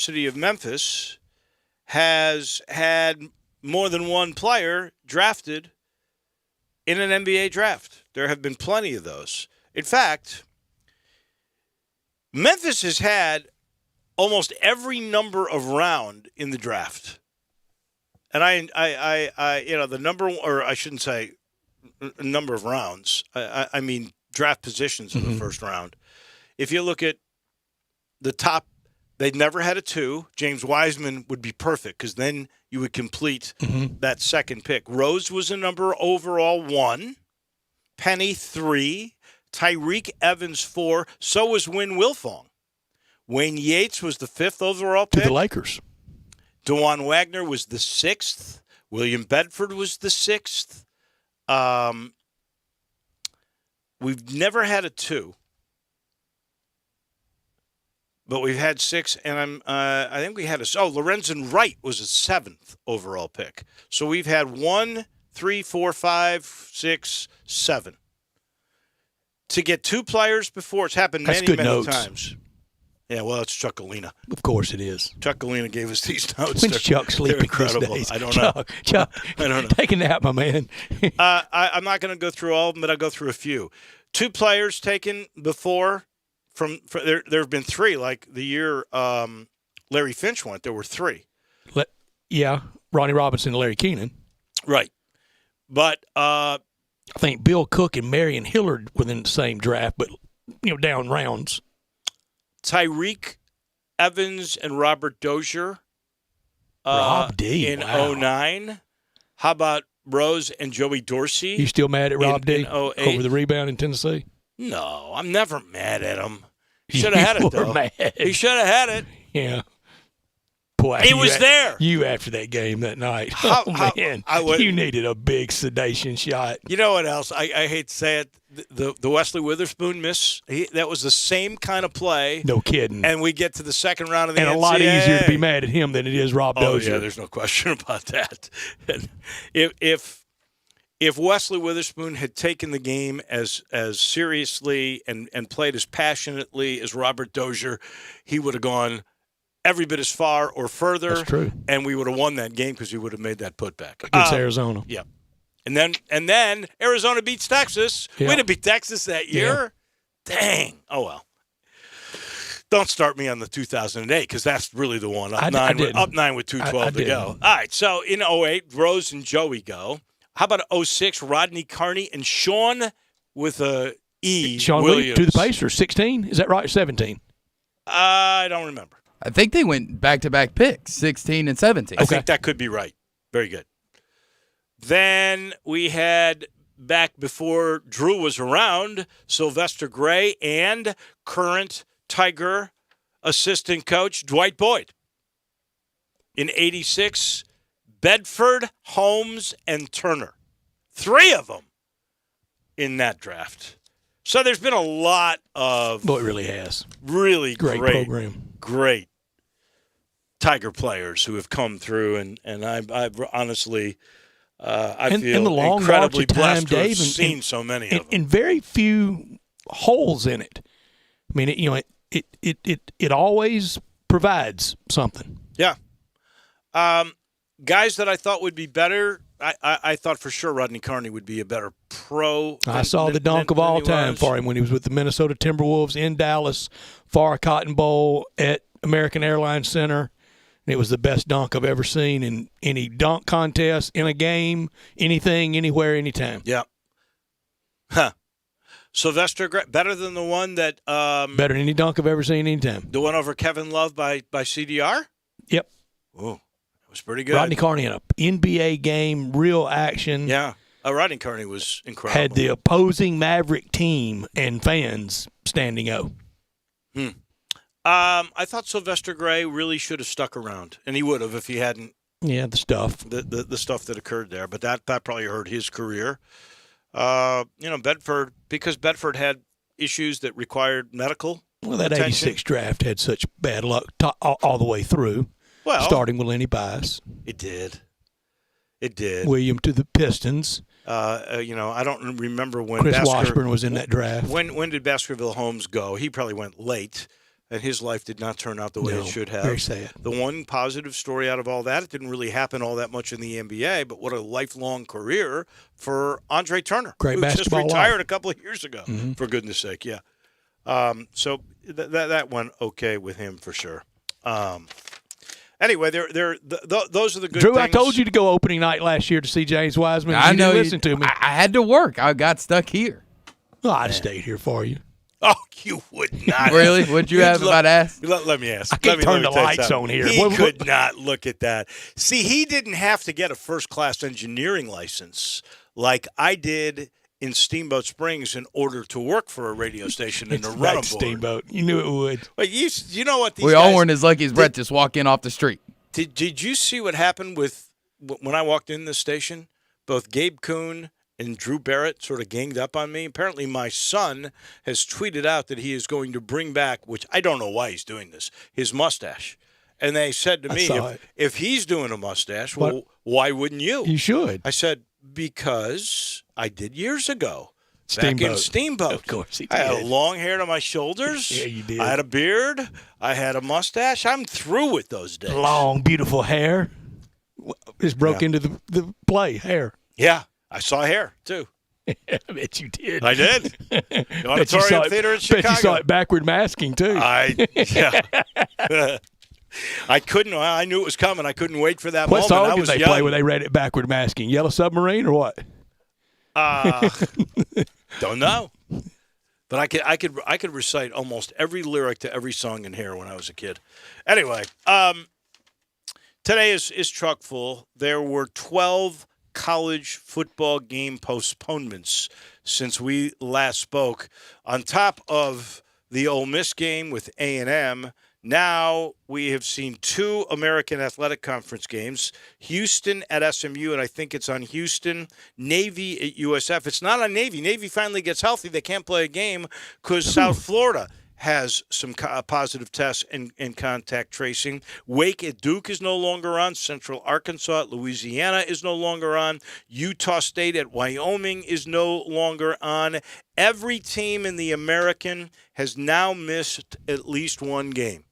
University of Memphis has had more than one player drafted in an NBA draft. There have been plenty of those. In fact, Memphis has had almost every number of round in the draft. And I the number, or I shouldn't say number of rounds. I mean draft positions in the first round. If you look at the top, they'd never had a 2. James Wiseman would be perfect because then you would complete that second pick. Rose was a number overall 1. Penny 3. Tyreek Evans 4. So was Win Wilfong. Wayne Yates was the 5th overall pick. To the Lakers. DeJuan Wagner was the 6th. William Bedford was the 6th. We've never had a 2. But we've had 6, and I think we had Lorenzen Wright was a 7th overall pick. So we've had 1, 3, 4, 5, 6, 7. To get 2 players before, it's happened many times. Yeah, well, it's Chuck Galena. Of course it is. Chuck Galena gave us these notes. When's Chuck sleeping incredible. these days? I don't know. Chuck, I don't know. Take a nap, my man. I'm not going to go through all of them, but I'll go through a few. 2 players taken before. There have been 3, like the year Larry Finch went, there were 3. Ronnie Robinson and Larry Keenan. Right. But I think Bill Cook and Marion Hillard were in the same draft, but down rounds. Tyreek Evans and Robert Dozier Rob D. in 09. How about Rose and Joey Dorsey? You still mad at Rob D. In 08? Over the rebound in Tennessee? No, I'm never mad at him. He should have had it, though. Mad. He should have had it. Yeah. Boy, he was there. You after that game that night. Man. You needed a big sedation shot. You know what else? I hate to say it. The Wesley Witherspoon miss, that was the same kind of play. No kidding. And we get to the second round of the NCAA. And a lot easier to be mad at him than it is Rob Dozier. Yeah, there's no question about that. And if Wesley Witherspoon had taken the game as seriously and played as passionately as Robert Dozier, he would have gone every bit as far or further. That's true. And we would have won that game because we would have made that putback. Against Arizona. Yeah. And then Arizona beats Texas. Yeah. We didn't beat Texas that year. Yeah. Dang. Oh, well. Don't start me on the 2008 because that's really the one. Up 9 with 2:12 to go. All right. So in 08, Rose and Joey go. How about 06, Rodney Carney and Sean with a E. Sean Williams to the Pacers, 16. Is that right? 17. I don't remember. I think they went back-to-back picks, 16 and 17. I think that could be right. Very good. Then we had, back before Drew was around, Sylvester Gray and current Tiger assistant coach Dwight Boyd. In 86, Bedford, Holmes, and Turner. 3 of them in that draft. So there's been a lot of... Boy, it really has. Really great program. Great Tiger players who have come through, and I've honestly... I feel the long incredibly march of time, blessed to have Dave, seen so many of them. And very few holes in it. I mean, it always provides something. Yeah. Guys that I thought would be better, I thought for sure Rodney Carney would be a better pro. I saw the dunk of all time for him when he was with the Minnesota Timberwolves in Dallas for a Cotton Bowl at American Airlines Center. It was the best dunk I've ever seen in any dunk contest, in a game, anything, anywhere, anytime. Yeah. Huh. Sylvester Gray, better than the one that... better than any dunk I've ever seen anytime. The one over Kevin Love by CDR? Yep. Oh, it was pretty good. Rodney Carney in an NBA game, real action. Yeah. Rodney Carney was incredible. Had the opposing Maverick team and fans standing O. I thought Sylvester Gray really should have stuck around, and he would have if he hadn't. Yeah, the stuff. The stuff that occurred there, but that probably hurt his career. Bedford, because Bedford had issues that required medical. Well, that attention. 86 draft had such bad luck all the way through. Well, starting with Lenny Bias. It did. William to the Pistons. I don't remember when Chris Washburn was in that draft. When did Baskerville Holmes go? He probably went late. and his life did not turn out the way it should have. Very sad. The one positive story out of all that, it didn't really happen all that much in the NBA, but what a lifelong career for Andre Turner. Great who basketball just retired life. a couple of years ago, for goodness sake, yeah. So that went okay with him for sure. Anyway, those are the good Drew, things. I told you to go opening night last year to see James Wiseman. I You know. didn't listen to me. I had to work. I got stuck here. Well, I'd have stayed here for you. Oh, you would not. Really? What'd you have about to ask? Let me ask. I can't Let me turn the tell you lights something. on here. He What- could not look at that. See, he didn't have to get a first-class engineering license like I did in Steamboat Springs in order to work for a radio station and to run a board. Steamboat. You knew it would. But you know what these We guys all weren't as lucky as Brett just walk in off the street. Did you see what happened with when I walked in this station? Both Gabe Kuhn and Drew Barrett sort of ganged up on me. Apparently, my son has tweeted out that he is going to bring back, which I don't know why he's doing this, his mustache. And they said to me, if he's doing a mustache, well, why wouldn't you? You should. I said, because I did years ago. Back Steamboat. in Steamboat. Of course he I had did. long hair to my shoulders. Yeah, you did. I had a beard. I had a mustache. I'm through with those days. Long, beautiful hair. Just broke into the play. Hair. Yeah, I saw hair, too. I bet you did. I did. The Bet you Auditorium saw it- Theater in Bet you saw Chicago. it backward masking, too. Yeah. I couldn't. I knew it was coming. I couldn't wait for that What moment. I song did was they young. play when they read it backward masking? Yellow Submarine or what? Don't know. But I could recite almost every lyric to every song in Hair when I was a kid. Anyway, today is chock full. There were 12 college football game postponements since we last spoke. On top of the Ole Miss game with A&M, now we have seen 2 American Athletic Conference games, Houston at SMU, and I think it's on Houston, Navy at USF. It's not on Navy. Navy finally gets healthy. They can't play a game because South Florida has some positive tests and contact tracing. Wake at Duke is no longer on. Central Arkansas at Louisiana is no longer on. Utah State at Wyoming is no longer on. Every team in the American has now missed at least one game.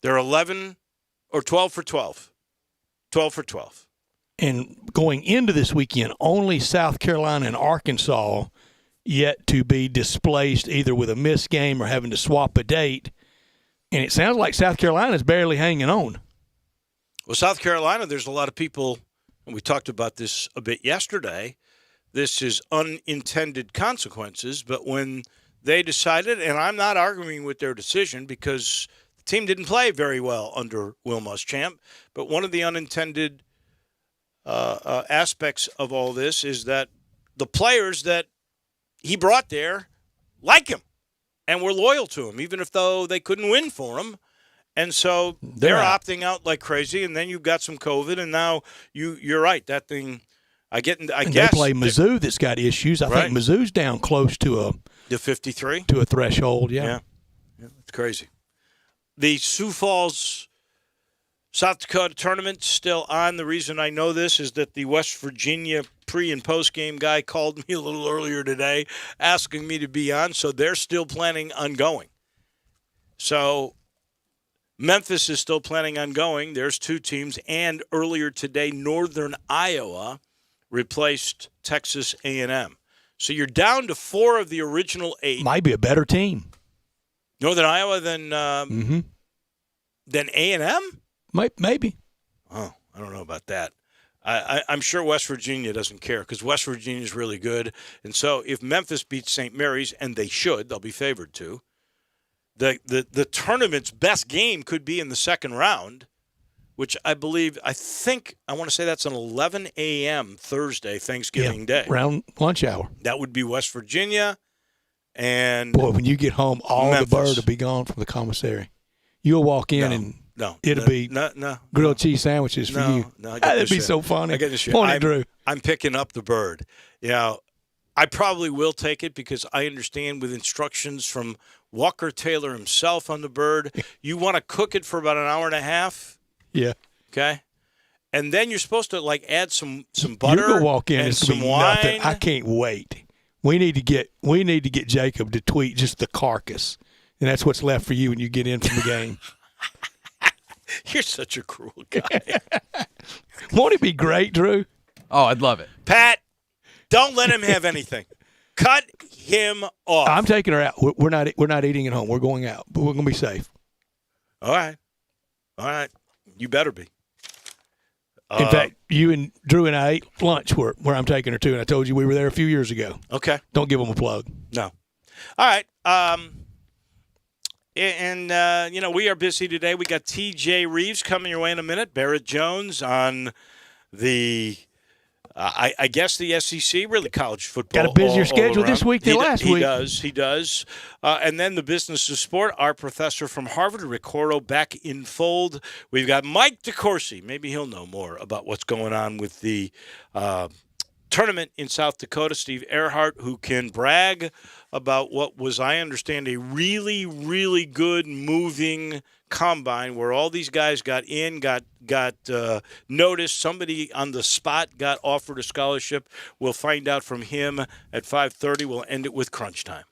They're 11 or 12 for 12. 12 for 12. And going into this weekend, only South Carolina and Arkansas yet to be displaced either with a missed game or having to swap a date. And it sounds like South Carolina's barely hanging on. Well, South Carolina, there's a lot of people, and we talked about this a bit yesterday, this is unintended consequences, but when they decided, and I'm not arguing with their decision because the team didn't play very well under Will Muschamp, but one of the unintended aspects of all this is that the players that he brought there like him and were loyal to him, even if though they couldn't win for him. And so they're opting out like crazy, and then you've got some COVID, and now you're right. That thing, I guess they play Mizzou that's got issues. I think Mizzou's down close to the 53 to a threshold. Yeah, it's crazy. The Sioux Falls, South Dakota tournament still on. The reason I know this is that the West Virginia pre- and post-game guy called me a little earlier today asking me to be on, so they're still planning on going. So Memphis is still planning on going. There's 2 teams, and earlier today, Northern Iowa replaced Texas A&M. So you're down to 4 of the original 8. Might be a better team. Northern Iowa than A&M? Maybe. Oh, I don't know about that. I'm sure West Virginia doesn't care because West Virginia is really good. And so if Memphis beats St. Mary's, and they should, they'll be favored to, the tournament's best game could be in the second round, which I want to say that's an 11 a.m. Thursday, Thanksgiving Day. Around lunch hour. That would be West Virginia. And boy, when you get home, all Memphis. the bird will be gone from the commissary. You'll walk in and it'll be grilled cheese sandwiches for you. No, that'd be so funny. I get this Morning, Drew. I'm picking up the bird. I probably will take it because I understand with instructions from Walker Taylor himself on the bird, you want to cook it for about an hour and a half. Yeah. Okay. And then you're supposed to add some butter. You're gonna walk in and it's some gonna be wine. nothing. I can't wait. We need to get Jacob to tweet just the carcass. and that's what's left for you when you get in from the game. You're such a cruel guy. Won't it be great, Drew? Oh, I'd love it. Pat, don't let him have anything. Cut him off. I'm taking her out. We're not eating at home. We're going out, but we're going to be safe. All right. You better be. In fact, you and Drew and I ate lunch where I'm taking her to, and I told you we were there a few years ago. Okay. Don't give them a plug. No. All right. We are busy today. We got T.J. Reeves coming your way in a minute. Barrett Jones on the, I guess the SEC, really college football. Got a busier schedule this week than last week. He does. And then the business of sport, our professor from Harvard, Ricordo, back in fold. We've got Mike DeCourcy. Maybe he'll know more about what's going on with the tournament in South Dakota. Steve Earhart, who can brag about what was, I understand, a really, really good moving combine where all these guys got noticed. Somebody on the spot got offered a scholarship. We'll find out from him at 5:30. We'll end it with crunch time.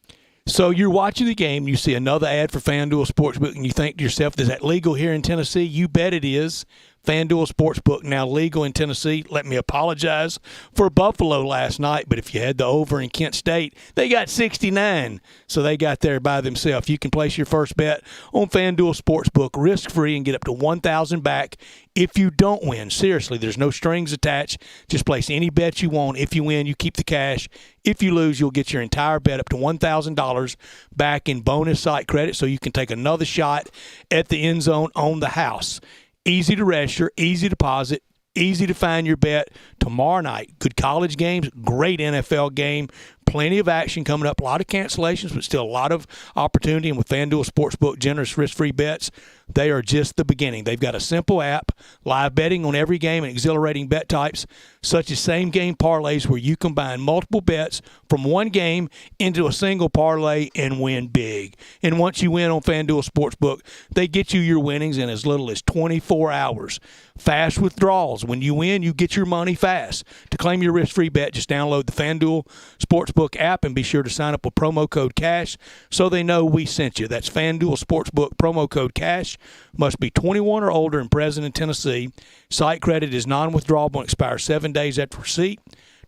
So you're watching the game, you see another ad for FanDuel Sportsbook, and you think to yourself, is that legal here in Tennessee? You bet it is. FanDuel Sportsbook now legal in Tennessee. Let me apologize for Buffalo last night, but if you had the over in Kent State, they got 69, so they got there by themselves. You can place your first bet on FanDuel Sportsbook risk-free and get up to $1,000 back if you don't win. Seriously, there's no strings attached. Just place any bet you want. If you win, you keep the cash. If you lose, you'll get your entire bet up to $1,000 back in bonus site credit, so you can take another shot at the end zone on the house. Easy to register, easy deposit, easy to find your bet tomorrow night. Good college games, great NFL game, plenty of action coming up. A lot of cancellations, but still a lot of opportunity. And with FanDuel Sportsbook, generous risk-free bets, they are just the beginning. They've got a simple app, live betting on every game, and exhilarating bet types, such as same-game parlays where you combine multiple bets from one game into a single parlay and win big. And once you win on FanDuel Sportsbook, they get you your winnings in as little as 24 hours. Fast withdrawals. When you win, you get your money fast. To claim your risk-free bet, just download the FanDuel Sportsbook app and be sure to sign up with promo code CASH so they know we sent you. That's FanDuel Sportsbook, promo code CASH. Must be 21 or older and present in Tennessee. Site credit is non-withdrawable and expires 7 days after receipt.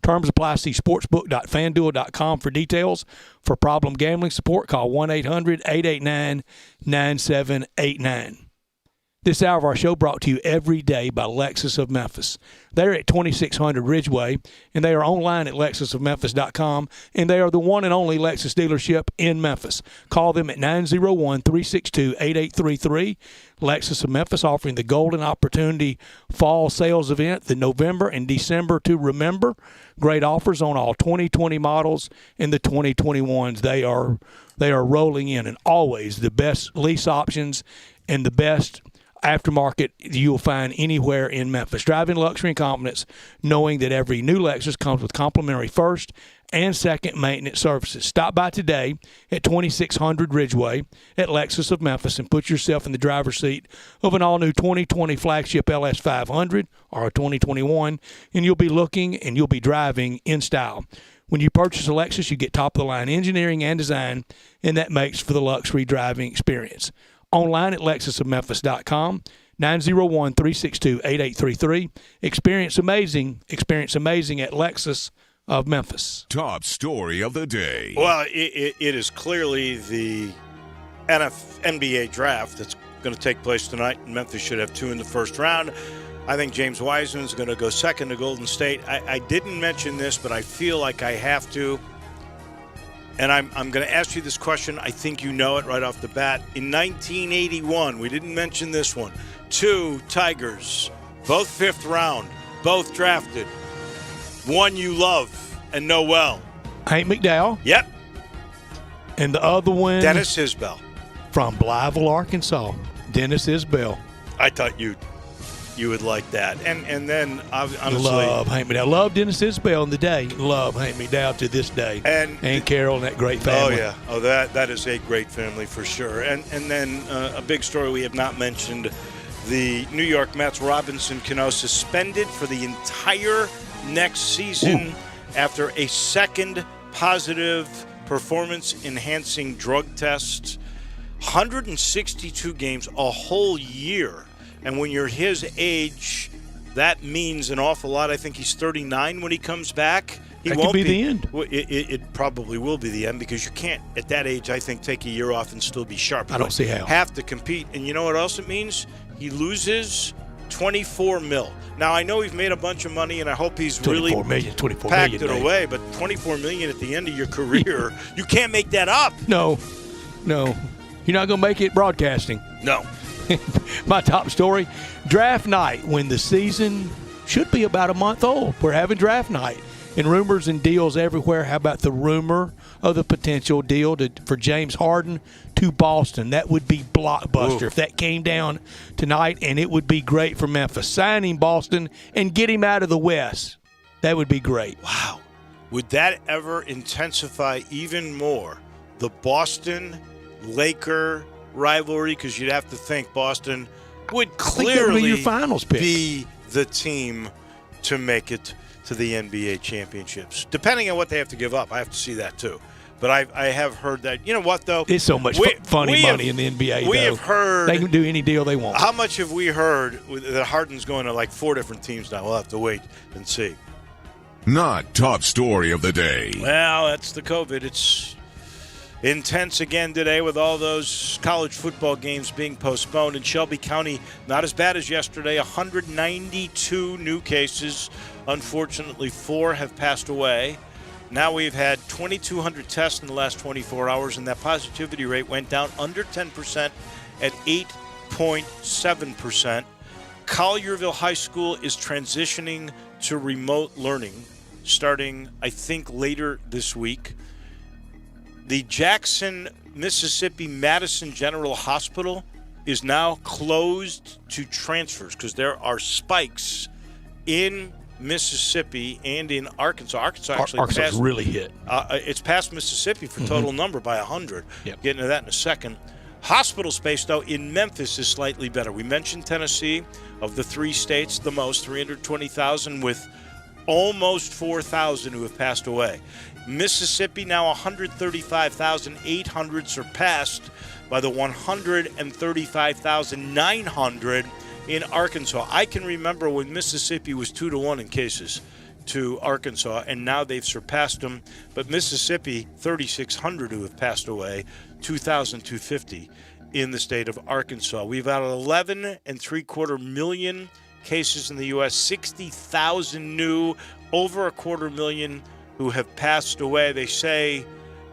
Terms apply. See sportsbook.fanduel.com for details. For problem gambling support, call 1-800-889-9789. This hour of our show brought to you every day by Lexus of Memphis. They're at 2600 Ridgeway, and they are online at lexusofmemphis.com, and they are the one and only Lexus dealership in Memphis. Call them at 901-362-8833. Lexus of Memphis offering the Golden Opportunity Fall Sales Event, the November and December to remember. Great offers on all 2020 models and the 2021s. They are rolling in, and always the best lease options and the best aftermarket you'll find anywhere in Memphis. Driving luxury and confidence, knowing that every new Lexus comes with complimentary first and second maintenance services. Stop by today at 2600 Ridgeway at Lexus of Memphis and put yourself in the driver's seat of an all-new 2020 flagship LS500 or a 2021, and you'll be looking and you'll be driving in style. When you purchase a Lexus, you get top-of-the-line engineering and design, and that makes for the luxury driving experience. Online at lexusofmemphis.com, 901-362-8833. Experience amazing at Lexus of Memphis. Top story of the day. Well, it is clearly the NBA draft that's going to take place tonight. Memphis should have 2 in the first round. I think James Wiseman's going to go second to Golden State. I didn't mention this, but I feel like I have to. And I'm going to ask you this question. I think you know it right off the bat. In 1981, we didn't mention this one. 2 Tigers, both 5th round, both drafted. One you love and know well. Hank McDowell. Yep. And the other one, Dennis Isbell. From Blytheville, Arkansas. Dennis Isbell. I thought you would like that. And then, honestly, love Hank McDowell. Love Dennis Isbell in the day. Love Hank McDowell to this day. And Carol and that great family. Oh, yeah. Oh, that is a great family for sure. And then a big story we have not mentioned, the New York Mets, Robinson Cano, suspended for the entire next season after a second positive performance-enhancing drug test. 162 games, a whole year. And when you're his age, that means an awful lot. I think he's 39 when he comes back. That could be the end. It probably will be the end because you can't, at that age, I think, take a year off and still be sharp. I don't see how. Have to compete. And you know what else it means? He loses $24 million. Now, I know he's made a bunch of money, and I hope he's really packed it away. But $24 million at the end of your career, you can't make that up. No. You're not going to make it broadcasting. No. My top story, draft night, when the season should be about a month old. We're having draft night. And rumors and deals everywhere. How about the rumor of the potential deal for James Harden to Boston? That would be blockbuster if that came down tonight, and it would be great for Memphis. Signing Boston and get him out of the West. That would be great. Wow. Would that ever intensify even more the Boston-Laker rivalry? Because you'd have to think Boston would clearly be your finals pick. Be the team to make it to the NBA championships, depending on what they have to give up. I have to see that too. But I have heard that. You know what, though? It's so much funny money in the NBA, We have heard. They can do any deal they want. How much have we heard that Harden's going to like 4 different teams now? We'll have to wait and see. Not top story of the day. Well, that's the COVID. It's intense again today with all those college football games being postponed. In Shelby County, not as bad as yesterday, 192 new cases. Unfortunately, 4 have passed away. Now we've had 2,200 tests in the last 24 hours, and that positivity rate went down under 10% at 8.7%. Collierville High School is transitioning to remote learning starting, I think, later this week. The Jackson, Mississippi Madison General Hospital is now closed to transfers because there are spikes in Mississippi and in Arkansas. Arkansas passed, really hit. It's past Mississippi for total number by 100. Yep. Get into that in a second. Hospital space, though, in Memphis is slightly better. We mentioned Tennessee, of the 3 states, the most, 320,000 with almost 4,000 who have passed away. Mississippi now 135,800, surpassed by the 135,900 in Arkansas. I can remember when Mississippi was 2-1 in cases to Arkansas, and now they've surpassed them. But Mississippi, 3,600 who have passed away, 2,250 in the state of Arkansas. We've had 11.75 million cases in the U.S., 60,000 new, over 250,000 who have passed away. They say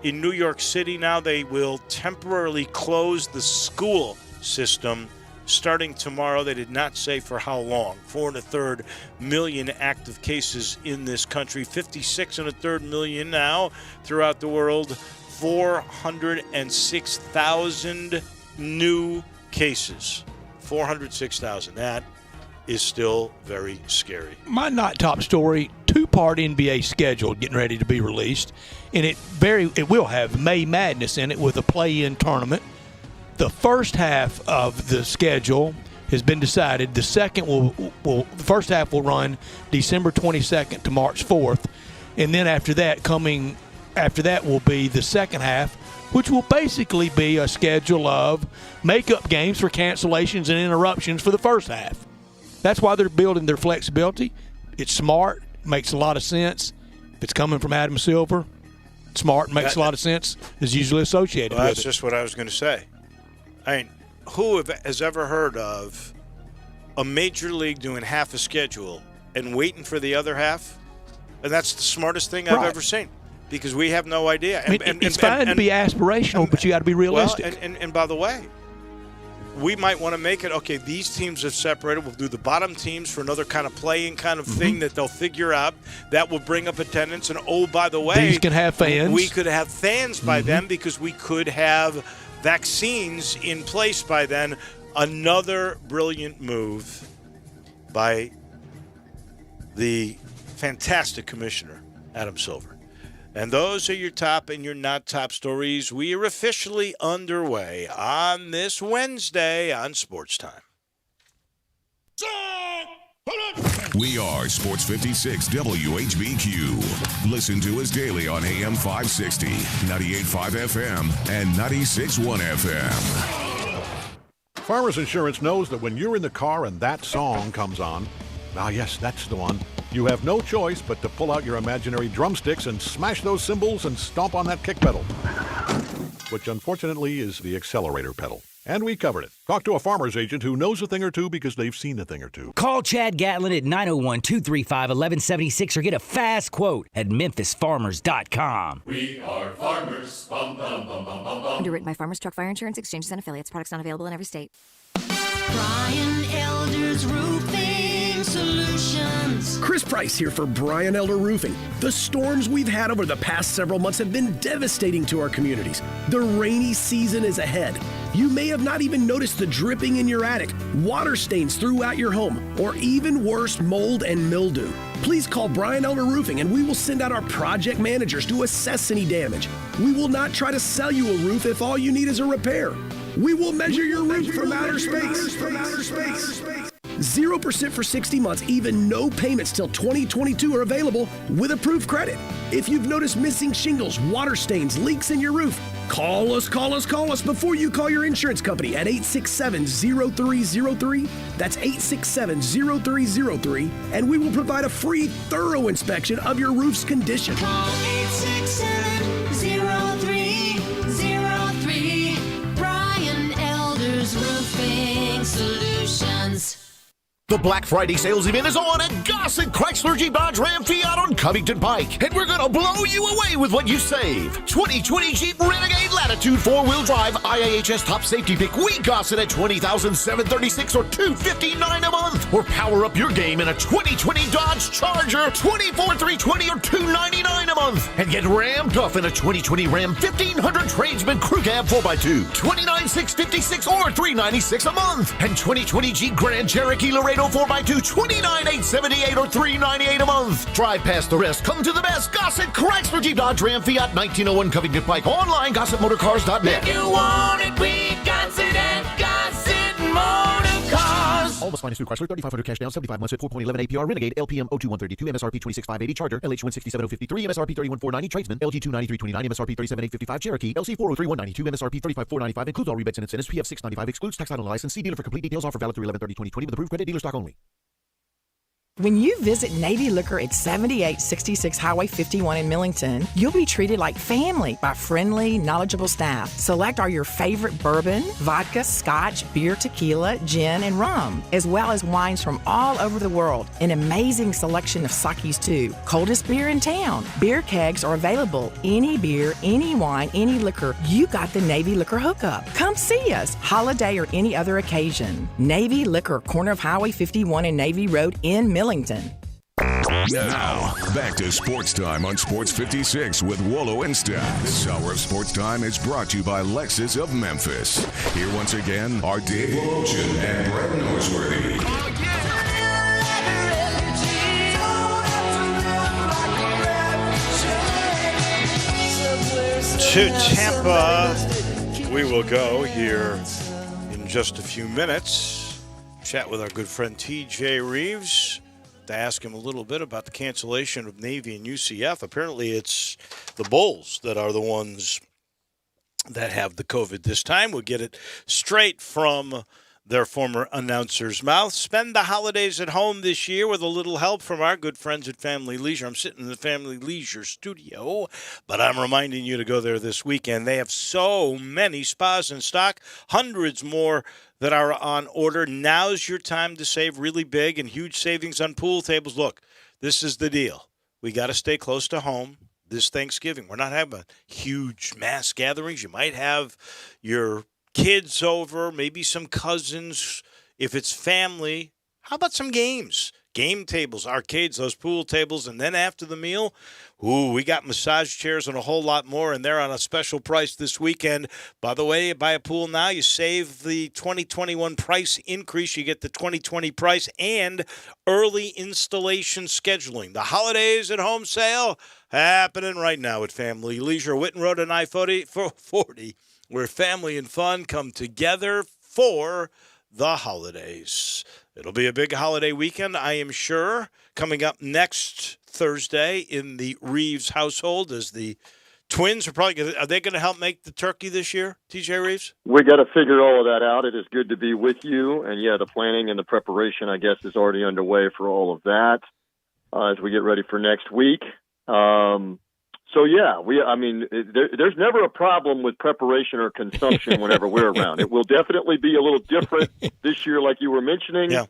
in New York City now they will temporarily close the school system starting tomorrow. They did not say for how long. 4.33 million active cases in this country, 56.33 million now throughout the world, 406,000 new cases. 406,000. That is still very scary. My not top story, 2-part NBA schedule getting ready to be released, and it will have May Madness in it with a play-in tournament. The first half of the schedule has been decided. The first half will run December 22nd to March 4th, and then after that will be the second half, which will basically be a schedule of makeup games for cancellations and interruptions for the first half. That's why they're building their flexibility. It's smart, makes a lot of sense. If it's coming from Adam Silver, smart and makes a lot of sense, is usually associated with it. That's just what I was going to say. I mean, who has ever heard of a major league doing half a schedule and waiting for the other half? And that's the smartest thing I've ever seen, because we have no idea. It's fine to be aspirational, but you got to be realistic. Well, and by the way, we might want to make it, okay, these teams have separated. We'll do the bottom teams for another kind of playing kind of thing that they'll figure out. That will bring up attendance. And, oh, by the way, these can have fans. We could have fans by then because we could have vaccines in place by then. Another brilliant move by the fantastic commissioner, Adam Silver. And those are your top and your not top stories. We are officially underway on this Wednesday on Sports Time. We are Sports 56 WHBQ. Listen to us daily on AM 560, 98.5 FM, and 96.1 FM. Farmers Insurance knows that when you're in the car and that song comes on, yes, that's the one, you have no choice but to pull out your imaginary drumsticks and smash those cymbals and stomp on that kick pedal, which unfortunately is the accelerator pedal. And we covered it. Talk to a farmer's agent who knows a thing or two because they've seen a thing or two. Call Chad Gatlin at 901-235-1176 or get a fast quote at memphisfarmers.com. We are farmers. Bum, bum, bum, bum, bum, bum. Underwritten by Farmers Truck Fire Insurance Exchanges and Affiliates. Products not available in every state. Brian Elder's Roofing Solutions. Chris Price here for Brian Elder Roofing. The storms we've had over the past several months have been devastating to our communities. The rainy season is ahead. You may have not even noticed the dripping in your attic, water stains throughout your home, or even worse, mold and mildew. Please call Brian Elder Roofing and we will send out our project managers to assess any damage. We will not try to sell you a roof if all you need is a repair. We will measure your roof from outer space. 0% for 60 months, even no payments till 2022 are available with approved credit. If you've noticed missing shingles, water stains, leaks in your roof, call us before you call your insurance company at 867-0303. That's 867-0303, and we will provide a free, thorough inspection of your roof's condition. Call 867-0303. Brian Elder's Roofing Solutions. The Black Friday sales event is on at Gossett Chrysler Jeep Dodge Ram Fiat on Covington Pike. And we're going to blow you away with what you save. 2020 Jeep Renegade Latitude 4-wheel drive IAHS top safety pick. We Gossett at $20,736 or $259 a month. Or power up your game in a 2020 Dodge Charger $24,320 or $299 a month. And get rammed up in a 2020 Ram 1500 Tradesman Crew Cab 4x2 $29,656 or $396 a month. And 2020 Jeep Grand Cherokee Laredo 4x2 $29,878 or $398 a month. Drive past the rest. Come to the best. Gossett Chrysler Jeep Dodge Ram Fiat 1901 Covington Pike. Online GossettMotorCars.net. If you want it, we got it at Gossett Motor Cars. All must finance through Chrysler. 3,500 cash down. 75 months at 4.11 APR. Renegade LPM 02132 MSRP 26,580 Charger LH 167,053 MSRP 31,490 Tradesman LG 29329 MSRP 37,855 Cherokee LC 403,192 MSRP 35,495 includes all rebates and incentives. PF 695 excludes tax title and license. See dealer for complete details. Offer valid through 11/30/2020 with approved credit. Dealer stock only. When you visit Navy Liquor at 7866 Highway 51 in Millington, you'll be treated like family by friendly, knowledgeable staff. Select are your favorite bourbon, vodka, scotch, beer, tequila, gin, and rum, as well as wines from all over the world. An amazing selection of sakis, too. Coldest beer in town. Beer kegs are available. Any beer, any wine, any liquor. You got the Navy Liquor hookup. Come see us, holiday or any other occasion. Navy Liquor, corner of Highway 51 and Navy Road in Millington. Now, back to Sports Time on Sports 56 with Wolo and Stack. This hour of Sports Time is brought to you by Lexus of Memphis. Here once again are Dave Wolochen and Brett Norsworthy. To Tampa, we will go here in just a few minutes. Chat with our good friend TJ Reeves to ask him a little bit about the cancellation of Navy and UCF. Apparently it's the Bulls that are the ones that have the COVID this time. We'll get it straight from their former announcer's mouth. Spend the holidays at home this year with a little help from our good friends at Family Leisure. I'm sitting in the Family Leisure studio, but I'm reminding you to go there this weekend. They have so many spas in stock, hundreds more that are on order. Now's your time to save really big and huge savings on pool tables. Look, this is the deal. We got to stay close to home this Thanksgiving. We're not having huge mass gatherings. You might have your kids over, maybe some cousins. If it's family, how about some games? Game tables, arcades, those pool tables, and then after the meal, we got massage chairs and a whole lot more, and they're on a special price this weekend. By the way, you buy a pool now, you save the 2021 price increase, you get the 2020 price and early installation scheduling. The holidays at home sale happening right now at Family Leisure, Witten Road and I-40, where family and fun come together for the holidays. It'll be a big holiday weekend, I am sure. Coming up next Thursday in the Reeves household is the Twins are they going to help make the turkey this year, TJ Reeves? We got to figure all of that out. It is good to be with you. And, the planning and the preparation, I guess, is already underway for all of that as we get ready for next week. There's never a problem with preparation or consumption whenever we're around. It will definitely be a little different this year, like you were mentioning. Yeah.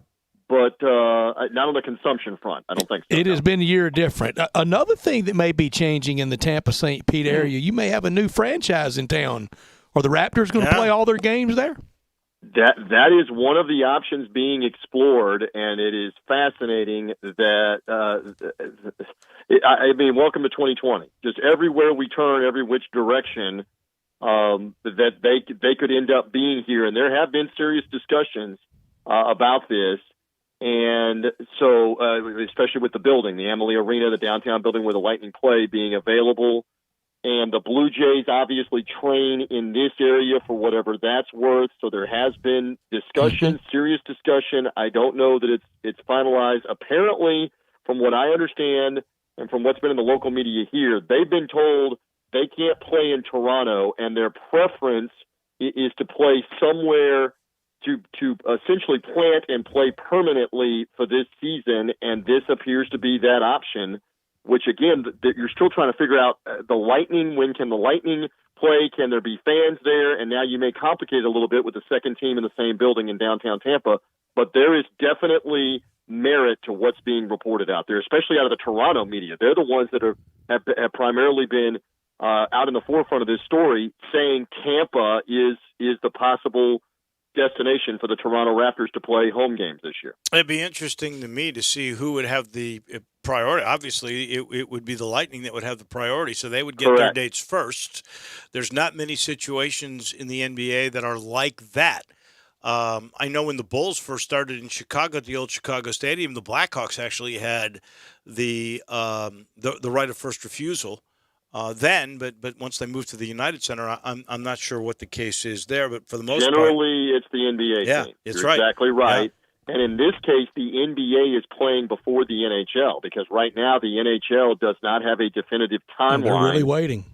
But not on the consumption front. I don't think so. It has been a year different. Another thing that may be changing in the Tampa-St. Pete area, you may have a new franchise in town. Are the Raptors going to play all their games there? That is one of the options being explored, and it is fascinating that welcome to 2020. Just everywhere we turn, every which direction, that they could end up being here. And there have been serious discussions about this. And so, especially with the building, the Amalie Arena, the downtown building where the Lightning play being available, and the Blue Jays obviously train in this area for whatever that's worth. So there has been discussion, serious discussion. I don't know that it's finalized. Apparently, from what I understand and from what's been in the local media here, they've been told they can't play in Toronto, and their preference is to play somewhere to essentially plant and play permanently for this season, and this appears to be that option, which, again, you're still trying to figure out the Lightning. When can the Lightning play? Can there be fans there? And now you may complicate it a little bit with the second team in the same building in downtown Tampa, but there is definitely merit to what's being reported out there, especially out of the Toronto media. They're the ones that have primarily been out in the forefront of this story, saying Tampa is the possible destination for the Toronto Raptors to play home games this year. It'd be interesting to me to see who would have the priority. Obviously, it would be the Lightning that would have the priority, so they would get their dates first. There's not many situations in the NBA that are like that. I know when the Bulls first started in Chicago, at the old Chicago Stadium, the Blackhawks actually had the right of first refusal. But once they moved to the United Center, I'm not sure what the case is there. But for the most part, generally it's the NBA team. You're right. Exactly right. Yeah. And in this case, the NBA is playing before the NHL because right now the NHL does not have a definitive timeline. They're really waiting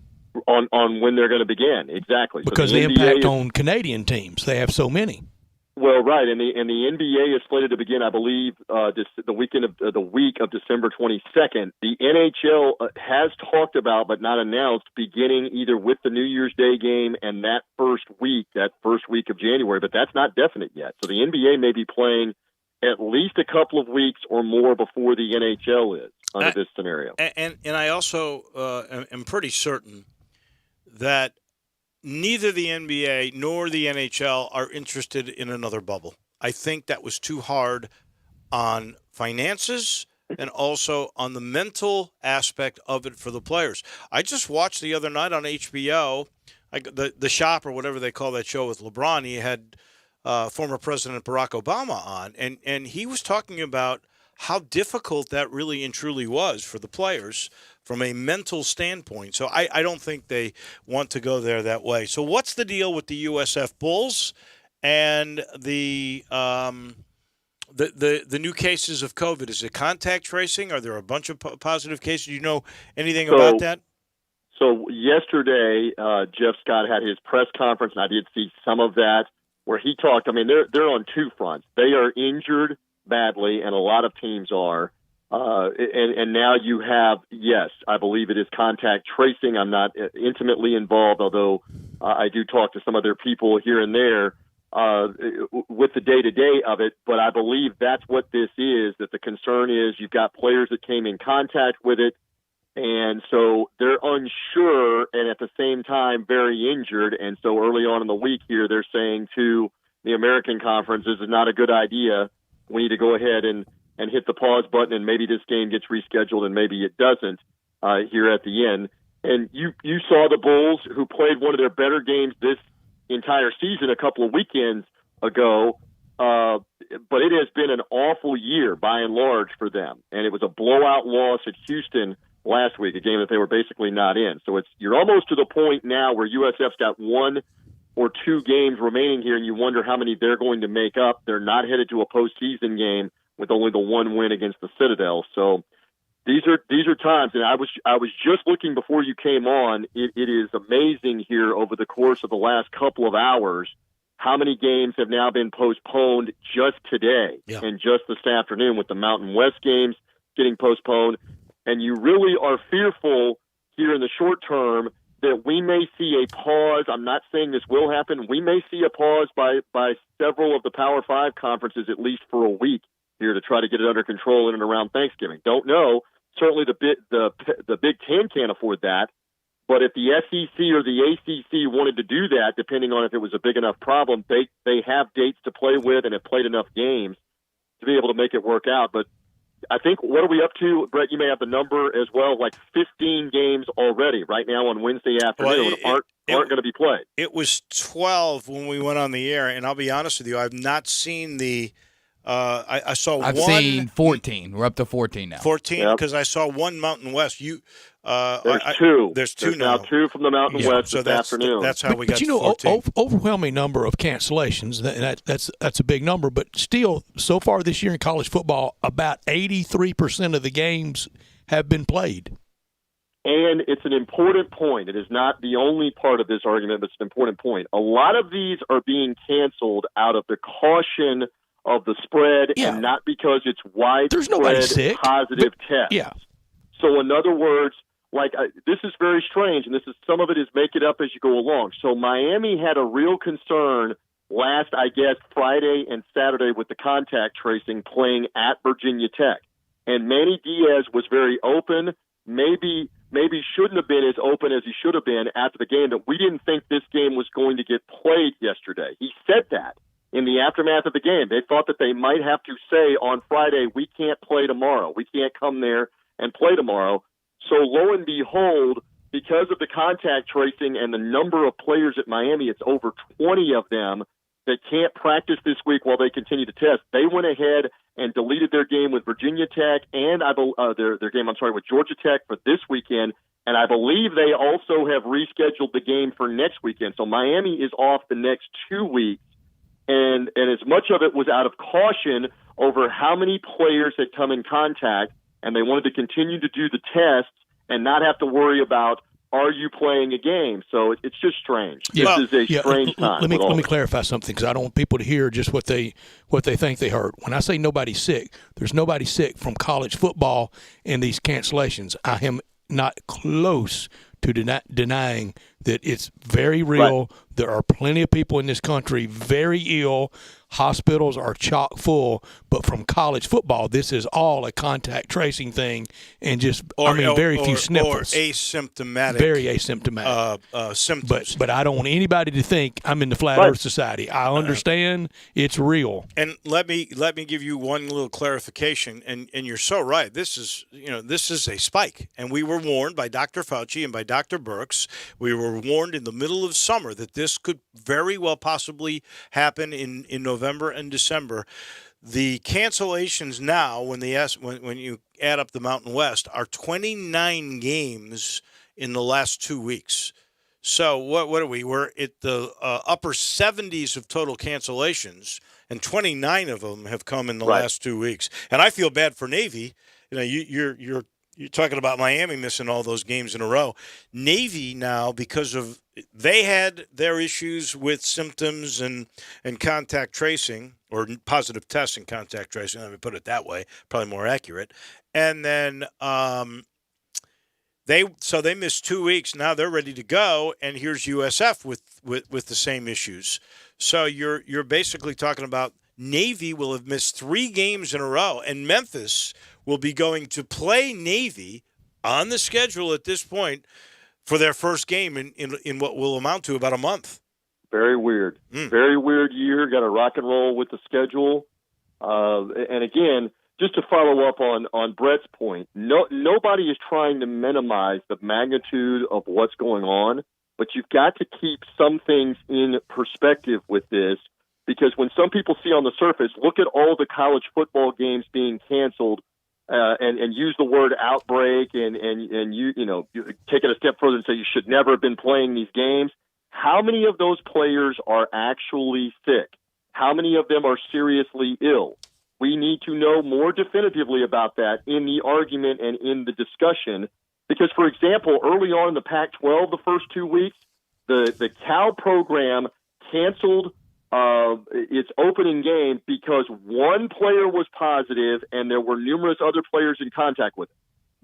on when they're going to begin. Exactly. Because so the impact on Canadian teams, they have so many. Well, right, and the NBA is slated to begin, I believe, the week of December 22nd. The NHL has talked about, but not announced, beginning either with the New Year's Day game and that first week of January, but that's not definite yet. So the NBA may be playing at least a couple of weeks or more before the NHL is under this scenario. And I also am pretty certain that neither the NBA nor the NHL are interested in another bubble. I think that was too hard on finances and also on the mental aspect of it for the players. I just watched the other night on HBO, the Shop or whatever they call that show with LeBron. He had former President Barack Obama on, and he was talking about how difficult that really and truly was for the players from a mental standpoint. So I don't think they want to go there that way. So what's the deal with the USF Bulls and the new cases of COVID? Is it contact tracing? Are there a bunch of positive cases? Do you know anything about that? So yesterday, Jeff Scott had his press conference, and I did see some of that, where he talked. I mean, they're on two fronts. They are injured badly, and a lot of teams are. And now you have, yes, I believe it is contact tracing. I'm not intimately involved, although I do talk to some other people here and there with the day-to-day of it. But I believe that's what this is, that the concern is you've got players that came in contact with it, and so they're unsure and at the same time very injured. And so early on in the week here, they're saying to the American Conference, this is not a good idea. We need to go ahead and hit the pause button, and maybe this game gets rescheduled, and maybe it doesn't here at the end. And you saw the Bulls, who played one of their better games this entire season a couple of weekends ago, but it has been an awful year by and large for them. And it was a blowout loss at Houston last week, a game that they were basically not in. So you're almost to the point now where USF's got one or 2 games remaining here, and you wonder how many they're going to make up. They're not headed to a postseason game with only the 1 win against the Citadel. So these are times, and I was just looking before you came on. It is amazing here over the course of the last couple of hours how many games have now been postponed just today and just this afternoon, with the Mountain West games getting postponed. And you really are fearful here in the short term that we may see a pause. I'm not saying this will happen. We may see a pause by several of the Power 5 conferences, at least for a week here, to try to get it under control in and around Thanksgiving. Don't know. Certainly the Big Ten can't afford that. But if the SEC or the ACC wanted to do that, depending on if it was a big enough problem, they have dates to play with and have played enough games to be able to make it work out. But I think, what are we up to, Brett? You may have the number as well, like 15 games already right now on Wednesday afternoon aren't going to be played. It was 12 when we went on the air, and I'll be honest with you, I've not seen the I saw I've one. seen 14. We're up to 14 now. 14, because I saw one Mountain West. There's two. There's now 2 from the Mountain West so this afternoon. That's how we got to 14. Overwhelming number of cancellations. That's a big number. But still, so far this year in college football, about 83% of the games have been played. And it's an important point. It is not the only part of this argument, but it's an important point. A lot of these are being canceled out of the caution of the spread, and not because it's widespread positive tests. Yeah. So in other words, this is very strange, and some of it is make it up as you go along. So Miami had a real concern last, I guess, Friday and Saturday with the contact tracing, playing at Virginia Tech. And Manny Diaz was very open, maybe shouldn't have been as open as he should have been after the game, that we didn't think this game was going to get played yesterday. He said that in the aftermath of the game. They thought that they might have to say on Friday, we can't play tomorrow. We can't come there and play tomorrow. So lo and behold, because of the contact tracing and the number of players at Miami, it's over 20 of them that can't practice this week while they continue to test. They went ahead and deleted their game with Virginia Tech and their game, with Georgia Tech for this weekend. And I believe they also have rescheduled the game for next weekend. So Miami is off the next 2 weeks. And as much of it was out of caution over how many players had come in contact, and they wanted to continue to do the tests and not have to worry about, are you playing a game? So it's just strange. This is a strange time. Let me clarify something, because I don't want people to hear just what they think they heard. When I say nobody's sick, there's nobody sick from college football in these cancellations. I am not close to denying that it's very real. Right. There are plenty of people in this country very ill. Hospitals are chock full. But from college football, this is all a contact tracing thing, and just very few sniffles. Or asymptomatic. Very asymptomatic symptoms. But I don't want anybody to think I'm in the Flat Earth Society. I understand it's real. And let me give you one little clarification. And you're so right. This is a spike, and we were warned by Dr. Fauci and by Dr. Birx. We were warned in the middle of summer that this could very well possibly happen in November and December. The cancellations now, when you add up the Mountain West, are 29 games in the last 2 weeks. So what are we? We're at the upper 70s of total cancellations, and 29 of them have come in the last 2 weeks. And I feel bad for Navy. You're talking about Miami missing all those games in a row. Navy now, because of they had their issues with symptoms and contact tracing, or positive tests and contact tracing, let me put it that way, probably more accurate. And then they missed 2 weeks. Now they're ready to go, and here's USF with the same issues. So you're basically talking about Navy will have missed 3 games in a row, and Memphis will be going to play Navy on the schedule at this point for their first game in what will amount to about a month. Very weird. Very weird year. Got to rock and roll with the schedule. And again, just to follow up on Brett's point, nobody is trying to minimize the magnitude of what's going on, but you've got to keep some things in perspective with this, because when some people see on the surface, look at all the college football games being canceled, and use the word outbreak, and you take it a step further and say you should never have been playing these games. how many of those players are actually sick? How many of them are seriously ill? We need to know more definitively about that in the argument and in the discussion. Because, for example, early on in the Pac-12, the first 2 weeks, the Cal program canceled its opening game because one player was positive and there were numerous other players in contact with him.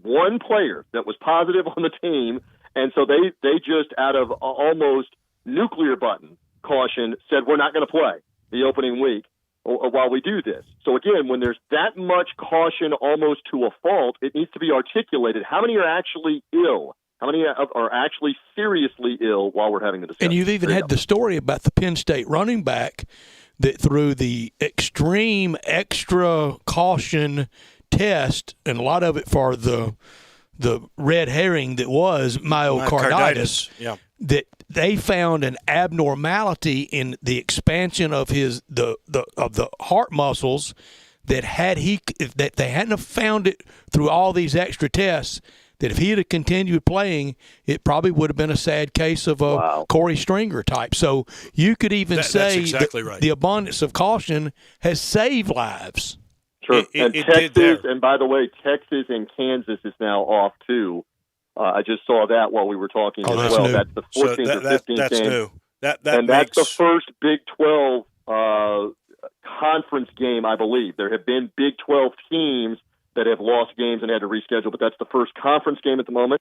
One player that was positive on the team, and so they just, out of almost nuclear button caution, said we're not going to play the opening week while we do this. So again, when there's that much caution almost to a fault, it needs to be articulated. How many are actually ill? How many are actually seriously ill while we're having the discussion? And you've even had the story about the Penn State running back that through the extreme extra caution test, and a lot of it for the red herring that was myocarditis, that they found an abnormality in the expansion of the heart muscles that that they hadn't found it through all these extra tests, that if he had continued playing, it probably would have been a sad case of a Corey Stringer type. So you could even say that's exactly right. The abundance of caution has saved lives. Sure. And Texas, and by the way, Texas and Kansas is now off too. I just saw that while we were talking as well. New. That's the 14th or 15th that's game. New. That's the first Big 12 conference game, I believe. There have been Big 12 teams that have lost games and had to reschedule, but that's the first conference game at the moment.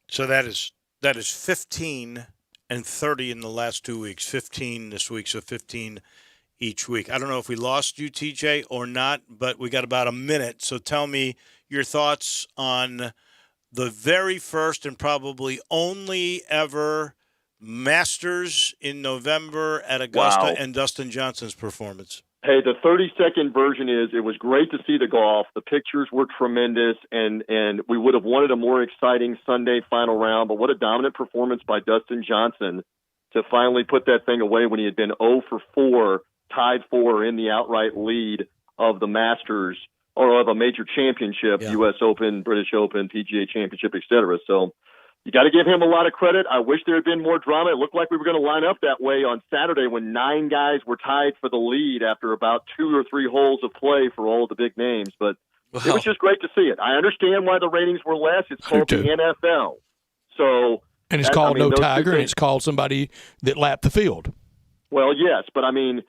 So that is 15 and 30 in the last 2 weeks. 15 this week, so 15 each week. I don't know if we lost you, TJ, or not, but we got about a minute. So tell me your thoughts on the very first and probably only ever Masters in November at Augusta and Dustin Johnson's performance. Hey, the 30-second version is it was great to see the golf. The pictures were tremendous, and we would have wanted a more exciting Sunday final round, but what a dominant performance by Dustin Johnson to finally put that thing away when he had been 0 for 4, tied for in the outright lead of the Masters or of a major championship, U.S. Open, British Open, PGA Championship, et cetera. So you got to give him a lot of credit. I wish there had been more drama. It looked like we were going to line up that way on Saturday when 9 guys were tied for the lead after about 2 or 3 holes of play for all of the big names. But it was just great to see it. I understand why the ratings were less. It's called the NFL. So, and it's called No Tiger, and it's called somebody that lapped the field. Well, yes, but I mean,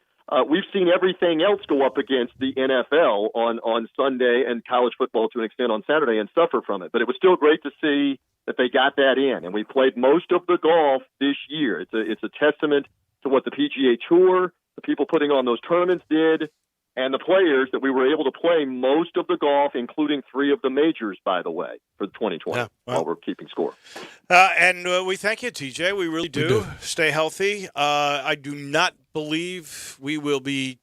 we've seen everything else go up against the NFL on Sunday and college football to an extent on Saturday and suffer from it. But it was still great to see that they got that in, and we played most of the golf this year. It's a testament to what the PGA Tour, the people putting on those tournaments did, and the players that we were able to play most of the golf, including 3 of the majors, by the way, for 2020, while we're keeping score. And we thank you, TJ. We really do. Stay healthy. I do not believe we will be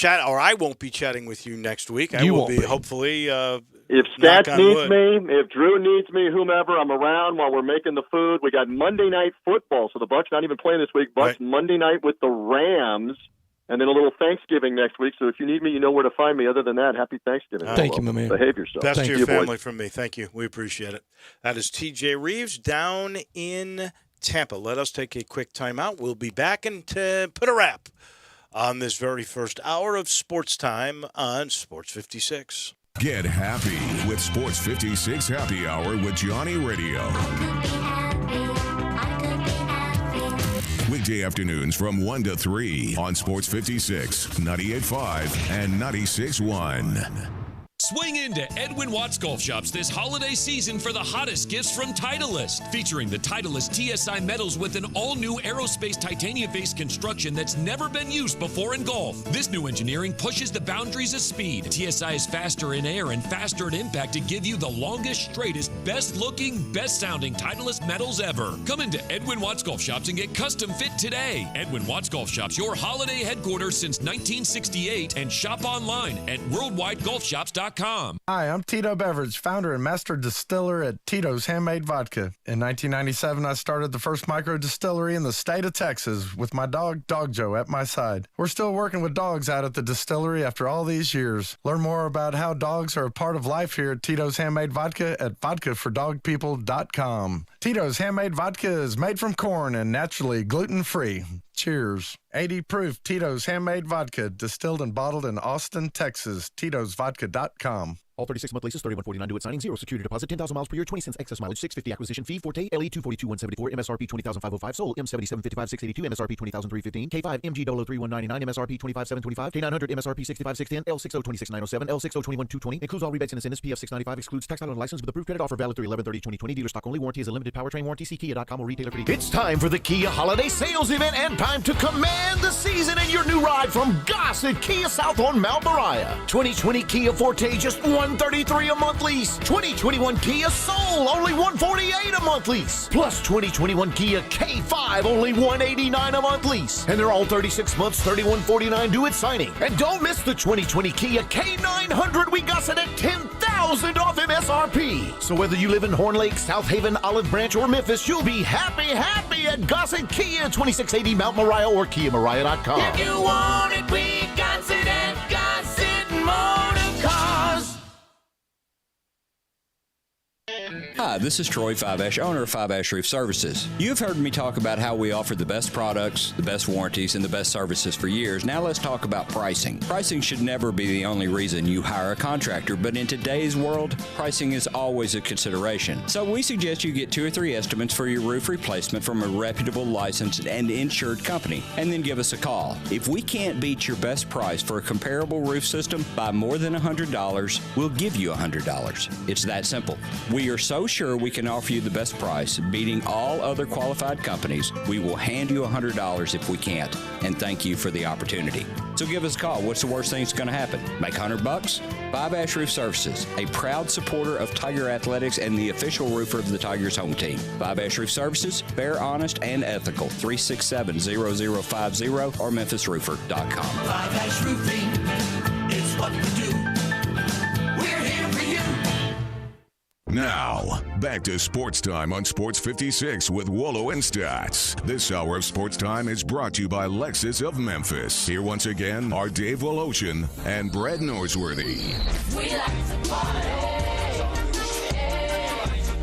I won't be chatting with you next week. I will be, hopefully. If Stats needs me, if Drew needs me, whomever, I'm around while we're making the food. We got Monday Night Football, so the Bucs not even playing this week. Bucs Monday night with the Rams, and then a little Thanksgiving next week. So if you need me, you know where to find me. Other than that, happy Thanksgiving. Thank you, my man. Behave yourself. Best to your family from me. Thank you. We appreciate it. That is TJ Reeves down in Tampa. Let us take a quick timeout. We'll be back and put a wrap on this very first hour of Sports Time on Sports 56. Get happy with Sports 56 Happy Hour with Johnny Radio. Weekday afternoons from 1 to 3 on Sports 56, 98.5, and 96.1. Swing into Edwin Watts Golf Shops this holiday season for the hottest gifts from Titleist. Featuring the Titleist TSI metals with an all-new aerospace titanium-based construction that's never been used before in golf. This new engineering pushes the boundaries of speed. TSI is faster in air and faster at impact to give you the longest, straightest, best-looking, best-sounding Titleist metals ever. Come into Edwin Watts Golf Shops and get custom fit today. Edwin Watts Golf Shops, your holiday headquarters since 1968, and shop online at worldwidegolfshops.com. SportsTime.com. Hi, I'm Tito Beveridge, founder and master distiller at Tito's Handmade Vodka. In 1997, I started the first micro distillery in the state of Texas with my dog, Dog Joe, at my side. We're still working with dogs out at the distillery after all these years. Learn more about how dogs are a part of life here at Tito's Handmade Vodka at vodkafordogpeople.com. Tito's Handmade Vodka is made from corn and naturally gluten-free. Cheers. 80 proof Tito's Handmade Vodka, distilled and bottled in Austin, Texas. Tito'sVodka.com. All 36-month leases, $31.49 due at signing, 0 security deposit, 10,000 miles per year, 20 cents excess mileage, $6.50 acquisition fee, Forte, LE 242,174, MSRP 20,505, sold, M7755, 682, MSRP 20,315, K5, MG 003,199, MSRP 25,725, K900, MSRP 65,610, L60 26,907, L60 21,220, includes all rebates and incentives, PF 695, excludes tax title and license with approved credit offer valid through 11/30/2020, dealer stock only, warranty is a limited powertrain warranty, see Kia.com or retailer for details. It's time for the Kia Holiday Sales Event and time to command the season in your new ride from Gossett Kia South on Mount Moriah. 2020 Kia Forte, just $133 a month lease. 2021 Kia Soul, only $148 a month lease. Plus 2021 Kia K5, only $189 a month lease. And they're all 36 months, $31.49 due at signing. And don't miss the 2020 Kia K900. We got it at $10,000 off MSRP. So whether you live in Horn Lake, South Haven, Olive Branch, or Memphis, you'll be happy at Gossett Kia, 2680 Mount Moriah or KiaMoriah.com. If you want it, we got it at Gossett Motor Cars. Hi, this is Troy Fiveash, owner of Fiveash Roof Services. You've heard me talk about how we offer the best products, the best warranties, and the best services for years. Now let's talk about pricing. Pricing should never be the only reason you hire a contractor, but in today's world, pricing is always a consideration. So we suggest you get 2 or 3 estimates for your roof replacement from a reputable, licensed, and insured company, and then give us a call. If we can't beat your best price for a comparable roof system by more than $100, we'll give you $100. It's that simple. We are so sure we can offer you the best price, beating all other qualified companies. We will hand you $100 if we can't, and thank you for the opportunity. So give us a call. What's the worst thing that's going to happen? Make $100? Fiveash Roof Services, a proud supporter of Tiger Athletics and the official roofer of the Tigers home team. Fiveash Roof Services, fair, honest, and ethical. 367-0050 or memphisroofer.com. Fiveash Roofing, it's what we do. We're here for you. Now, back to Sports Time on Sports 56 with Wolo and Stats. This hour of Sports Time is brought to you by Lexus of Memphis. Here once again are Dave Woloshin and Brett Norsworthy. We like to party.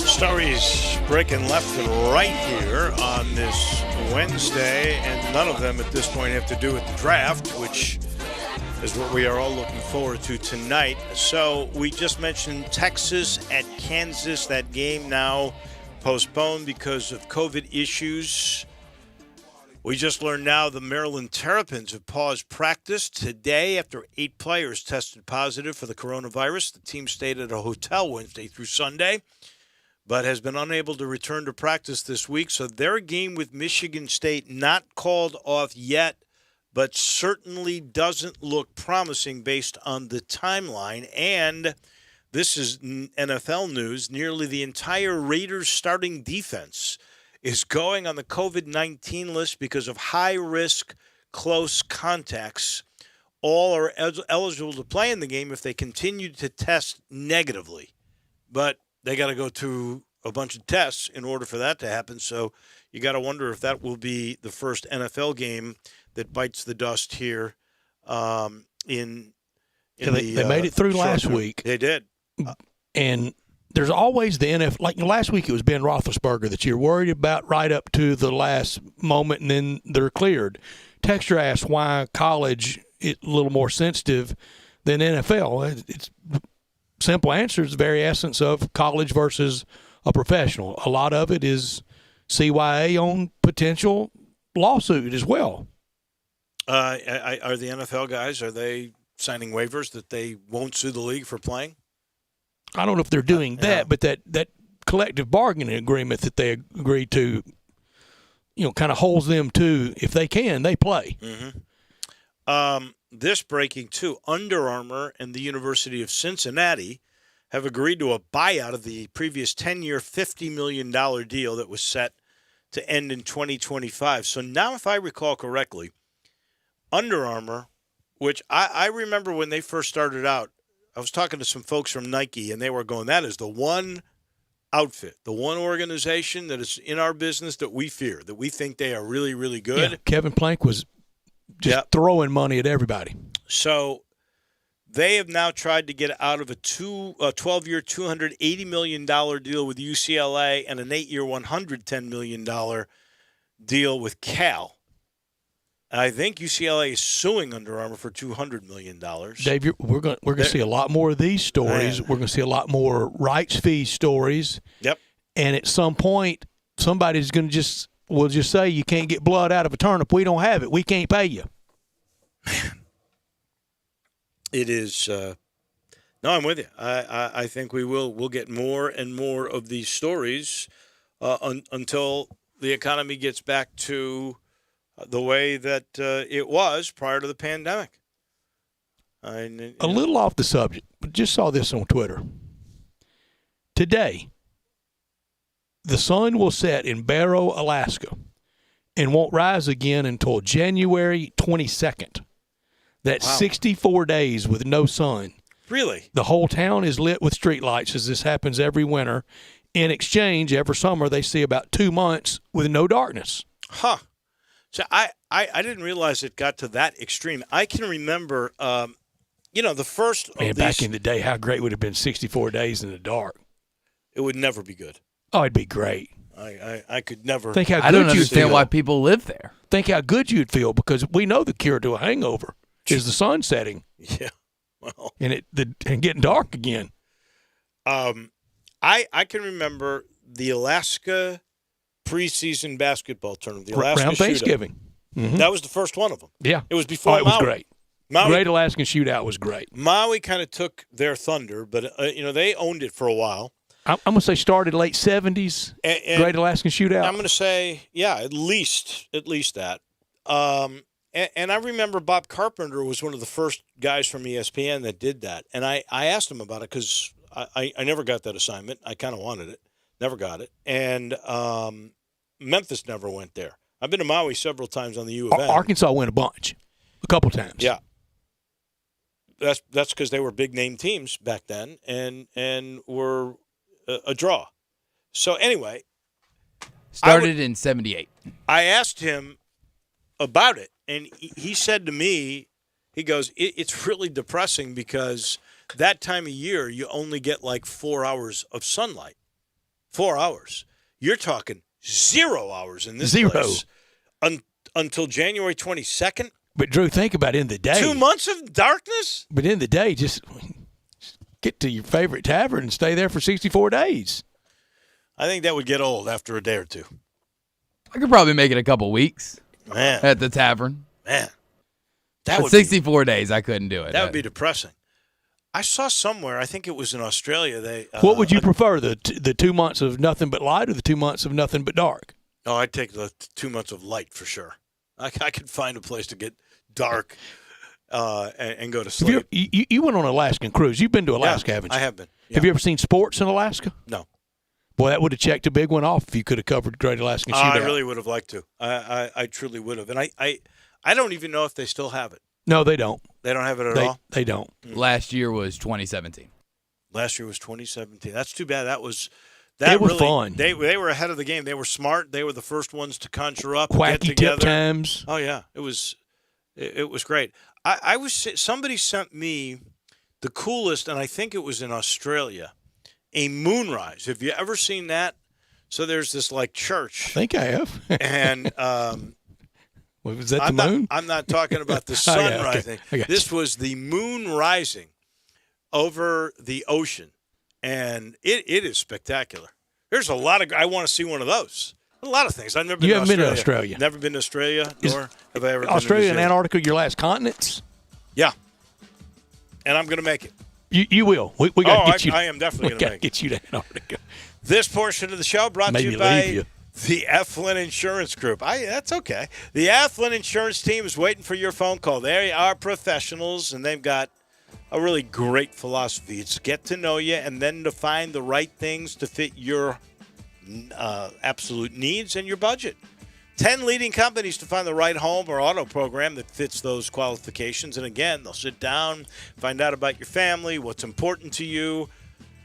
Stories breaking left and right here on this Wednesday, and none of them at this point have to do with the draft, which is what we are all looking forward to tonight. So we just mentioned Texas at Kansas. That game now postponed because of COVID issues. We just learned now the Maryland Terrapins have paused practice today after 8 players tested positive for the coronavirus. The team stayed at a hotel Wednesday through Sunday, but has been unable to return to practice this week. So their game with Michigan State not called off yet, but certainly doesn't look promising based on the timeline. And this is NFL news. Nearly the entire Raiders starting defense is going on the COVID-19 list because of high-risk, close contacts. All are eligible to play in the game if they continue to test negatively. But they got to go through a bunch of tests in order for that to happen. So you got to wonder if that will be the first NFL game that bites the dust here they made it through last week. They did. And there's always the NFL. Like last week, it was Ben Roethlisberger that you're worried about right up to the last moment, and then they're cleared. Texture asked why college is a little more sensitive than NFL. It's simple answer is the very essence of college versus a professional. A lot of it is CYA on potential lawsuit as well. Are the NFL guys, are they signing waivers that they won't sue the league for playing? I don't know if they're doing that, but that collective bargaining agreement that they agreed to, kind of holds them to, if they can, they play. Mm-hmm. This breaking, too, Under Armour and the University of Cincinnati have agreed to a buyout of the previous 10-year, $50 million deal that was set to end in 2025. So now, if I recall correctly, Under Armour, which I remember when they first started out, I was talking to some folks from Nike, and they were going, that is the one outfit, the one organization that is in our business that we fear, that we think they are really, really good. Yeah, Kevin Plank was just throwing money at everybody. So they have now tried to get out of a 12-year, $280 million deal with UCLA and an 8-year, $110 million deal with Cal. And I think UCLA is suing Under Armour for $200 million. Dave, we're going to see a lot more of these stories. We're going to see a lot more rights fee stories. Yep. And at some point, somebody's going to will just say, you can't get blood out of a turnip. We don't have it. We can't pay you. Man. It is no, I'm with you. I think we'll get more and more of these stories until the economy gets back to the way that it was prior to the pandemic. A little off the subject, but just saw this on Twitter. Today, the sun will set in Barrow, Alaska, and won't rise again until January 22nd. That's 64 days with no sun. Really? The whole town is lit with streetlights, as this happens every winter. In exchange, every summer, they see about 2 months with no darkness. Huh. So I didn't realize it got to that extreme. I can remember, the first of these, back in the day, how great would it have been 64 days in the dark? It would never be good. Oh, it'd be great. I could never. Think how good I don't you'd understand feel. why people live there. Think how good you'd feel, because we know the cure to a hangover is the sun setting. Yeah. Well. And getting dark again. I can remember the Alaska preseason basketball tournament. The Alaska around Thanksgiving. Mm-hmm. That was the first one of them. Yeah. It was before Maui. It was great. Maui, Great Alaskan Shootout was great. Maui kind of took their thunder, but they owned it for a while. I'm going to say started late 70s, and Great Alaskan Shootout. I'm going to say, yeah, at least that. And I remember Bob Carpenter was one of the first guys from ESPN that did that. And I asked him about it because I never got that assignment. I kind of wanted it. Never got it. And Memphis never went there. I've been to Maui several times on the U of M. Arkansas went a bunch, a couple times. Yeah. That's because they were big-name teams back then and were a draw. So anyway. Started in 78. I asked him about it, and he said to me, he goes, it's really depressing because that time of year you only get like 4 hours of sunlight. 4 hours. You're talking 0 hours in this place until January 22nd. But, Drew, think about in the day. 2 months of darkness? But in the day, just get to your favorite tavern and stay there for 64 days. I think that would get old after a day or two. I could probably make it a couple weeks. Man. At the tavern. Man. But 64 days, I couldn't do it. That would be depressing. I saw somewhere, I think it was in Australia. What would you prefer, the 2 months of nothing but light or the 2 months of nothing but dark? Oh, I'd take the 2 months of light for sure. I could find a place to get dark and go to sleep. You went on an Alaskan cruise. You've been to Alaska, haven't you? I have been. Yeah. Have you ever seen sports in Alaska? No. Boy, that would have checked a big one off if you could have covered Great Alaskan Shootout. I really would have liked to. I truly would have. And I don't even know if they still have it. No, they don't. They don't have it at all? They don't. Last year was 2017. Last year was 2017. That's too bad. It was fun. They were ahead of the game. They were smart. They were the first ones to conjure up, Quacky get together. tip times. Oh yeah, it was great. Somebody sent me the coolest, and I think it was in Australia, a moonrise. Have you ever seen that? So there's this like church. I think I have. And was that the moon? I'm not talking about the sun Okay. rising. This was the moon rising over the ocean, and it is spectacular. There's a lot of. I want to see one of those. A lot of things. I've never been. You to haven't Australia. been to Australia. Never been to Australia, nor have I ever. Australia been to and Antarctica, your last continents. Yeah, and I'm going to make it. You will. We got to get you. I am definitely going to make it. Get you to Antarctica. This portion of the show brought to you by the Eflin Insurance Group. That's okay. The Eflin Insurance team is waiting for your phone call. They are professionals, and they've got a really great philosophy. It's get to know you and then to find the right things to fit your absolute needs and your budget. 10 leading companies to find the right home or auto program that fits those qualifications. And again, they'll sit down, find out about your family, what's important to you,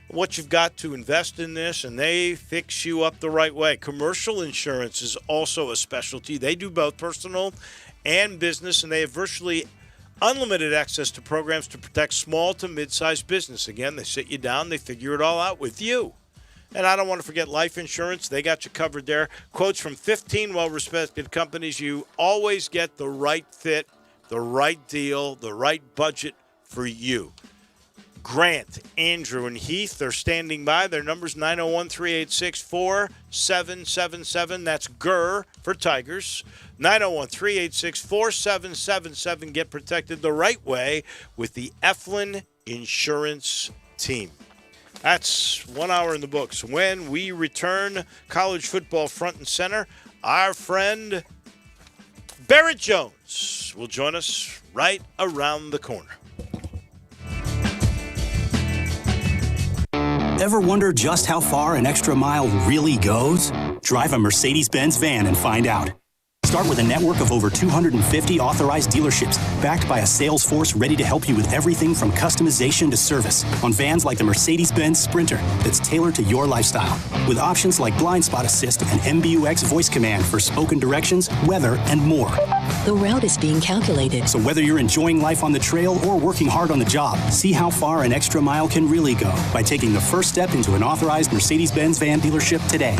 what you've got to invest in this, and they fix you up the right way. Commercial insurance is also a specialty. They do both personal and business, and they have virtually unlimited access to programs to protect small to mid-sized business. Again, they sit you down, they figure it all out with you. And I don't want to forget life insurance. They got you covered there. Quotes from 15 well-respected companies. You always get the right fit, the right deal, the right budget for you. Grant, Andrew, and Heath are standing by. Their number's 901-386-4777. That's GER for Tigers. 901-386-4777. Get protected the right way with the Eflin Insurance Team. That's 1 hour in the books. When we return, college football front and center, our friend Barrett Jones will join us right around the corner. Ever wonder just how far an extra mile really goes? Drive a Mercedes-Benz van and find out. Start with a network of over 250 authorized dealerships, backed by a sales force ready to help you with everything from customization to service on vans like the Mercedes-Benz Sprinter that's tailored to your lifestyle, with options like Blind Spot Assist and MBUX voice command for spoken directions, weather, and more. The route is being calculated. So whether you're enjoying life on the trail or working hard on the job, see how far an extra mile can really go by taking the first step into an authorized Mercedes-Benz van dealership today.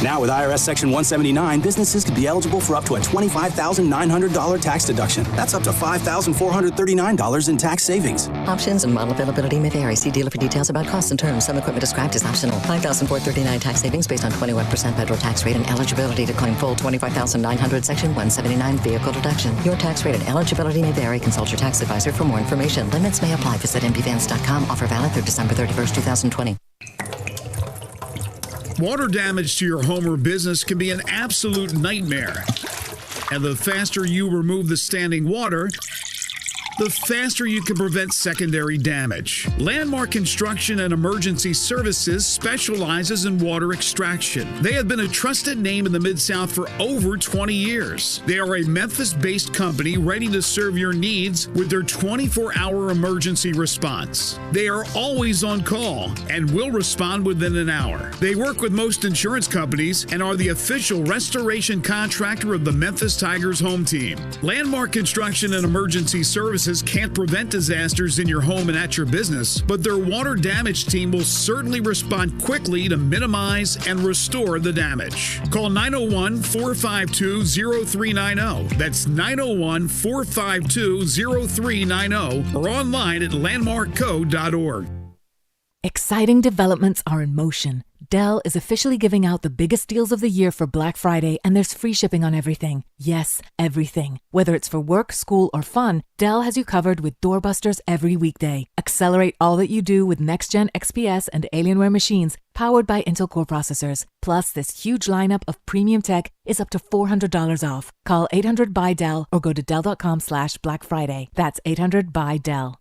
Now with IRS Section 179, businesses could be eligible for up to a $25,900 tax deduction. That's up to $5,439 in tax savings. Options and model availability may vary. See dealer for details about costs and terms. Some equipment described as optional. $5,439 tax savings based on 21% federal tax rate and eligibility to claim full $25,900 Section 179 vehicle deduction. Your tax rate and eligibility may vary. Consult your tax advisor for more information. Limits may apply. Visit mbvans.com. Offer valid through December 31st, 2020. Water damage to your home or business can be an absolute nightmare. And the faster you remove the standing water, the faster you can prevent secondary damage. Landmark Construction and Emergency Services specializes in water extraction. They have been a trusted name in the Mid-South for over 20 years. They are a Memphis-based company ready to serve your needs with their 24-hour emergency response. They are always on call and will respond within an hour. They work with most insurance companies and are the official restoration contractor of the Memphis Tigers home team. Landmark Construction and Emergency Services can't prevent disasters in your home and at your business, but their water damage team will certainly respond quickly to minimize and restore the damage. Call 901-452-0390. That's 901-452-0390 or online at landmarkco.org. Exciting developments are in motion. Dell is officially giving out the biggest deals of the year for Black Friday, and there's free shipping on everything. Yes, everything. Whether it's for work, school, or fun, Dell has you covered with doorbusters every weekday. Accelerate all that you do with next-gen XPS and Alienware machines powered by Intel Core processors. Plus, this huge lineup of premium tech is up to $400 off. Call 800-BUY-DELL or go to Dell.com/Black Friday. That's 800-BUY-DELL.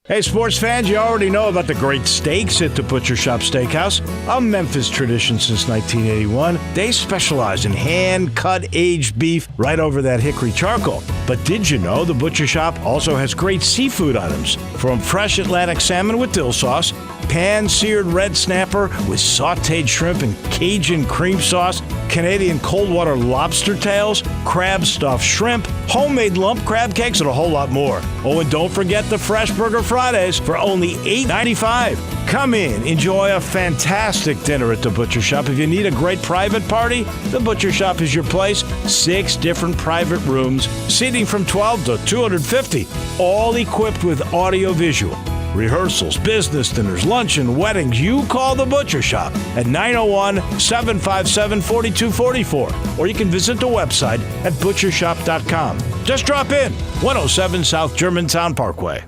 Hey, sports fans, you already know about the great steaks at the Butcher Shop Steakhouse, a Memphis tradition since 1981. They specialize in hand-cut aged beef right over that hickory charcoal. But did you know the Butcher Shop also has great seafood items, from fresh Atlantic salmon with dill sauce, pan-seared red snapper with sautéed shrimp and Cajun cream sauce, Canadian cold water lobster tails, crab stuffed shrimp, homemade lump crab cakes, and a whole lot more. Oh, and don't forget the Fresh Burger Fridays for only $8.95. Come in, enjoy a fantastic dinner at the Butcher Shop. If you need a great private party, the Butcher Shop is your place. 6 different private rooms, seating from 12 to 250, all equipped with audio-visual. Rehearsals, business dinners, luncheon, weddings. You call the Butcher Shop at 901-757-4244. Or you can visit the website at butchershop.com. Just drop in, 107 South Germantown Parkway.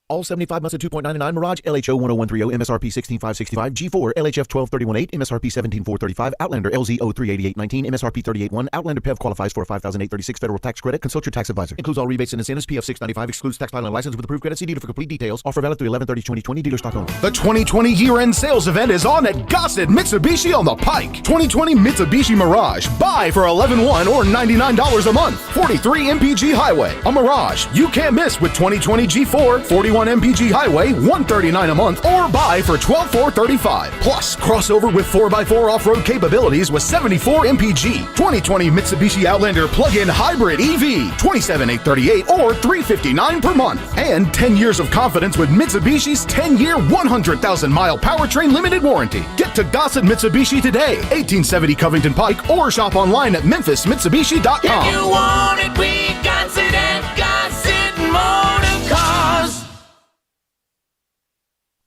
All 75 months at 2.99. Mirage, LHO 10130, MSRP 16565. G4, LHF 12138, MSRP 17435. Outlander, LZ 038819, MSRP 381. Outlander PEV qualifies for a 5,836 federal tax credit. Consult your tax advisor. Includes all rebates and incentives. PF 695 excludes tax filing license with approved credit. See dealer for complete details. Offer valid through 11/30/2020. Dealer stock only. The 2020 year-end sales event is on at Gossett Mitsubishi on the Pike. 2020 Mitsubishi Mirage. Buy for $11,100 or $99 a month. 43 MPG Highway. A Mirage you can't miss with 2020 G4, 41 MPG Highway, $139 a month, or buy for $12,435. Plus, crossover with 4x4 off-road capabilities with 74 MPG. 2020 Mitsubishi Outlander plug-in hybrid EV, $27,838 or $359 per month. And 10 years of confidence with Mitsubishi's 10-year, 100,000-mile powertrain limited warranty. Get to Gossett Mitsubishi today, 1870 Covington Pike, or shop online at memphismitsubishi.com. If you want it, we got it at Gossett Motor Cars.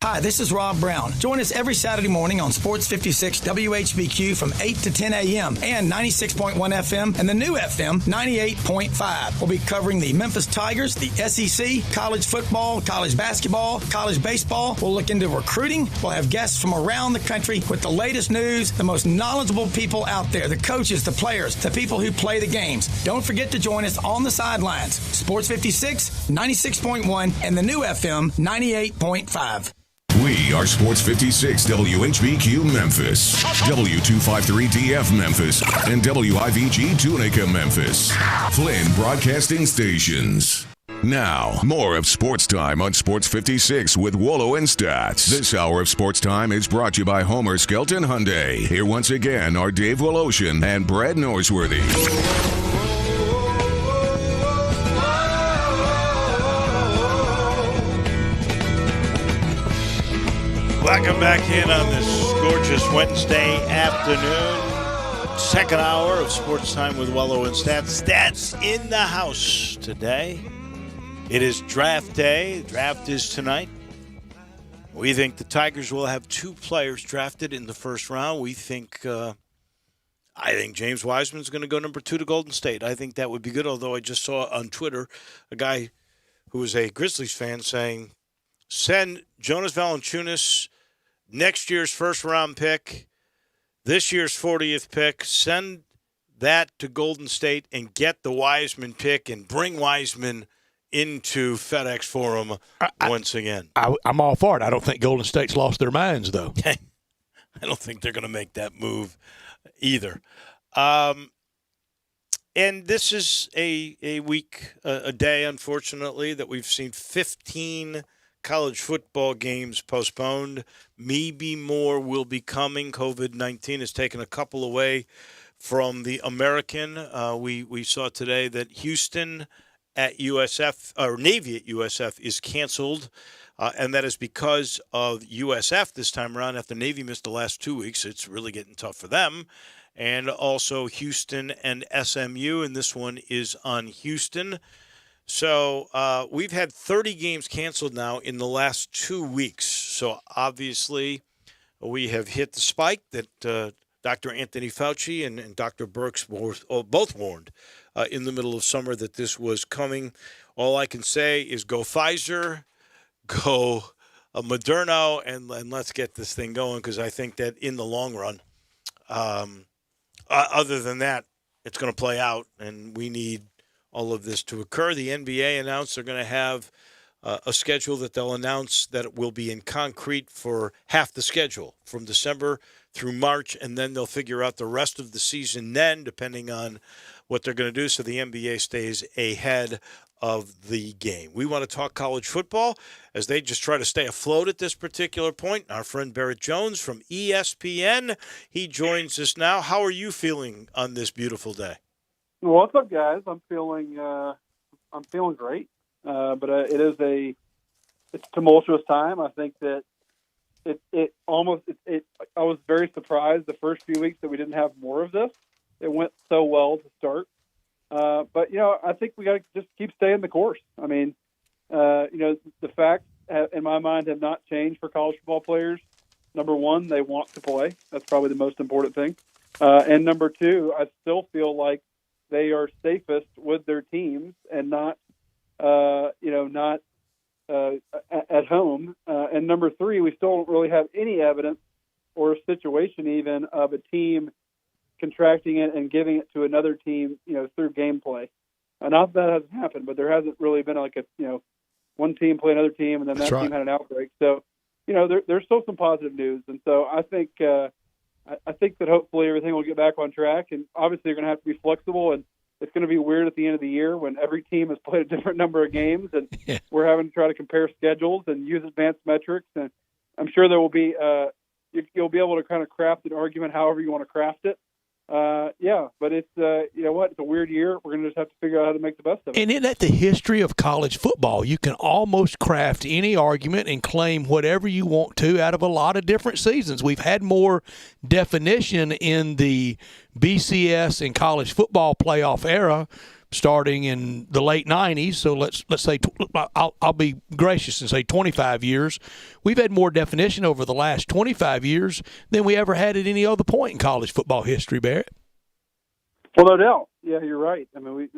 Hi, this is Rob Brown. Join us every Saturday morning on Sports 56 WHBQ from 8 to 10 a.m. and 96.1 FM and the new FM 98.5. We'll be covering the Memphis Tigers, the SEC, college football, college basketball, college baseball. We'll look into recruiting. We'll have guests from around the country with the latest news, the most knowledgeable people out there, the coaches, the players, the people who play the games. Don't forget to join us on the sidelines. Sports 56, 96.1, and the new FM 98.5. We are Sports 56 WHBQ Memphis, W253DF Memphis, and WIVG Tunica Memphis. Flynn Broadcasting Stations. Now, more of Sports Time on Sports 56 with Wolo and Stats. This hour of Sports Time is brought to you by Homer Skelton Hyundai. Here once again are Dave Woloshin and Brad Norsworthy. Welcome back in on this gorgeous Wednesday afternoon. Second hour of Sports Time with Wello and Stats. Stats in the house today. It is draft day. Draft is tonight. We think the Tigers will have 2 players drafted in the first round. I think James Wiseman's going to go number 2 to Golden State. I think that would be good, although I just saw on Twitter a guy who was a Grizzlies fan saying, send Jonas Valanciunas next year's first-round pick, this year's 40th pick, send that to Golden State and get the Wiseman pick and bring Wiseman into FedEx Forum once again. I'm all for it. I don't think Golden State's lost their minds, though. I don't think they're going to make that move either. And this is a week, a day, unfortunately, that we've seen 15 college football games postponed. Maybe more will be coming. COVID-19 has taken a couple away from the American. We saw today that Houston at USF, or Navy at USF, is canceled, and that is because of USF this time around. After Navy missed the last 2 weeks, it's really getting tough for them. And also Houston and SMU, and this one is on Houston. So we've had 30 games canceled now in the last 2 weeks. So obviously we have hit the spike that Dr. Anthony Fauci and Dr. Birx both warned in the middle of summer that this was coming. All I can say is go Pfizer, go Moderna, and let's get this thing going, because I think that in the long run, other than that, it's going to play out, and we need all of this to occur. The NBA announced they're going to have a schedule that they'll announce that it will be in concrete for half the schedule from December through March, and then they'll figure out the rest of the season then, depending on what they're going to do, so the NBA stays ahead of the game. We want to talk college football as they just try to stay afloat at this particular point. Our friend Barrett Jones from ESPN, he joins us now. How are you feeling on this beautiful day? Well, what's up, guys? I'm feeling great, but it's a tumultuous time. I think that I was very surprised the first few weeks that we didn't have more of this. It went so well to start, but I think we got to just keep staying the course. I mean, the facts in my mind have not changed for college football players. Number one, they want to play. That's probably the most important thing. And number two, I still feel like they are safest with their teams and not at home. And number three, we still don't really have any evidence or a situation even of a team contracting it and giving it to another team, through gameplay. Not that hasn't happened, but there hasn't really been like one team play another team and then that team had an outbreak. So, there's still some positive news. And so I think that hopefully everything will get back on track. And obviously you're going to have to be flexible, and it's going to be weird at the end of the year when every team has played a different number of games and we're having to try to compare schedules and use advanced metrics. And I'm sure there will be, you'll be able to kind of craft an argument however you want to craft it. But it's, it's a weird year. We're going to just have to figure out how to make the best of it. And isn't that the history of college football? You can almost craft any argument and claim whatever you want to out of a lot of different seasons. We've had more definition in the BCS and college football playoff era starting in the late 90s. So let's say, I'll be gracious and say 25 years. We've had more definition over the last 25 years than we ever had at any other point in college football history, Barrett. Well, no doubt. Yeah, you're right. I mean,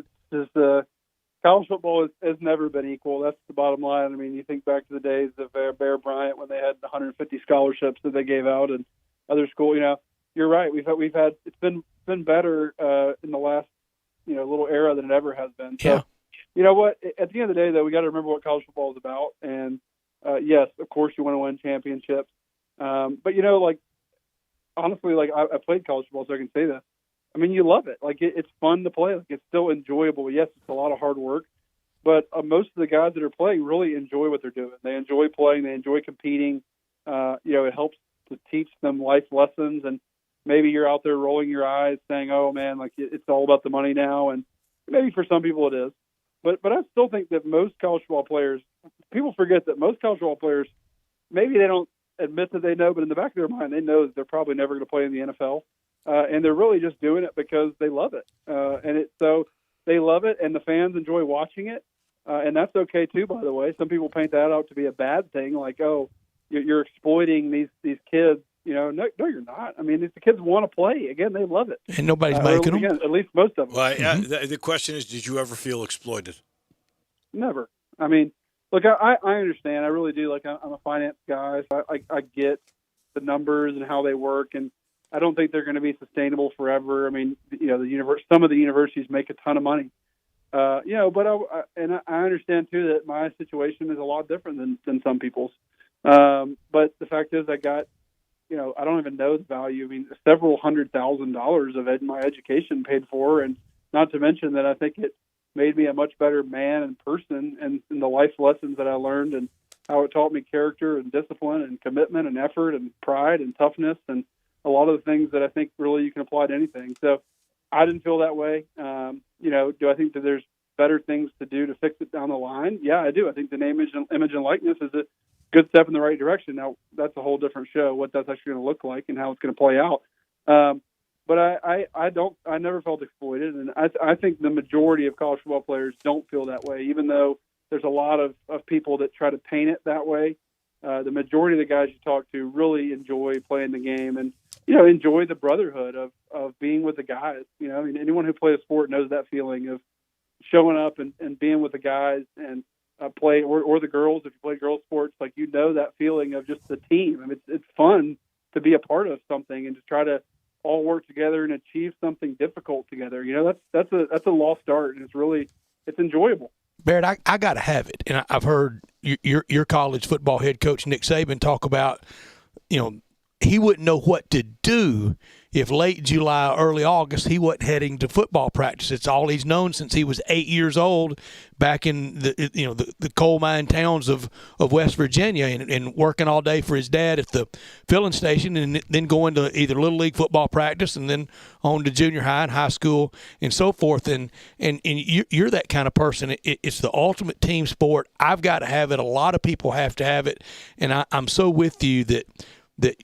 college football has never been equal. That's the bottom line. I mean, you think back to the days of Bear Bryant when they had 150 scholarships that they gave out, and other school. You're right. We've had it's been better in the last little era than it ever has been. So, yeah. You know what? At the end of the day, though, we got to remember what college football is about. And yes, of course, you want to win championships. But honestly, I played college football, so I can say this. I mean, you love it. It's fun to play. It's still enjoyable. Yes, it's a lot of hard work, but most of the guys that are playing really enjoy what they're doing. They enjoy playing. They enjoy competing. It helps to teach them life lessons. And maybe you're out there rolling your eyes saying, oh, man, it's all about the money now. And maybe for some people it is. But I still think that most college football players, people forget that most college football players, maybe they don't admit that they know, but in the back of their mind, they know that they're probably never going to play in the NFL. And they're really just doing it because they love it. So they love it, and the fans enjoy watching it. And that's okay, too, by the way. Some people paint that out to be a bad thing, like, oh, you're exploiting these kids. No, you're not. I mean, if the kids want to play, again, they love it. And nobody's making them. At least most of them. Well, the question is, did you ever feel exploited? Never. I mean, look, I understand. I really do. I'm a finance guy, so I get the numbers and how they work, and I don't think they're going to be sustainable forever. I mean, some of the universities make a ton of money, but I understand too that my situation is a lot different than some people's. But the fact is, I got, I don't even know the value. I mean, several $100,000 of my education paid for, and not to mention that I think it made me a much better man and person, and the life lessons that I learned, and how it taught me character and discipline and commitment and effort and pride and toughness and a lot of the things that I think really you can apply to anything. So I didn't feel that way. Do I think that there's better things to do to fix it down the line? Yeah, I do. I think the name, image and likeness is a good step in the right direction. Now, that's a whole different show, what that's actually going to look like and how it's going to play out. But I never felt exploited. And I think the majority of college football players don't feel that way, even though there's a lot of people that try to paint it that way. The majority of the guys you talk to really enjoy playing the game and, enjoy the brotherhood of being with the guys. I mean, anyone who plays a sport knows that feeling of showing up and being with the guys and play, or the girls, if you play girls sports, that feeling of just the team. I mean, it's fun to be a part of something and to try to all work together and achieve something difficult together. That's a lost art, and it's enjoyable. Barrett, I got to have it. And I've heard your college football head coach, Nick Saban, talk about, he wouldn't know what to do if late July, early August, he wasn't heading to football practice. It's all he's known since he was 8 years old back in the coal mine towns of West Virginia and working all day for his dad at the filling station and then going to either Little League football practice and then on to junior high and high school and so forth. And you're that kind of person. It's the ultimate team sport. I've got to have it. A lot of people have to have it. And I'm so with you that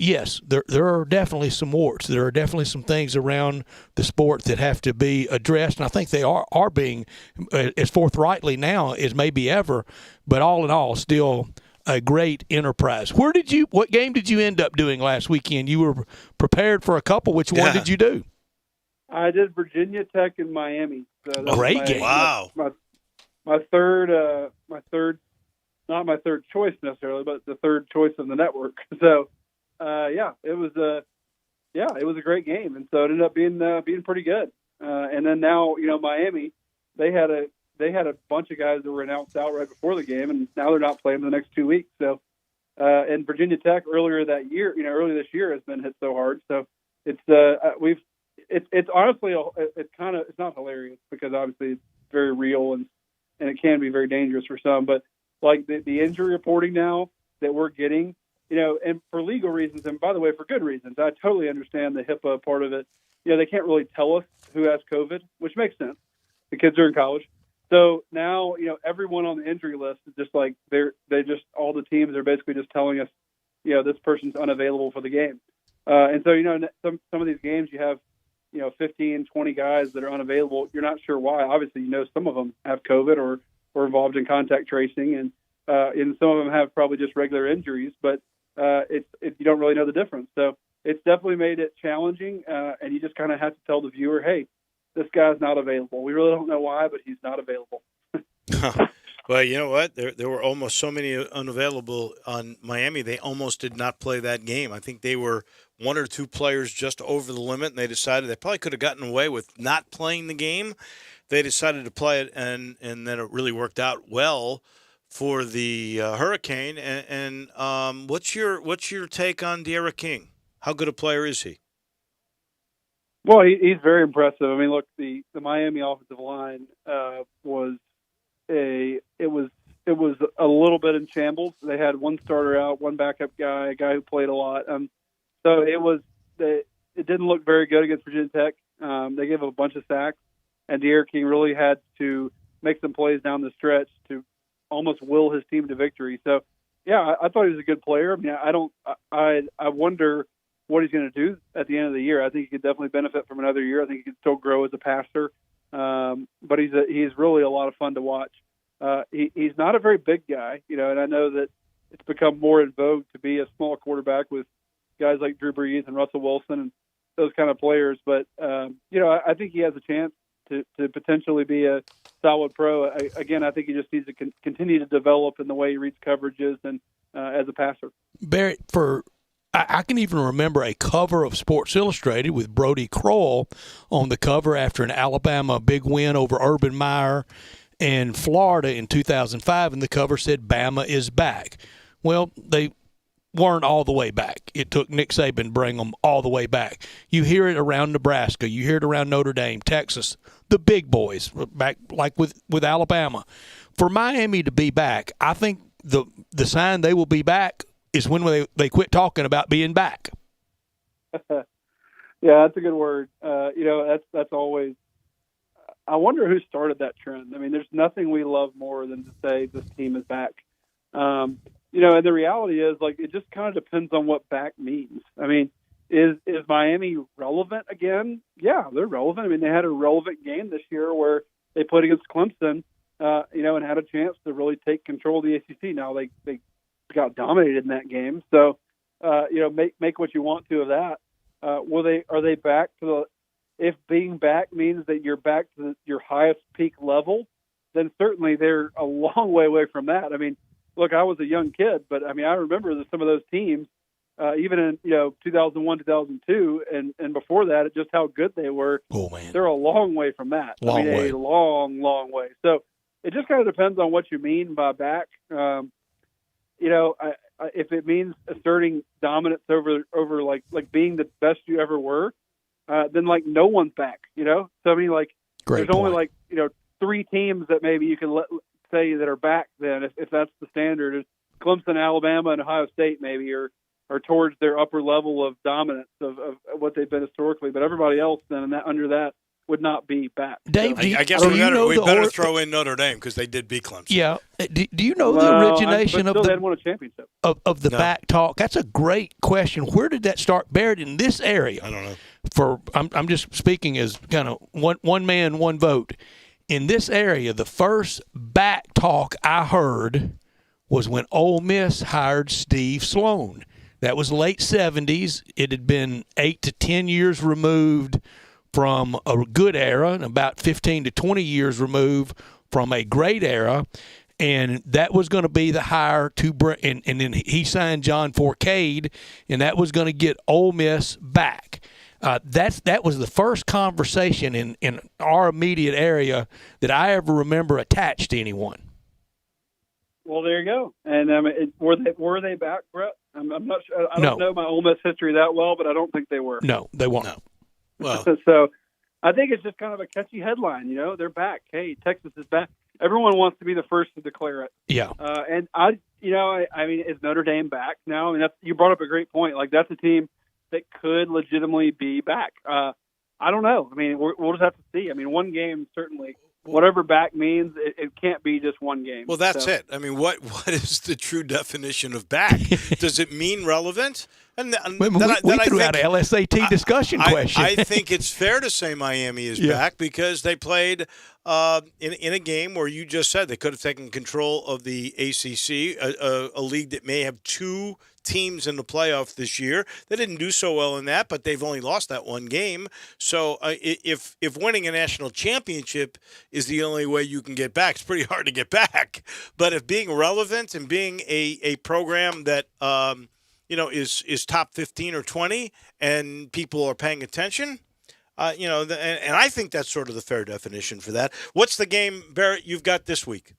yes, there are definitely some warts. There are definitely some things around the sport that have to be addressed, and I think they are being as forthrightly now as maybe ever. But all in all, still a great enterprise. What game did you end up doing last weekend? You were prepared for a couple. Which one did you do? I did Virginia Tech and Miami. So great game! Wow. My third not my third choice necessarily, but the third choice of the network. So, it was a great game, and so it ended up being pretty good. And then now, Miami, they had a bunch of guys that were announced out right before the game, and now they're not playing for the next 2 weeks. So, and Virginia Tech earlier this year has been hit so hard. So it's honestly it's not hilarious because obviously it's very real and it can be very dangerous for some. But like the injury reporting now that we're getting, and for legal reasons, and by the way, for good reasons, I totally understand the HIPAA part of it. They can't really tell us who has COVID, which makes sense. The kids are in college. So now, everyone on the injury list is just like all the teams are basically just telling us, this person's unavailable for the game. And so, some of these games you have, 15, 20 guys that are unavailable. You're not sure why. Obviously, some of them have COVID or were involved in contact tracing, and some of them have probably just regular injuries, but you don't really know the difference. So it's definitely made it challenging, and you just kind of have to tell the viewer, hey, this guy's not available. We really don't know why, but he's not available. Well, you know what? There were almost so many unavailable on Miami. They almost did not play that game. I think they were one or two players just over the limit, and they decided they probably could have gotten away with not playing the game. They decided to play it, and then it really worked out well for the Hurricane. And what's your take on De'Ara King? How good a player is he? Well, he's very impressive. I mean, look, the Miami offensive line was a little bit in shambles. They had one starter out, one backup guy, a guy who played a lot. So it didn't look very good against Virginia Tech. They gave up a bunch of sacks, and De'Ara King really had to make some plays down the stretch to almost will his team to victory. So, yeah, I thought he was a good player. I mean, I wonder what he's going to do at the end of the year. I think he could definitely benefit from another year. I think he could still grow as a passer. But he's really a lot of fun to watch. He's not a very big guy, and I know that it's become more in vogue to be a small quarterback with guys like Drew Brees and Russell Wilson and those kind of players. But, I think he has a chance to potentially be a solid pro. Again, I think he just needs to continue to develop in the way he reads coverages and as a passer. Barrett, I can even remember a cover of Sports Illustrated with Brody Kroll on the cover after an Alabama big win over Urban Meyer in Florida in 2005, and the cover said, "Bama is back." Well, they weren't all the way back. It took Nick Saban to bring them all the way back. You hear it around Nebraska. You hear it around Notre Dame, Texas, the big boys, back like with Alabama. For Miami to be back, I think the sign they will be back is when they quit talking about being back. Yeah, that's a good word. That's always. I wonder who started that trend. I mean, there's nothing we love more than to say this team is back. And the reality is, like, it just kind of depends on what back means. I mean, is Miami relevant again? Yeah, they're relevant. I mean, they had a relevant game this year where they played against Clemson, and had a chance to really take control of the ACC. Now they got dominated in that game. So, make what you want to of that. Are they back to the? If being back means that you're back to your highest peak level, then certainly they're a long way away from that. I mean, look, I was a young kid, but I mean, I remember some of those teams, even in 2001, 2002, and before that, just how good they were. Oh man, they're a long way from that. A long, long way. So it just kind of depends on what you mean by back. If it means asserting dominance over like being the best you ever were, then like no one's back, So I mean, like there's only like 3 teams that maybe you can say that are back. Then if that's the standard, it's Clemson, Alabama, and Ohio State maybe are towards their upper level of dominance of what they've been historically. But everybody else then under that would not be back. Dave, I guess we better throw in Notre Dame because they did beat Clemson. Yeah. Do you know the origination of they won a championship of the back talk? That's a great question. Where did that start? Barrett, in this area? I don't know. I'm just speaking as kind of one man, one vote. In this area, the first back talk I heard was when Ole Miss hired Steve Sloan. That was late 70s. It had been 8 to 10 years removed from a good era and about 15 to 20 years removed from a great era. and that was going to be the hire to bring. And then he signed John Forcade, and that was going to get Ole Miss back. That was the first conversation in our immediate area that I ever remember attached to anyone. Well, there you go. And were they back, Brett? I'm not sure. I don't No. know my Ole Miss history that well, but I don't think they were. No, they won't. No. Well, So I think it's just kind of a catchy headline. They're back. Hey, Texas is back. Everyone wants to be the first to declare it. Yeah. And I mean, is Notre Dame back now? I mean, you brought up a great point. Like, that's a team that could legitimately be back. I don't know. I mean, we'll just have to see. I mean, one game, certainly. Whatever back means, it can't be just one game. Well, that's it. I mean, what is the true definition of back? Does it mean relevant? And We threw out an LSAT discussion question. I think it's fair to say Miami is back because they played in a game where you just said they could have taken control of the ACC, a league that may have two teams in the playoff this year. They didn't do so well in that, but they've only lost that one game. So if winning a national championship is the only way you can get back, it's pretty hard to get back. But if being relevant and being a program that is top 15 or 20 and people are paying attention, and I think that's sort of the fair definition for that. What's the game, Barrett, you've got this week?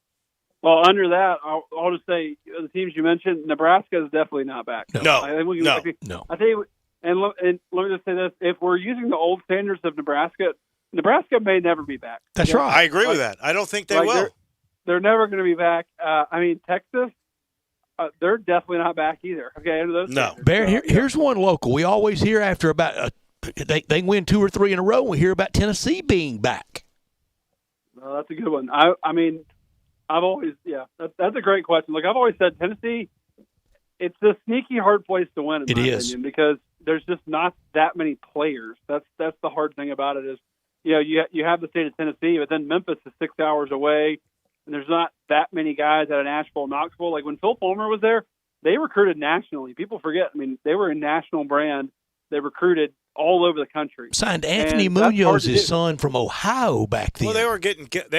Well, under that, I'll just say the teams you mentioned, Nebraska is definitely not back. No. I tell you, and let me just say this: if we're using the old standards of Nebraska may never be back. That's right. I agree with that. I don't think they will. They're never going to be back. I mean, Texas, they're definitely not back either. Okay, under those standards. Barrett, here's one local. We always hear after about they win 2 or 3 in a row. We hear about Tennessee being back. Well, that's a good one. I mean. I've always, that's a great question. Like, I've always said, Tennessee, it's a sneaky hard place to win, in my opinion, because there's just not that many players. That's the hard thing about it is, you have the state of Tennessee, but then Memphis is 6 hours away, and there's not that many guys out of Nashville, Knoxville. Like, when Phil Fulmer was there, they recruited nationally. People forget. I mean, they were a national brand. They recruited all over the country. Signed Anthony Munoz's son from Ohio back then. Well, they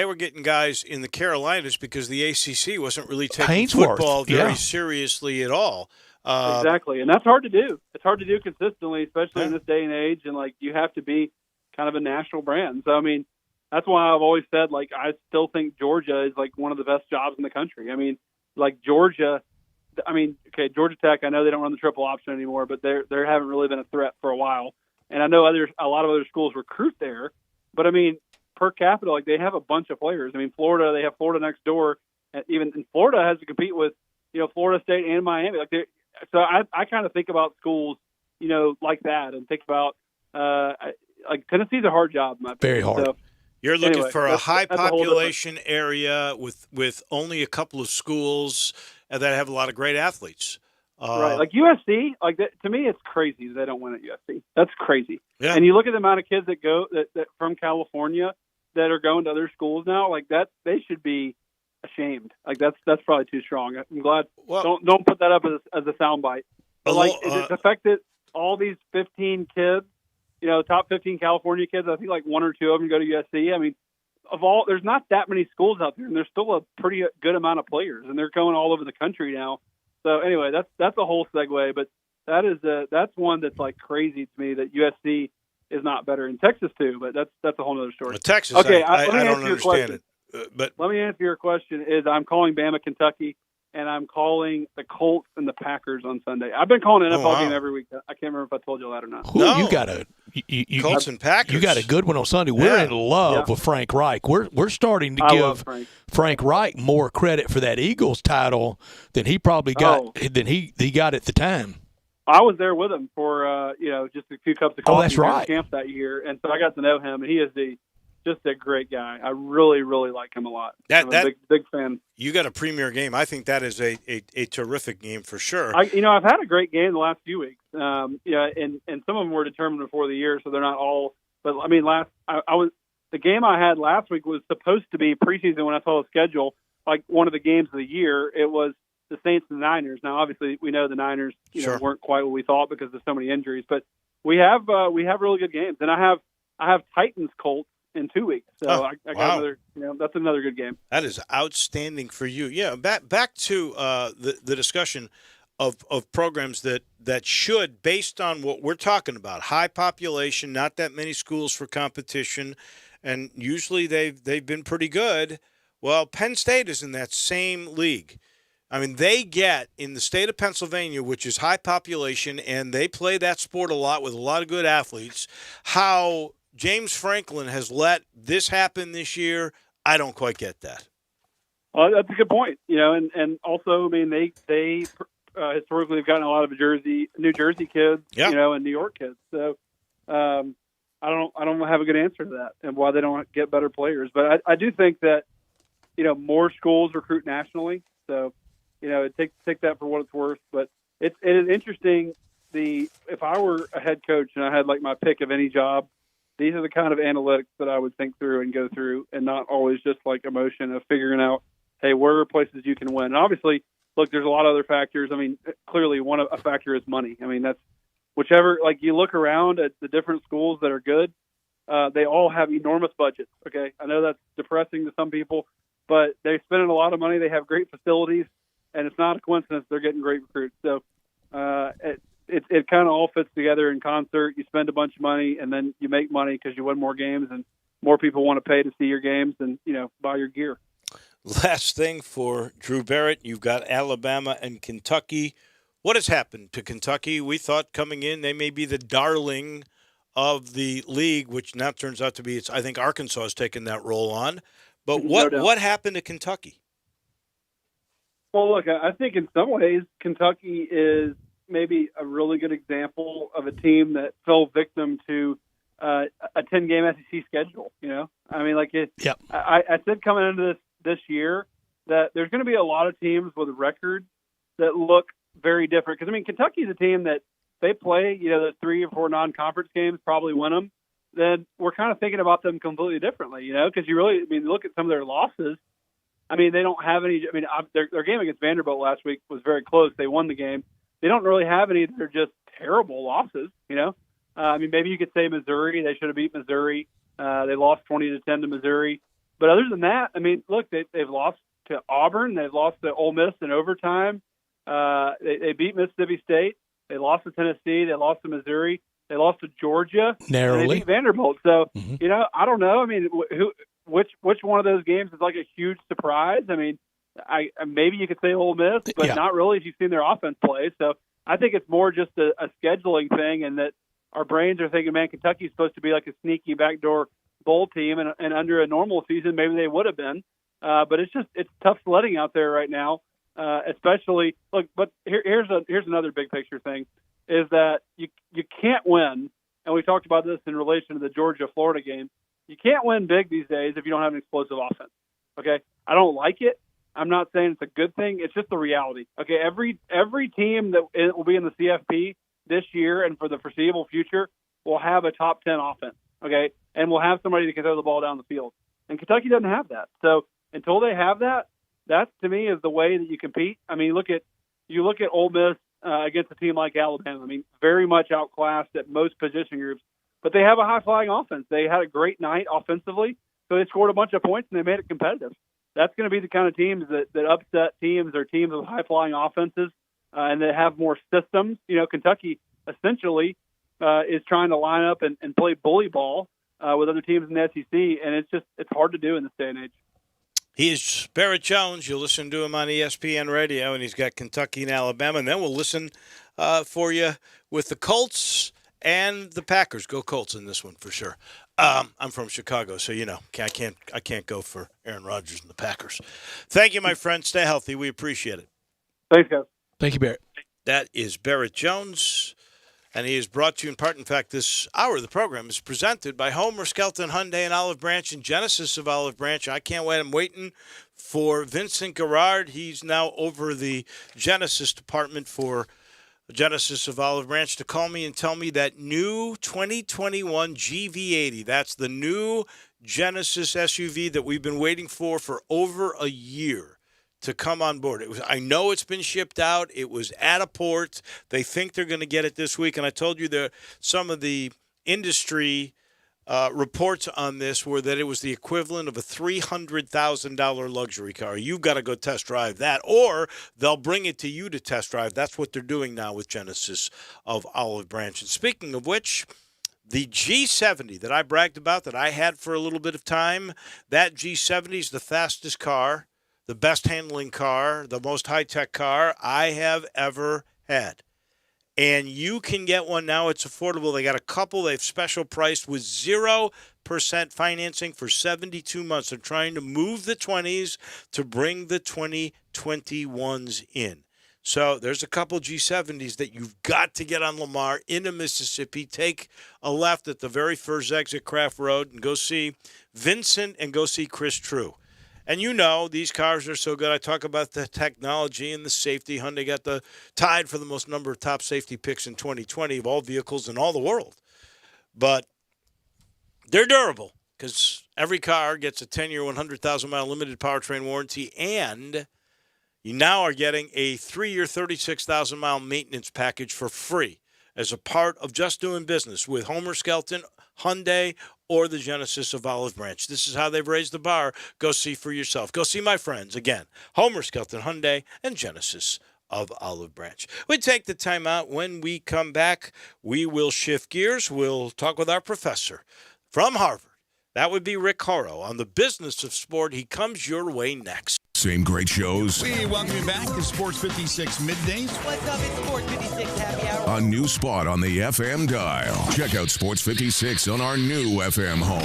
were getting guys in the Carolinas because the ACC wasn't really taking football very seriously at all. Exactly, and that's hard to do. It's hard to do consistently, especially in this day and age. And you have to be kind of a national brand. So I mean, that's why I've always said I still think Georgia is one of the best jobs in the country. I mean, Georgia. I mean, okay, Georgia Tech. I know they don't run the triple option anymore, but they haven't really been a threat for a while. And I know a lot of other schools recruit there, but I mean, per capita, they have a bunch of players. I mean, Florida, they have Florida next door, and even Florida has to compete with, Florida State and Miami. So I kind of think about schools, like that, and think about Tennessee's a hard job. Very hard. So, you're looking for a high population area with only a couple of schools that have a lot of great athletes. Right, like USC, to me, it's crazy that they don't win at USC. That's crazy. Yeah. And you look at the amount of kids that go that from California that are going to other schools now, they should be ashamed. That's probably too strong. I'm glad. Don't put that up as a soundbite. But it's affected all these 15 kids. Top 15 California kids. I think 1 or 2 of them go to USC. I mean, there's not that many schools out there, and there's still a pretty good amount of players, and they're going all over the country now. So anyway, that's a whole segue, but that's one that's crazy to me that USC is not better in Texas too. But that's a whole other story. Well, Texas, okay, I let me don't answer your understand question. it. But let me answer your question. I'm calling Bama, Kentucky, and I'm calling the Colts and the Packers on Sunday. I've been calling an NFL game every week. I can't remember if I told you that or not. You got Colts and Packers. You got a good one on Sunday. We're in love with Frank Reich. We're starting to give Frank Reich more credit for that Eagles title than he probably got than he got at the time. I was there with him for just a few cups of coffee. Oh, that's right. Camp that year, and so I got to know him, and he is just a great guy. I really, really like him a lot. I'm a big fan. You got a premier game. I think that is a terrific game for sure. I've had a great game the last few weeks. And some of them were determined before the year, so they're not all. But I mean, the game I had last week was supposed to be preseason when I saw the schedule, one of the games of the year. It was the Saints and the Niners. Now, obviously, we know the Niners weren't quite what we thought because there's so many injuries. But we have really good games, and I have Titans Colts in 2 weeks. So Oh, I got wow. another. That's another good game. That is outstanding for you. Yeah, back to the discussion of programs that should, based on what we're talking about, high population, not that many schools for competition, and usually they've been pretty good. Well, Penn State is in that same league. I mean, they get in the state of Pennsylvania, which is high population, and they play that sport a lot with a lot of good athletes. How James Franklin has let this happen this year, I don't quite get that. Well, that's a good point. And also, I mean, they historically have gotten a lot of New Jersey kids, and New York kids. So I don't have a good answer to that and why they don't get better players. But I do think that more schools recruit nationally. So take that for what it's worth. But it is interesting. If I were a head coach and I had like my pick of any job, these are the kind of analytics that I would think through and go through, and not always just like emotion of figuring out, hey, where are places you can win? And obviously, look, there's a lot of other factors. I mean, clearly a factor is money. I mean, that's whichever, like you look around at the different schools that are good, they all have enormous budgets. Okay. I know that's depressing to some people, but they're spending a lot of money. They have great facilities, and it's not a coincidence they're getting great recruits. So it kind of all fits together in concert. You spend a bunch of money, and then you make money because you win more games, and more people want to pay to see your games and buy your gear. Last thing for Drew Barrett, you've got Alabama and Kentucky. What has happened to Kentucky? We thought coming in they may be the darling of the league, which now turns out to be. I think Arkansas has taken that role on. But what happened to Kentucky? Well, look, I think in some ways Kentucky is maybe a really good example of a team that fell victim to a 10-game SEC schedule. I mean, like I said coming into this year that there's going to be a lot of teams with records that look very different. Because I mean, Kentucky's a team that they play, the 3 or 4 non-conference games, probably win them. Then we're kind of thinking about them completely differently, because look at some of their losses. I mean, they don't have any. I mean, their game against Vanderbilt last week was very close. They won the game. They don't really have any that are just terrible losses. I mean, maybe you could say Missouri. They should have beat Missouri. They lost 20-10 to Missouri. But other than that, I mean, look, they've lost to Auburn. They've lost to Ole Miss in overtime. They beat Mississippi State. They lost to Tennessee. They lost to Missouri. They lost to Georgia. Narrowly. And they beat Vanderbilt. So, I don't know. I mean, which one of those games is like a huge surprise? I mean, maybe you could say Ole Miss, but not really if you've seen their offense play. So I think it's more just a scheduling thing, and that our brains are thinking, man, Kentucky's supposed to be like a sneaky backdoor bowl team, and under a normal season, maybe they would have been. But it's tough sledding out there right now, especially look. But here's another big picture thing, is that you can't win, and we talked about this in relation to the Georgia-Florida game. You can't win big these days if you don't have an explosive offense. Okay, I don't like it. I'm not saying it's a good thing. It's just the reality. Okay, every team that will be in the CFP this year and for the foreseeable future will have a top 10 offense. Okay, and we'll have somebody that can throw the ball down the field. And Kentucky doesn't have that. So until they have that, that to me is the way that you compete. I mean, you look at Ole Miss against a team like Alabama. I mean, very much outclassed at most position groups, but they have a high-flying offense. They had a great night offensively, so they scored a bunch of points and they made it competitive. That's going to be the kind of teams that upset teams or teams with high-flying offenses and that have more systems. Kentucky essentially is trying to line up and play bully ball with other teams in the SEC, and it's hard to do in this day and age. He is Barrett Jones. You'll listen to him on ESPN Radio, and he's got Kentucky and Alabama. And then we'll listen for you with the Colts and the Packers. Go Colts in this one for sure. I'm from Chicago, so I can't go for Aaron Rodgers and the Packers. Thank you, my friend. Stay healthy. We appreciate it. Thanks, guys. Thank you, Barrett. That is Barrett Jones, and he is brought to you in part. In fact, this hour of the program is presented by Homer Skelton Hyundai in Olive Branch and Genesis of Olive Branch. I can't wait. I'm waiting for Vincent Garrard. He's now over the Genesis department for Genesis of Olive Branch to call me and tell me that new 2021 GV80, that's the new Genesis SUV that we've been waiting for over a year to come on board. I know it's been shipped out. It was at a port. They think they're going to get it this week. And I told you that some of the industry reports on this were that it was the equivalent of a $300,000 luxury car. You've got to go test drive that, or they'll bring it to you to test drive. That's what they're doing now with Genesis of Olive Branch. And speaking of which, the G70 that I bragged about, that I had for a little bit of time, that G70 is the fastest car, the best handling car, the most high-tech car I have ever had. And you can get one now. It's affordable. They got a couple. They've special priced with 0% financing for 72 months. They're trying to move the 20s to bring the 2021s in. So there's a couple G70s that you've got to get on Lamar into Mississippi. Take a left at the very first exit Craft Road and go see Vincent and go see Chris True. And you know, these cars are so good. I talk about the technology and the safety. Hyundai got the tied for the most number of top safety picks in 2020 of all vehicles in all the world. But they're durable because every car gets a 10-year, 100,000-mile limited powertrain warranty, and you now are getting a 3-year, 36,000-mile maintenance package for free as a part of just doing business with Homer Skelton, Hyundai, or the Genesis of Olive Branch. This is how they've raised the bar. Go see for yourself. Go see my friends. Again, Homer Skelton, Hyundai, and Genesis of Olive Branch. We take the time out. When we come back, we will shift gears. We'll talk with our professor from Harvard. That would be Rick Horrow on the business of sport. He comes your way next. Same great shows. We welcome you back to Sports 56 Middays. What's up? It's Sports 56 Happy Hour. A new spot on the FM dial. Check out Sports 56 on our new FM home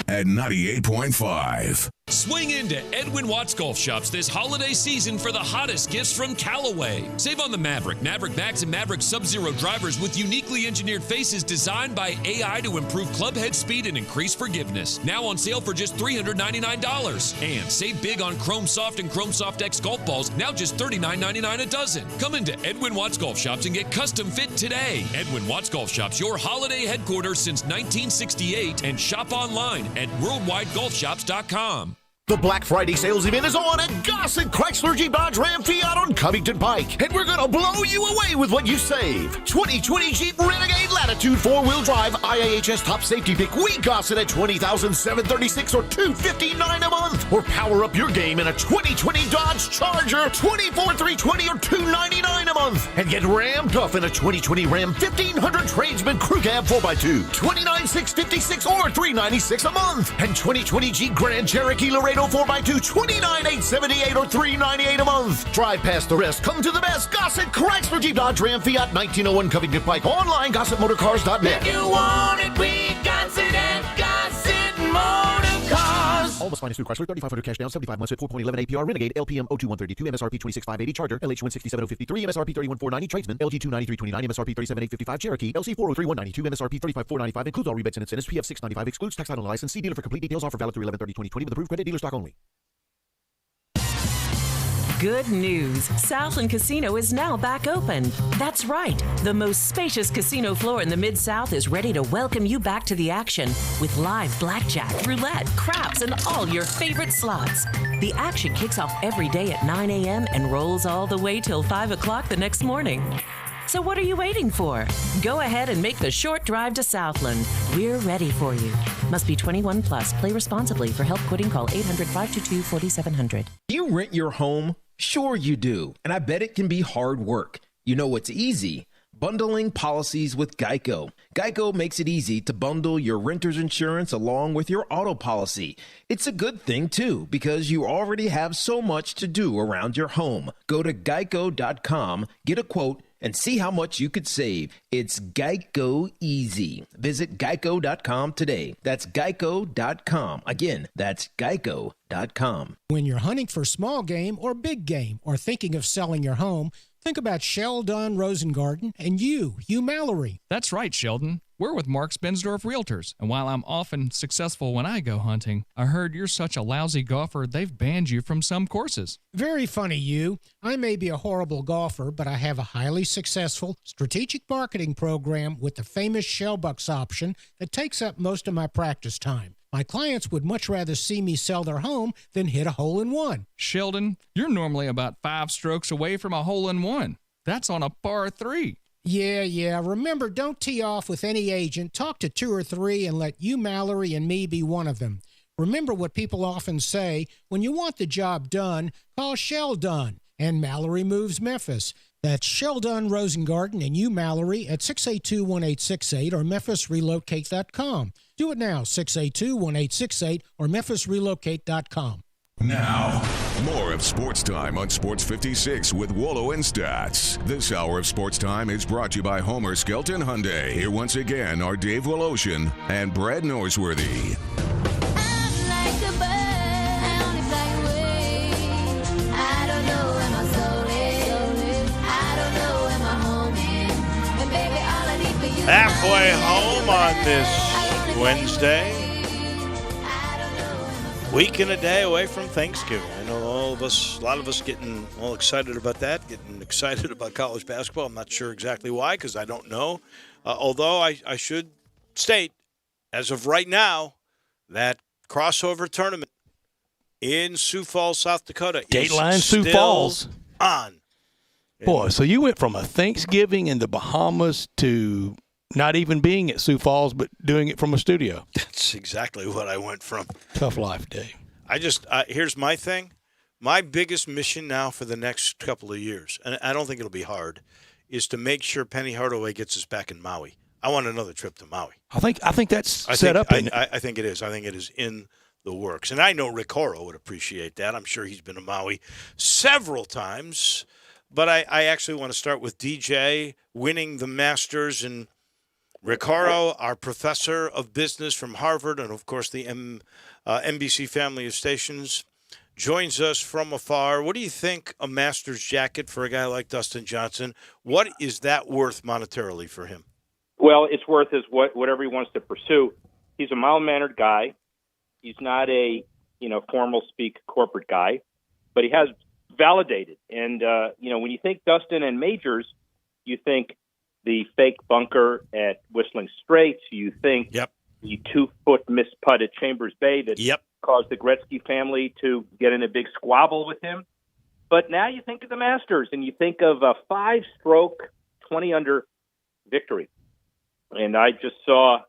at 98.5. Swing into Edwin Watts Golf Shops this holiday season for the hottest gifts from Callaway. Save on the Maverick, Maverick Max, and Maverick Sub-Zero drivers with uniquely engineered faces designed by AI to improve club head speed and increase forgiveness. Now on sale for just $399. And save big on Chrome Soft and Chrome Soft X golf balls, now just $39.99 a dozen. Come into Edwin Watts Golf Shops and get custom fit today. Edwin Watts Golf Shops, your holiday headquarters since 1968, and shop online at worldwidegolfshops.com. The Black Friday sales event is on at Gossett Chrysler Jeep Dodge Ram Fiat on Covington Pike. And we're going to blow you away with what you save. 2020 Jeep Renegade Latitude 4-wheel drive IIHS top safety pick. We Gossett at $20,736 or $259 a month. Or power up your game in a 2020 Dodge Charger, $24,320 or $299 a month. And get rammed up in a 2020 Ram 1500 Tradesman Crew Cab 4x2, $29,656 or $396 a month. And 2020 Jeep Grand Cherokee Laredo 4x2, $29,878 or $398 a month. Drive past the rest. Come to the best. Gossett Chrysler Jeep Dodge Ram Fiat 1901 Covington Pike. Online, GossettMotorCars.net. If you want it, we got it at Gossett Motor Cars. All must finance through Chrysler. 3,500 cash down, 75 months at 4.11 APR. Renegade LPM 02132, MSRP 26,580. Charger LH 167,053, MSRP 31,490. Tradesman LG 293,29, MSRP 37,855. Cherokee LC 403,192, MSRP 35,495. Includes all rebates and incentives. PF 695 excludes tax title and license. See dealer for complete details. Offer valid through 11/30/2020 with approved credit. Dealer stock only. Good news. Southland Casino is now back open. That's right. The most spacious casino floor in the Mid-South is ready to welcome you back to the action with live blackjack, roulette, craps, and all your favorite slots. The action kicks off every day at 9 a.m. and rolls all the way till 5 o'clock the next morning. So what are you waiting for? Go ahead and make the short drive to Southland. We're ready for you. Must be 21 plus. Play responsibly. For help quitting, call 800-522-4700. You rent your home? Sure you do. And I bet it can be hard work. You know what's easy? Bundling policies with Geico. Geico makes it easy to bundle your renter's insurance along with your auto policy. It's a good thing, too, because you already have so much to do around your home. Go to geico.com, get a quote, and see how much you could save. It's Geico Easy. Visit geico.com today. That's geico.com. Again, that's geico.com. When you're hunting for small game or big game or thinking of selling your home, think about Sheldon Rosengarten and you Mallory. That's right, Sheldon. We're with Mark Spensdorf Realtors, and while I'm often successful when I go hunting, I heard you're such a lousy golfer they've banned you from some courses. Very funny, you. I may be a horrible golfer, but I have a highly successful strategic marketing program with the famous Shellbucks option that takes up most of my practice time. My clients would much rather see me sell their home than hit a hole-in-one. Sheldon, you're normally about 5 strokes away from a hole-in-one. That's on a par 3. Yeah. Remember, don't tee off with any agent. Talk to 2 or 3 and let you, Mallory, and me be one of them. Remember what people often say, when you want the job done, call Shell Dunn and Mallory Moves Memphis. That's Shell Dunn Rosengarten and you, Mallory, at 682-1868 or memphisrelocate.com. Do it now, 682-1868 or memphisrelocate.com. Now, more of Sports Time on Sports 56 with Wallo and Stats. This hour of Sports Time is brought to you by Homer Skelton Hyundai. Here once again are Dave Woloshin and Brad Norsworthy. Halfway home on this Wednesday. Week and a day away from Thanksgiving. I know a lot of us getting all excited about that, getting excited about college basketball. I'm not sure exactly why, because I don't know. Although I should state, as of right now, that crossover tournament in Sioux Falls, South Dakota Dateline is Sioux still Falls on. Boy, so you went from a Thanksgiving in the Bahamas to not even being at Sioux Falls, but doing it from a studio. That's exactly what I went from. Tough life, Dave. Here's my thing. My biggest mission now for the next couple of years, and I don't think it'll be hard, is to make sure Penny Hardaway gets us back in Maui. I want another trip to Maui. I think that's set up. I think it is. I think it is in the works. And I know Rick Horrow would appreciate that. I'm sure he's been to Maui several times. But I actually want to start with DJ winning the Masters, and Rick Horrow, our professor of business from Harvard, and of course the NBC family of stations, joins us from afar. What do you think a Masters jacket for a guy like Dustin Johnson? What is that worth monetarily for him? Well, it's worth whatever he wants to pursue. He's a mild-mannered guy. He's not a formal speak corporate guy, but he has validated. And when you think Dustin and majors, you think the fake bunker at Whistling Straits. You think the 2-foot misputt at Chambers Bay that caused the Gretzky family to get in a big squabble with him. But now you think of the Masters, and you think of a 5-stroke, 20-under victory. And I just saw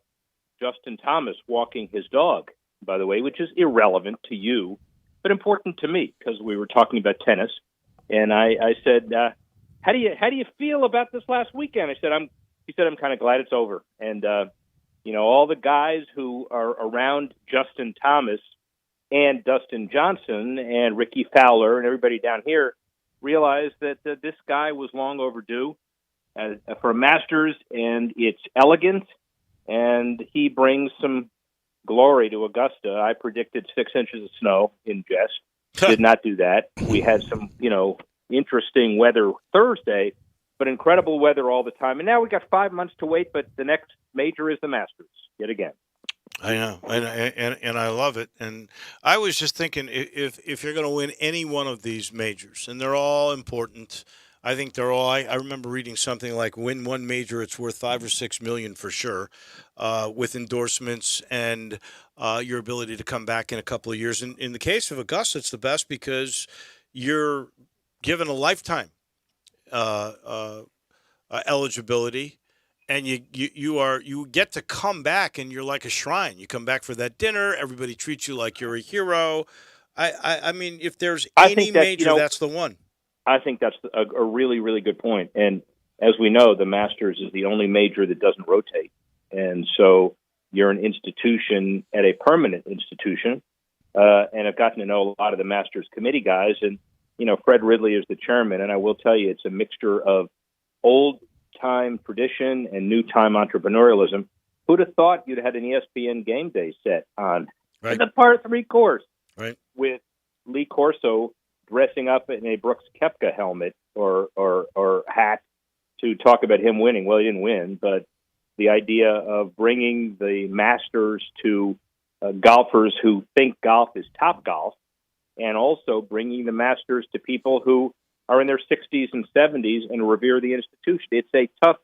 Justin Thomas walking his dog, by the way, which is irrelevant to you, but important to me because we were talking about tennis. And I said, how do you feel about this last weekend? He said, I'm kind of glad it's over. And, all the guys who are around Justin Thomas and Dustin Johnson and Ricky Fowler and everybody down here realized that this guy was long overdue for a Masters, and it's elegant, and he brings some glory to Augusta. I predicted 6 inches of snow in jest. Did not do that. We had some, interesting weather Thursday, but incredible weather all the time. And now we got 5 months to wait, but the next major is the Masters yet again. I know, and I love it. And I was just thinking, if you're going to win any one of these majors, and they're all important, I think they're all. I remember reading something like, win one major, it's worth $5 or $6 million for sure, with endorsements and your ability to come back in a couple of years. And in the case of Augusta, it's the best because you're given a lifetime eligibility. And you get to come back, and you're like a shrine. You come back for that dinner. Everybody treats you like you're a hero. I mean, if there's any major, that's the one. I think that's a really, really good point. And as we know, the Masters is the only major that doesn't rotate. And so you're an institution at a permanent institution. And I've gotten to know a lot of the Masters committee guys. And, Fred Ridley is the chairman. And I will tell you, it's a mixture of old-time tradition and new-time entrepreneurialism. Who'd have thought you'd had an ESPN Game Day set on the par 3 course with Lee Corso dressing up in a Brooks Koepka helmet or hat to talk about him winning. Well, he didn't win, but the idea of bringing the Masters to golfers who think golf is top golf, and also bringing the Masters to people who are in their 60s and 70s and revere the institution. It's a tough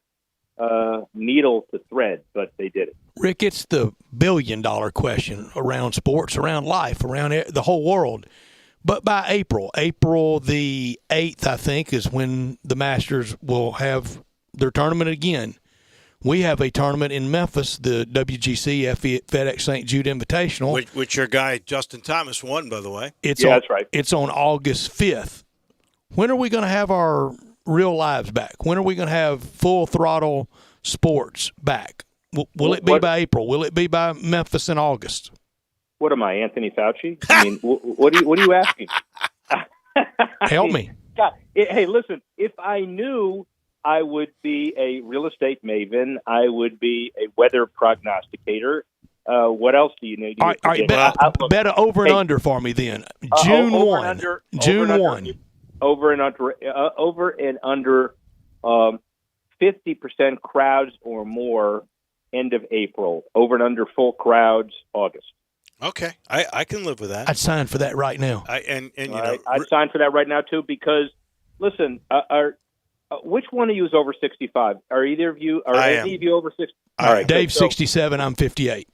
needle to thread, but they did it. Rick, it's the billion-dollar question around sports, around life, around the whole world. But by April the 8th, I think, is when the Masters will have their tournament again. We have a tournament in Memphis, the WGC FedEx St. Jude Invitational. Which your guy Justin Thomas won, by the way. That's right. It's on August 5th. When are we going to have our real lives back? When are we going to have full throttle sports back? Will it be by April? Will it be by Memphis in August? What am I, Anthony Fauci? I mean, what are you asking? Help me. God, hey, listen, if I knew I would be a real estate maven, I would be a weather prognosticator. What else do you need? All right, bet an over and under for me then. June 1. June 1. Over and under 50% crowds or more end of April. Over and under full crowds August. Okay, I can live with that. I'd sign for that right now. I'd sign for that right now too, because listen, which one of you is over 65? Are either of you? Are any of you over 60? All right, Dave's 67. I'm 58.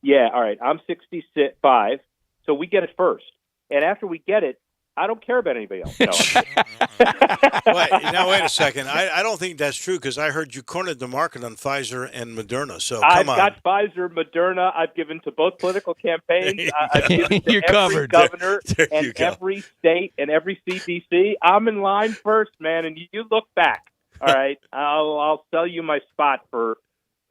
Yeah, all right. I'm 65, so we get it first, and after we get it, I don't care about anybody else. No, wait a second. I don't think that's true, because I heard you cornered the market on Pfizer and Moderna. So I've got Pfizer, Moderna. I've given to both political campaigns. I've given to every governor and every state and every CDC. I'm in line first, man, and you look back. All right, I'll sell you my spot for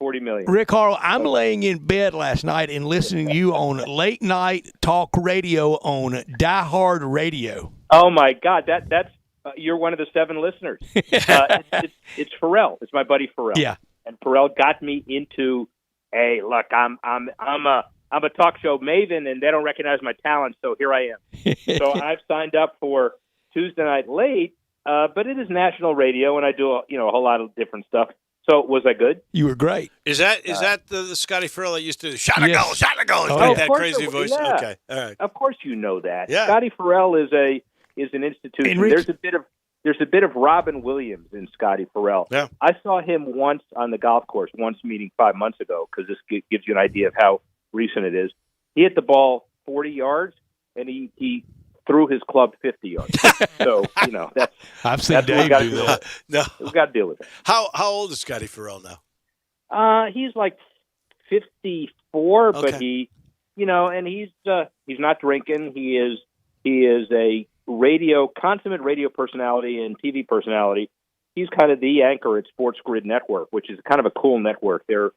$40 million. Rick Harrell, I'm laying in bed last night and listening to you on late night talk radio on Die Hard Radio. Oh my God, that's you're one of the 7 listeners. It's Pharrell. It's my buddy Pharrell. Yeah, and Pharrell got me into. Hey, look, I'm a talk show maven, and they don't recognize my talent, so here I am. So I've signed up for Tuesday Night Late, but it is national radio, and I do a whole lot of different stuff. So was I good? You were great. Is that the Scotty Farrell that used to shot a goal? That crazy voice? Yeah. Okay, all right. Of course you know that. Yeah. Scotty Farrell is an institution. There's a bit of Robin Williams in Scotty Farrell. Yeah. I saw him once on the golf course, meeting 5 months ago, because this gives you an idea of how recent it is. He hit the ball 40 yards, and he threw his club 50 yards. So, that's I've seen Dave do that. No. We've got to deal with it. How old is Scotty Farrell now? He's like 54, Okay. but and he's not drinking. He is a consummate radio personality and TV personality. He's kind of the anchor at Sports Grid Network, which is kind of a cool network. They're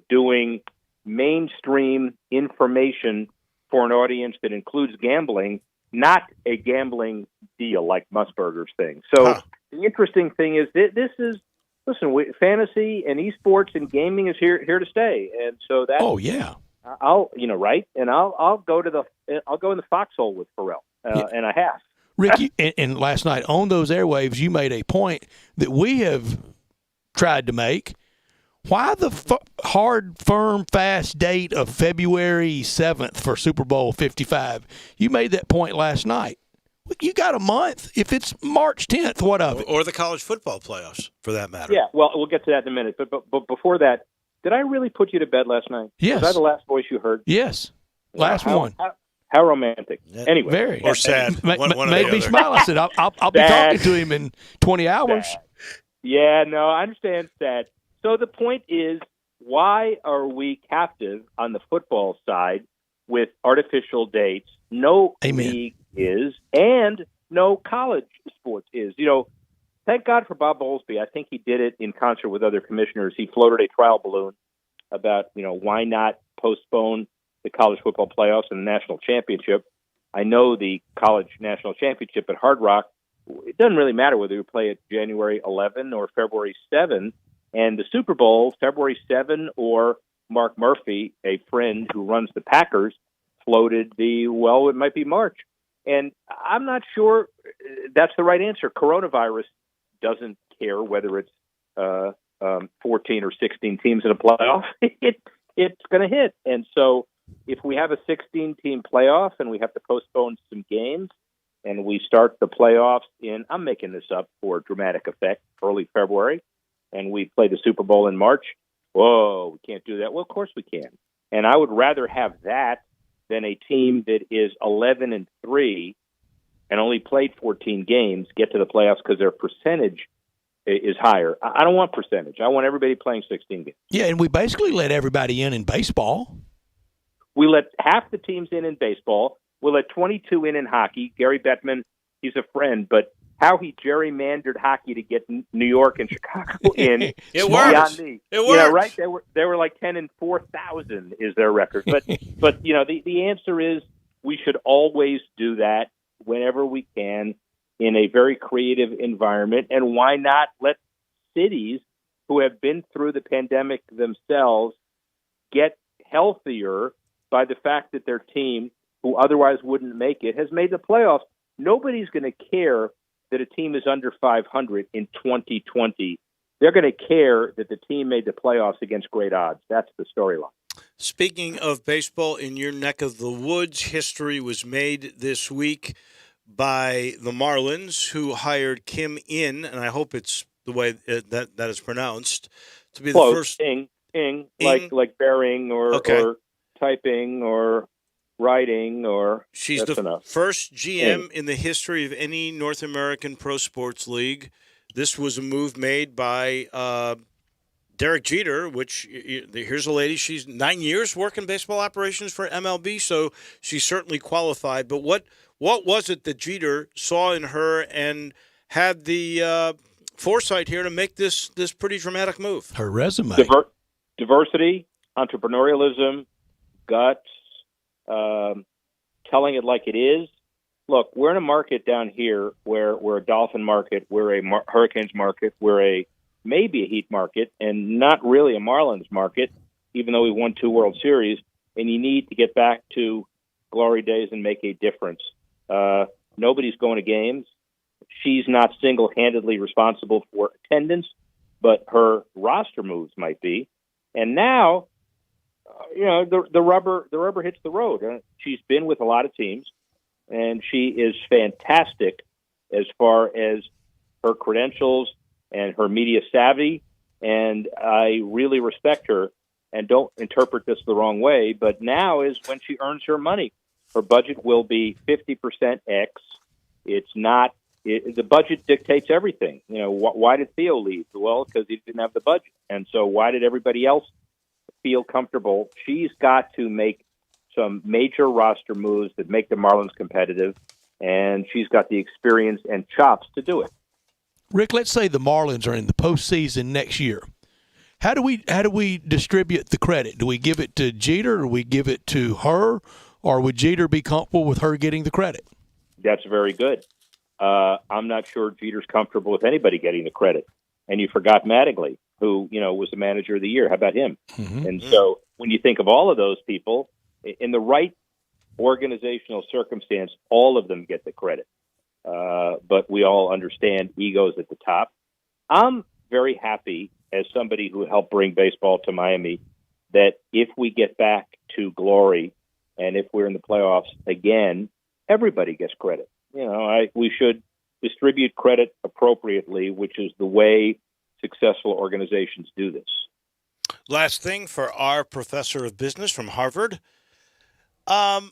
doing mainstream information for an audience that includes gambling, not a gambling deal like Musburger's thing. So the interesting thing is this is, fantasy and esports and gaming is here to stay, and so that. Oh yeah. I'll right, and I'll go in the foxhole with Pharrell, and I have. Ricky, and last night on those airwaves, you made a point that we have tried to make. Why the hard, firm, fast date of February 7th for Super Bowl 55? You made that point last night. You got a month. If it's March 10th, what of it? Or the college football playoffs, for that matter. Yeah, well, we'll get to that in a minute. But before that, did I really put you to bed last night? Yes. Was I the last voice you heard? Yes. Last one. How romantic. Anyway. Very. Or sad. Made me smile. I said, I'll be talking to him in 20 hours. Sad. Yeah, no, I understand sad. So the point is, why are we captive on the football side with artificial dates? No league is, and no college sports is. Thank God for Bob Bowlesby. I think he did it in concert with other commissioners. He floated a trial balloon about, why not postpone the college football playoffs and the national championship. I know the college national championship at Hard Rock, it doesn't really matter whether you play it January 11 or February 7. And the Super Bowl, February 7, or Mark Murphy, a friend who runs the Packers, floated it might be March. And I'm not sure that's the right answer. Coronavirus doesn't care whether it's 14 or 16 teams in a playoff. It's going to hit. And so if we have a 16-team playoff and we have to postpone some games and we start the playoffs I'm making this up for dramatic effect, early February, and we play the Super Bowl in March, whoa, we can't do that. Well, of course we can. And I would rather have that than a team that is 11-3 and only played 14 games get to the playoffs because their percentage is higher. I don't want percentage. I want everybody playing 16 games. Yeah, and we basically let everybody in baseball. We let half the teams in baseball. We'll let 22 in hockey. Gary Bettman, he's a friend, but how he gerrymandered hockey to get New York and Chicago in it works. Beyond me. It works. Yeah, right. They were like 10 and 4,000 is their record. But the answer is we should always do that whenever we can in a very creative environment. And why not let cities who have been through the pandemic themselves get healthier by the fact that their team, who otherwise wouldn't make it, has made the playoffs. Nobody's going to care that a team is under 500 in 2020. They're going to care that the team made the playoffs against great odds. That's the storyline. Speaking of baseball, in your neck of the woods, history was made this week by the Marlins, who hired Kim In, and I hope it's the way that is pronounced, to be the first. Ing, like bearing or typing or writing or. She's the first GM in the history of any North American pro sports league. This was a move made by Derek Jeter, which here's a lady. She's 9 years working baseball operations for MLB, so she's certainly qualified. But what was it that Jeter saw in her and had the foresight here to make this pretty dramatic move? Her resume. Diversity, entrepreneurialism, guts, telling it like it is. Look, we're in a market down here where we're a Dolphin market, we're a Hurricanes market, we're maybe a Heat market, and not really a Marlins market, even though we won 2 World Series, and you need to get back to glory days and make a difference. Nobody's going to games. She's not single-handedly responsible for attendance, but her roster moves might be. And now, the rubber hits the road. She's been with a lot of teams, and she is fantastic as far as her credentials and her media savvy, and I really respect her. And don't interpret this the wrong way, but now is when she earns her money. Her budget will be 50% X. It's not. The budget dictates everything. Why did Theo leave? Well, because he didn't have the budget. And so why did everybody else feel comfortable? She's got to make some major roster moves that make the Marlins competitive, and she's got the experience and chops to do it. Rick, let's say the Marlins are in the postseason next year. How do we distribute the credit? Do we give it to Jeter, or do we give it to her, or would Jeter be comfortable with her getting the credit? That's very good. I'm not sure Jeter's comfortable with anybody getting the credit. And you forgot Mattingly, who was the manager of the year. How about him? Mm-hmm. And so when you think of all of those people, in the right organizational circumstance, all of them get the credit. But we all understand egos at the top. I'm very happy, as somebody who helped bring baseball to Miami, that if we get back to glory and if we're in the playoffs again, everybody gets credit. We should distribute credit appropriately, which is the way successful organizations do this. Last thing for our professor of business from Harvard. The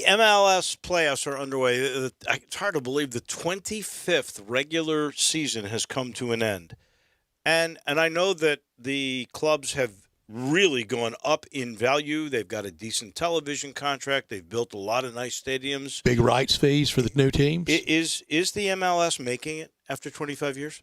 MLS playoffs are underway. It's hard to believe the 25th regular season has come to an end. And I know that the clubs have really gone up in value. They've got a decent television contract. They've built a lot of nice stadiums. Big rights fees for the new teams. Is the MLS making it after 25 years?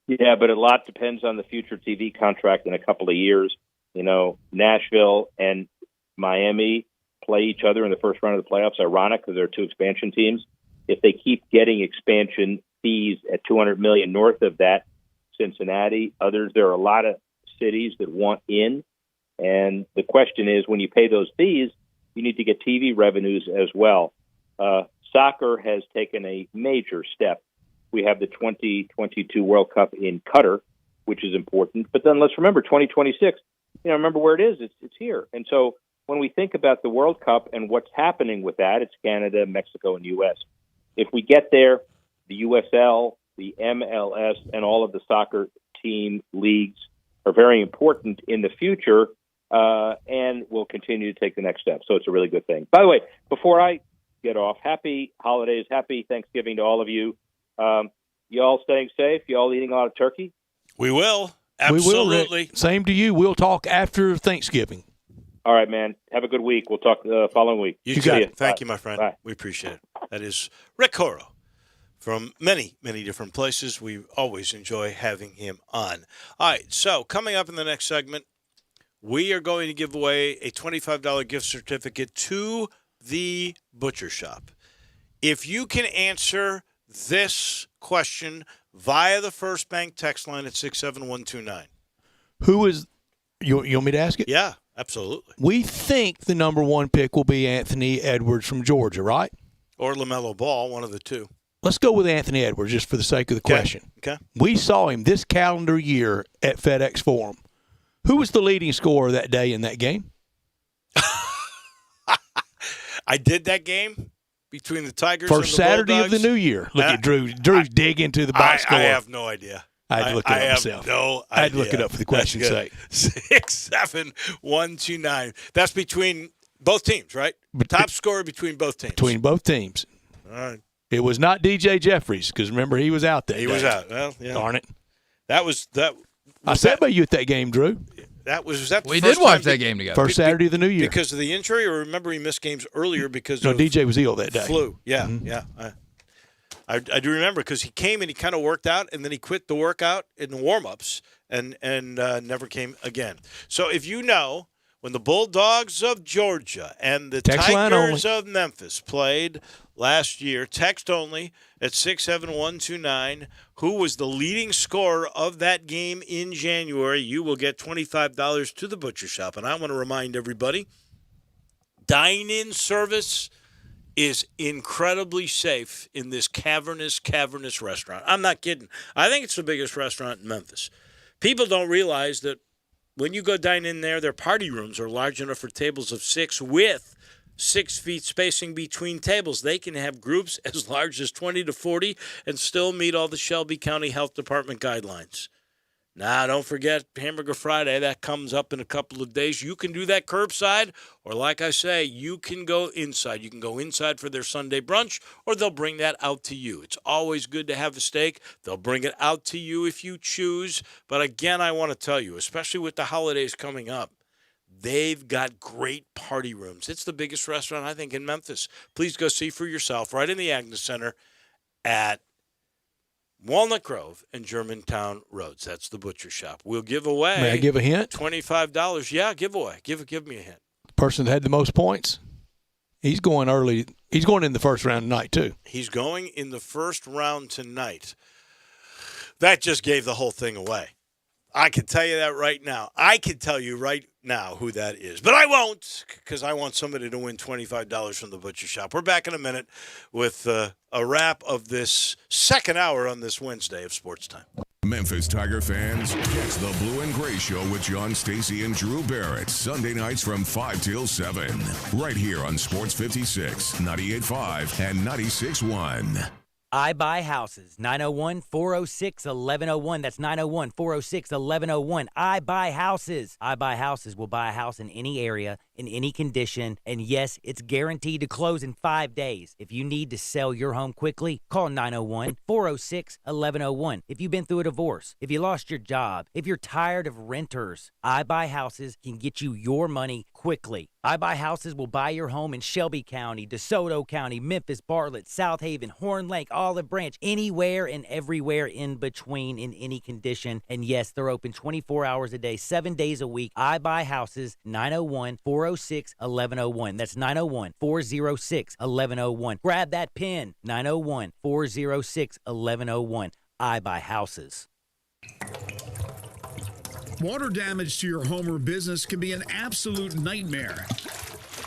Yeah, but a lot depends on the future TV contract in a couple of years. Nashville and Miami play each other in the first round of the playoffs. Ironic, because they're 2 expansion teams. If they keep getting expansion fees at $200 million north of that, Cincinnati, others, there are a lot of cities that want in. And the question is, when you pay those fees, you need to get TV revenues as well. Soccer has taken a major step. We have the 2022 World Cup in Qatar, which is important. But then let's remember 2026. Remember where it is. It's here. And so when we think about the World Cup and what's happening with that, it's Canada, Mexico, and U.S. If we get there, the USL, the MLS, and all of the soccer team leagues are very important in the future, and will continue to take the next step. So it's a really good thing. By the way, before I get off, happy holidays, happy Thanksgiving to all of you. You all staying safe? You all eating a lot of turkey? We will. We will, Absolutely. Rick. Same to you. We'll talk after Thanksgiving. All right, man. Have a good week. We'll talk the following week. You got got it. it. Thank Bye. you, my friend. Bye. We appreciate it. That is Rick Horo from many, many different places. We always enjoy having him on. All right, so coming up in the next segment, we are going to give away a $25 gift certificate to the Butcher Shop. If you can answer this question via the First Bank text line at 67129. Who is you want me to ask it? Yeah, absolutely. We think the number one pick will be Anthony Edwards from Georgia, right? Or LaMelo Ball, one of the two. Let's go with Anthony Edwards just for the sake of the question. Okay. We saw him this calendar year at FedEx Forum. Who was the leading scorer that day in that game? I did that game between the Tigers First and the Saturday Bulldogs. of the new year. Look at Drew. Drew's digging into the box score. I have no idea. I had to look it up myself. No I had to look it up for the question's sake. 67129. That's between both teams, right? Top scorer between both teams. Between both teams. All right. It was not DJ Jeffries because remember he was out there. He was out. Well, yeah. Darn it. That was that. I sat by you at that game, Drew. Was that the We first did watch time that game together. First Saturday of the new year. because of the injury, or remember he missed games earlier because No, of DJ was ill that day. flu. Yeah, Mhm. yeah. I do remember because he came and he kind of worked out, and then he quit the workout in the warm-ups and never came again. So if you know, when the Bulldogs of Georgia and the Text line Tigers only. of Memphis played last year, text only at 67129, who was the leading scorer of that game in January, you will get $25 to the Butcher Shop. And I want to remind everybody, dine-in service is incredibly safe in this cavernous restaurant. I'm not kidding. I think it's the biggest restaurant in Memphis. People don't realize that when you go dine in there, their party rooms are large enough for tables of 6 with 6 feet spacing between tables. They can have groups as large as 20 to 40 and still meet all the Shelby County Health Department guidelines. Now, don't forget Hamburger Friday. That comes up in a couple of days. You can do that curbside, or like I say, you can go inside. You can go inside for their Sunday brunch, or they'll bring that out to you. It's always good to have a steak. They'll bring it out to you if you choose. But again, I want to tell you, especially with the holidays coming up, they've got great party rooms. It's the biggest restaurant, I think, in Memphis. Please go see for yourself right in the Agnes Center at Walnut Grove and Germantown Roads. That's the Butcher Shop. We'll give away. May I give a hint? $25. Yeah, give away. Give me a hint. Person that had the most points, he's going early. He's going in the first round tonight, too. He's going in the first round tonight. That just gave the whole thing away. I can tell you that right now. I can tell you right now who that is. But I won't, because I want somebody to win $25 from the Butcher Shop. We're back in a minute with a wrap of this second hour on this Wednesday of Sports Time. Memphis Tiger fans, catch the Blue and Gray Show with John Stacy and Drew Barrett, Sunday nights from 5 till 7, right here on Sports 56, 98.5, and 96.1. I Buy Houses, 901-406-1101. That's 901-406-1101. I Buy Houses. I Buy Houses will buy a house in any area, in any condition, and yes, it's guaranteed to close in 5 days. If you need to sell your home quickly, call 901-406-1101. If you've been through a divorce, if you lost your job, if you're tired of renters, I Buy Houses can get you your money quickly. I Buy Houses will buy your home in Shelby County, DeSoto County, Memphis, Bartlett, South Haven, Horn Lake, Olive Branch, anywhere and everywhere in between in any condition. And yes, they're open 24 hours a day, 7 days a week. I Buy Houses, 901-406-1101. That's 901-406-1101. Grab that pen, 901-406-1101. I Buy Houses. Water damage to your home or business can be an absolute nightmare.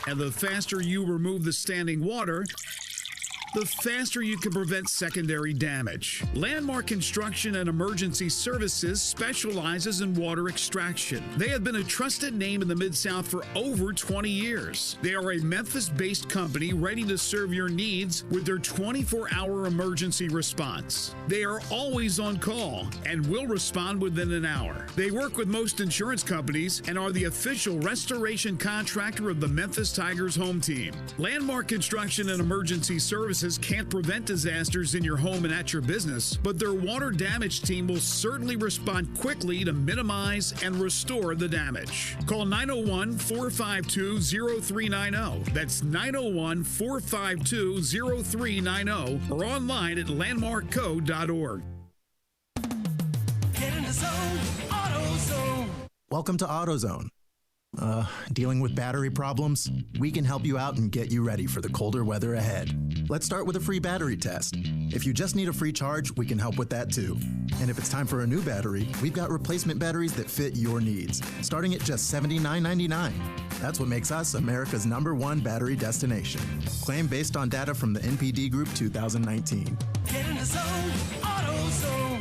And the faster you remove the standing water, the faster you can prevent secondary damage. Landmark Construction and Emergency Services specializes in water extraction. They have been a trusted name in the Mid-South for over 20 years. They are a Memphis-based company ready to serve your needs with their 24-hour emergency response. They are always on call and will respond within an hour. They work with most insurance companies and are the official restoration contractor of the Memphis Tigers home team. Landmark Construction and Emergency Services services can't prevent disasters in your home and at your business, but their water damage team will certainly respond quickly to minimize and restore the damage. Call 901-452-0390. That's 901-452-0390 or online at landmarkco.org. Get in the zone, AutoZone. Welcome to AutoZone. Dealing with battery problems? We can help you out and get you ready for the colder weather ahead. Let's start with a free battery test. If you just need a free charge, we can help with that too. And if it's time for a new battery, we've got replacement batteries that fit your needs, starting at just $79.99. That's what makes us America's #1 battery destination. Claim based on data from the NPD Group 2019. Get in the zone, AutoZone.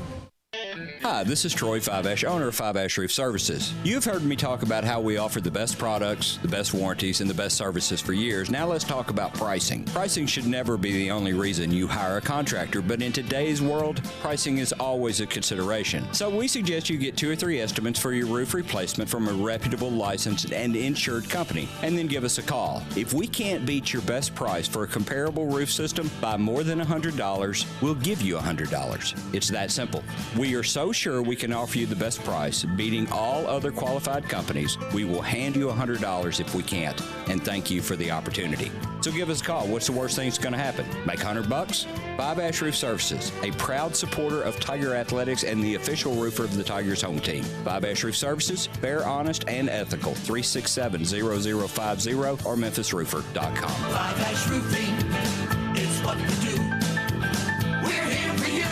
Hi, this is Troy Fiveash, owner of Fiveash Roof Services. You've heard me talk about how we offer the best products, the best warranties, and the best services for years. Now let's talk about pricing. Pricing should never be the only reason you hire a contractor, but in today's world, pricing is always a consideration. So we suggest you get 2 or 3 estimates for your roof replacement from a reputable, licensed, and insured company, and then give us a call. If we can't beat your best price for a comparable roof system by more than $100, we'll give you $100. It's that simple. We are so sure we can offer you the best price, beating all other qualified companies. We will hand you $100 if we can't, and thank you for the opportunity. So give us a call. What's the worst thing that's going to happen? Make $100? Fiveash Roof Services, a proud supporter of Tiger Athletics and the official roofer of the Tigers home team. Fiveash Roof Services, fair, honest, and ethical. 367-0050 or memphisroofer.com. Fiveash Roofing, it's what we do. We're here for you.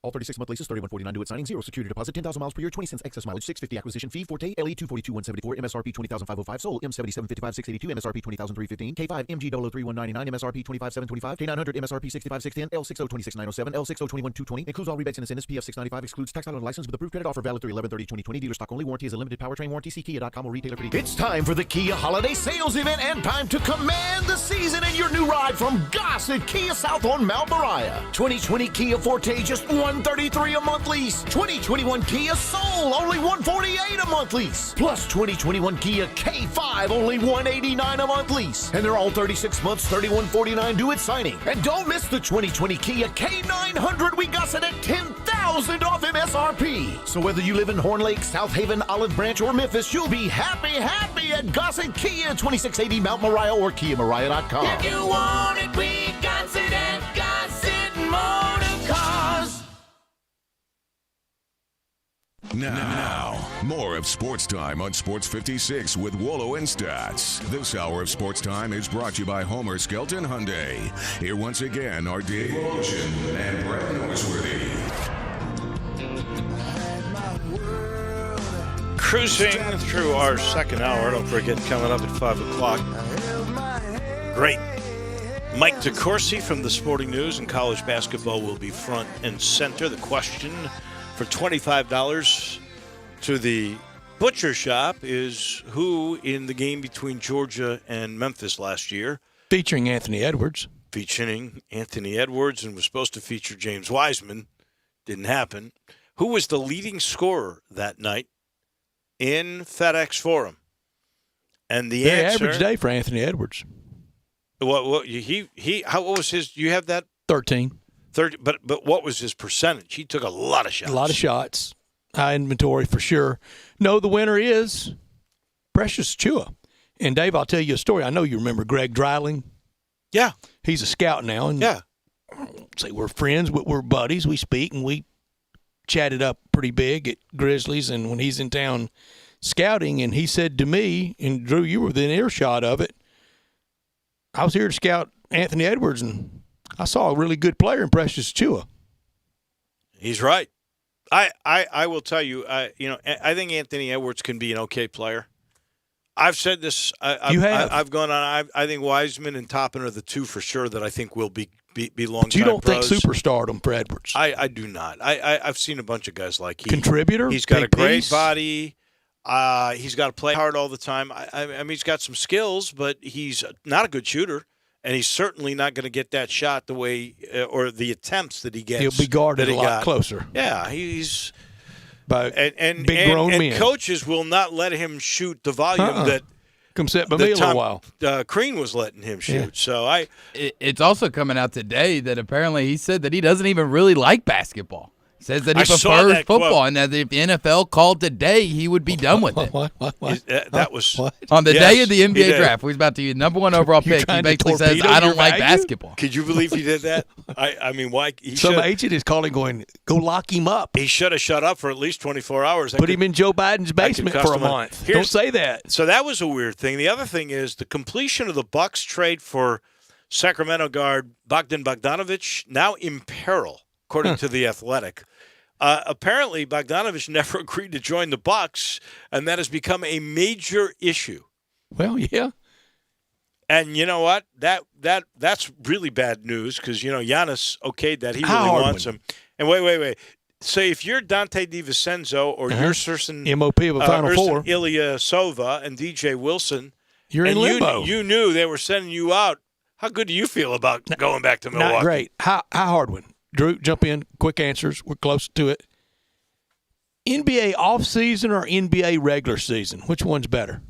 All 36-month leases, $31.49 due at signing, 0 security deposit, 10,000 miles per year, 20 cents excess mileage, $650 acquisition fee, Forte, LE 242,174, MSRP 20,505, sold, M7755, 682, MSRP 20,315, K5, MG 003,199, MSRP 25,725, K900, MSRP 65,610, L6026,907, L6021,220, includes all rebates and incentives, PF 695, excludes tax on license with approved credit offer valid through 11/30/2020, dealer stock only, warranty is a limited powertrain warranty, see Kia.com or retailer for details. It's time for the Kia Holiday Sales Event and time to command the season in your new ride from Gossett Kia South on Mount Moriah. 2020 Kia Forte, just $133 a month lease. 2021 Kia Soul, only $148 a month lease. Plus 2021 Kia K5, only $189 a month lease. And they're all 36 months, $31.49 due at signing. And don't miss the 2020 Kia K900. We got it at $10,000 off MSRP. So whether you live in Horn Lake, South Haven, Olive Branch, or Memphis, you'll be happy at Gossett Kia, 2680 Mount Moriah or KiaMoriah.com. If you want it, we got it at Gossett Motor Cars. Now, more of Sports Time on Sports 56 with Wolo and Stats. This hour of Sports Time is brought to you by Homer Skelton Hyundai. Here once again are Dave Ocean and Brett Norsworthy. Cruising through our second hour. Don't forget, coming up at 5 o'clock. Great. Mike DeCourcy from the Sporting News and college basketball will be front and center. The question for $25 to the butcher shop is who in the game between Georgia and Memphis last year. Featuring Anthony Edwards. Featuring Anthony Edwards and was supposed to feature James Wiseman. Didn't happen. Who was the leading scorer that night in FedEx Forum? And the Very answer, average day for Anthony Edwards. What was his? You have that 13. 30, but what was his percentage? He took a lot of shots. A lot of shots. High inventory for sure. No, the winner is Precious Chua. And, Dave, I'll tell you a story. I know you remember Greg Dreiling. Yeah. He's a scout now. And yeah. Say we're friends, we're buddies. We speak, and we chatted up pretty big at Grizzlies. And when he's in town scouting, and he said to me, and Drew, you were within earshot of it, I was here to scout Anthony Edwards, and I saw a really good player in Precious Chua. He's right. I will tell you, I think Anthony Edwards can be an okay player. I've said this. I've gone on. I think Wiseman and Toppin are the two for sure that I think will be long-time But you don't pros. think superstardom for Edwards? I do not. I've seen a bunch of guys like he. Contributor? He's got a great piece. body. He's got to play hard all the time. I mean, he's got some skills, but he's not a good shooter. And he's certainly not going to get that shot the way or the attempts that he gets. He'll be guarded a lot closer. Yeah, he's by and big grown men. Coaches will not let him shoot the volume Come sit by me a little while. Crean was letting him shoot. So It's also coming out today that apparently he said that he doesn't even really like basketball. Says that he prefers football, and that if the NFL called today, he would be done with it. What? That was on the day of the NBA draft. He was about to be number 1 overall pick. He basically says, "I don't like basketball." Could you believe he did that? I mean, why? Some agent is calling, going, "Go lock him up." He should have shut up for at least 24 hours. Put him in Joe Biden's basement for a month. Don't say that. So that was a weird thing. The other thing is the completion of the Bucks trade for Sacramento guard Bogdan Bogdanović now in peril, according to The Athletic. Apparently, Bogdanović never agreed to join the Bucks, and that has become a major issue. Well, yeah. And you know what? That's really bad news because, Giannis okayed that. He really wants him. And wait. So if you're Dante DiVincenzo or you're Serson MOP of a Final Four, Ilyasova and DJ Wilson, you're in limbo. You knew they were sending you out. How good do you feel about going back to Milwaukee? Not great. How hard one? Drew, jump in. Quick answers. We're close to it. NBA off-season or NBA regular season? Which one's better?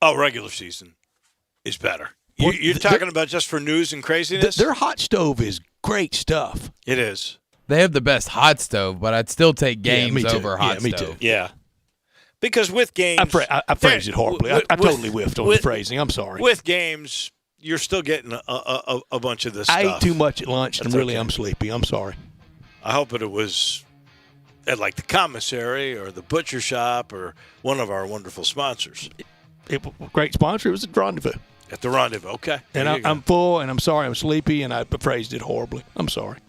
Oh, regular season is better. You're talking about just for news and craziness? Their hot stove is great stuff. It is. They have the best hot stove, but I'd still take games over hot stove. Me too. Yeah. Because with games... I phrased it horribly. I totally whiffed on the phrasing. I'm sorry. With games... You're still getting a bunch of this stuff. I ate too much at lunch, and really I'm sleepy. I'm sorry. I hope it was at like the commissary or the butcher shop or one of our wonderful sponsors. Great sponsor. It was at Rendezvous. At the Rendezvous, okay. And I'm full, and I'm sorry I'm sleepy, and I phrased it horribly. I'm sorry.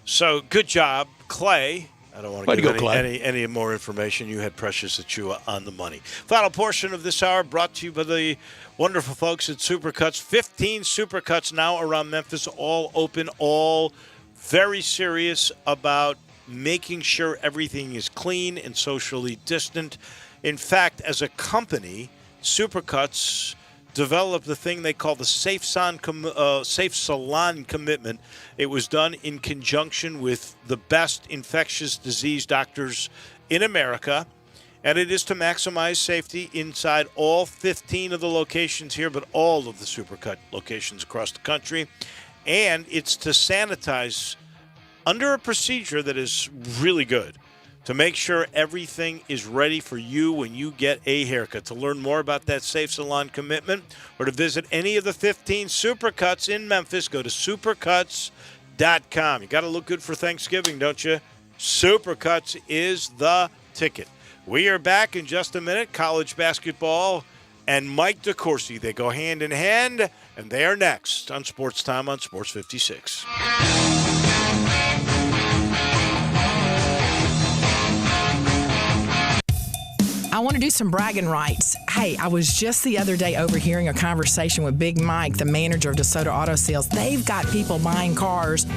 So good job, Clay. I don't want to give any more information. You had Precious Achua on the money. Final portion of this hour brought to you by the wonderful folks at Supercuts. 15 Supercuts now around Memphis, all open, all very serious about making sure everything is clean and socially distant. In fact, as a company, Supercuts developed the thing they call the Safe Salon Commitment. It was done in conjunction with the best infectious disease doctors in America, and it is to maximize safety inside all 15 of the locations here, but all of the Supercut locations across the country. And it's to sanitize under a procedure that is really good, to make sure everything is ready for you when you get a haircut. To learn more about that Safe Salon Commitment or to visit any of the 15 Supercuts in Memphis, go to supercuts.com. You got to look good for Thanksgiving, don't you? Supercuts is the ticket. We are back in just a minute. College basketball and Mike DeCourcy. They go hand in hand, and they are next on Sports Time on Sports 56. I want to do some bragging rights. Hey, I was just the other day overhearing a conversation with Big Mike, the manager of DeSoto Auto Sales. They've got people buying cars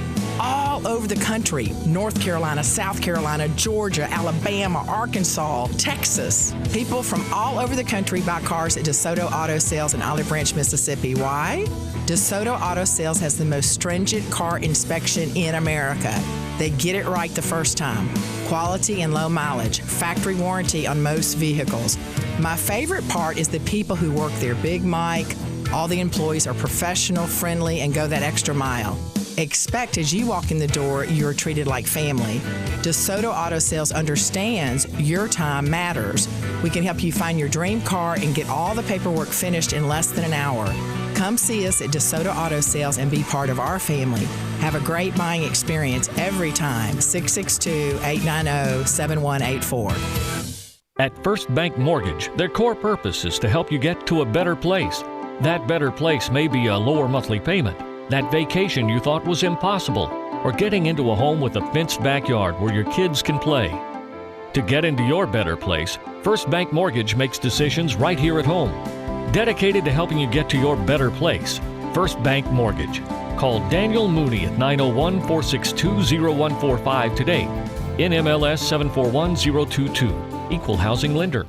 all over the country. North Carolina, South Carolina, Georgia, Alabama, Arkansas, Texas. People from all over the country buy cars at DeSoto Auto Sales in Olive Branch, Mississippi. Why? DeSoto Auto Sales has the most stringent car inspection in America. They get it right the first time. Quality and low mileage. Factory warranty on most vehicles. My favorite part is the people who work there. Big Mike, all the employees are professional, friendly, and go that extra mile. Expect as you walk in the door, you're treated like family. DeSoto Auto Sales understands your time matters. We can help you find your dream car and get all the paperwork finished in less than an hour. Come see us at DeSoto Auto Sales and be part of our family. Have a great buying experience every time. 662-890-7184. At First Bank Mortgage, their core purpose is to help you get to a better place. That better place may be a lower monthly payment, that vacation you thought was impossible, or getting into a home with a fenced backyard where your kids can play. To get into your better place, First Bank Mortgage makes decisions right here at home. Dedicated to helping you get to your better place, First Bank Mortgage. Call Daniel Mooney at 901-462-0145 today. NMLS 741022. Equal housing lender.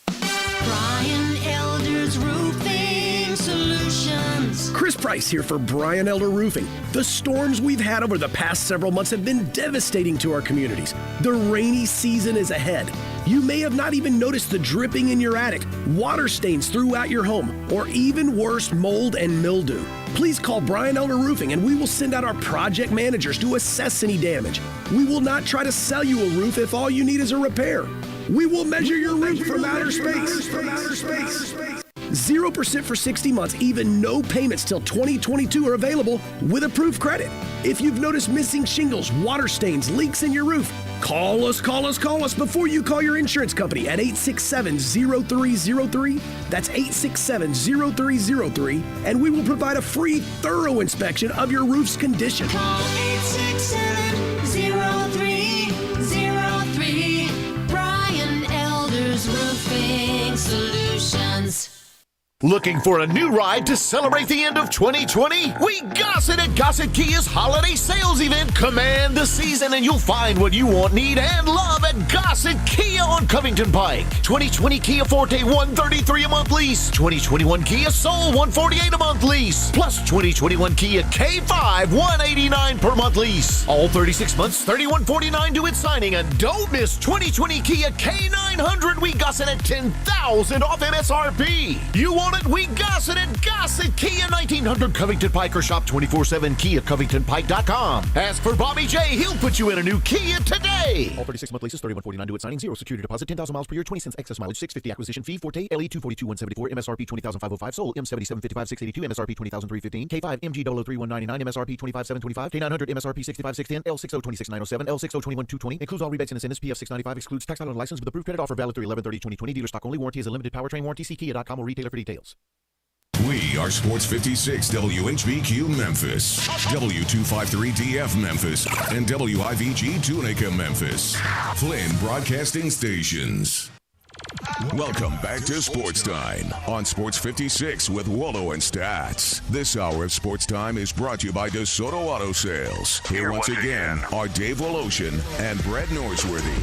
Brian Elder's Roofing Solutions. Chris Bryce here for Brian Elder Roofing. The storms we've had over the past several months have been devastating to our communities. The rainy season is ahead. You may have not even noticed the dripping in your attic, water stains throughout your home, or even worse, mold and mildew. Please call Brian Elder Roofing and we will send out our project managers to assess any damage. We will not try to sell you a roof if all you need is a repair. We will measure your roof from outer space. 0% for 60 months, even no payments till 2022 are available with approved credit. If you've noticed missing shingles, water stains, leaks in your roof, call us before you call your insurance company at 867-0303. That's 867-0303, and we will provide a free, thorough inspection of your roof's condition. Call 867-0303. Brian Elder's Roofing Solutions. Looking for a new ride to celebrate the end of 2020? We Gossett at Gossett Kia's holiday sales event. Command the season and you'll find what you want, need, and love at Gossett Kia on Covington Pike. 2020 Kia Forte, $133 a month lease. 2021 Kia Soul, $148 a month lease. Plus 2021 Kia K5, $189 per month lease. All 36 months, $3149 due at signing. And don't miss 2020 Kia K900. We Gossett at $10,000 off MSRP. You want it? We Gossett at Gossett Kia 1900 Covington Pike, or shop 24/7 KiaCovingtonPike.com. Ask for Bobby J. He'll put you in a new Kia today. All 36-month leases, $3149 due at signing, 0 security deposit, 10,000 miles per year, 20 cents excess mileage, $650 acquisition fee, Forte, LE 242,174, MSRP 20,505, Soul, M7755, 682, MSRP 20,315, K5, MG 003,199, MSRP 25,725, K900, MSRP 65,610, L60 26,907, L60 21,220, includes all rebates and incentives, PF 695, excludes tax title and license with approved credit offer valid through 11/30/2020, dealer stock only, warranty is a limited powertrain warranty, see Kia.com or retailer for details. We are Sports 56 WHBQ Memphis, W253DF Memphis, and WIVG Tunica Memphis. Flynn Broadcasting Stations. Welcome back to Sports Time on Sports 56 with Wallo and Stats. This hour of Sports Time is brought to you by DeSoto Auto Sales. Here once again are Dave Woloshin and Brett Norsworthy.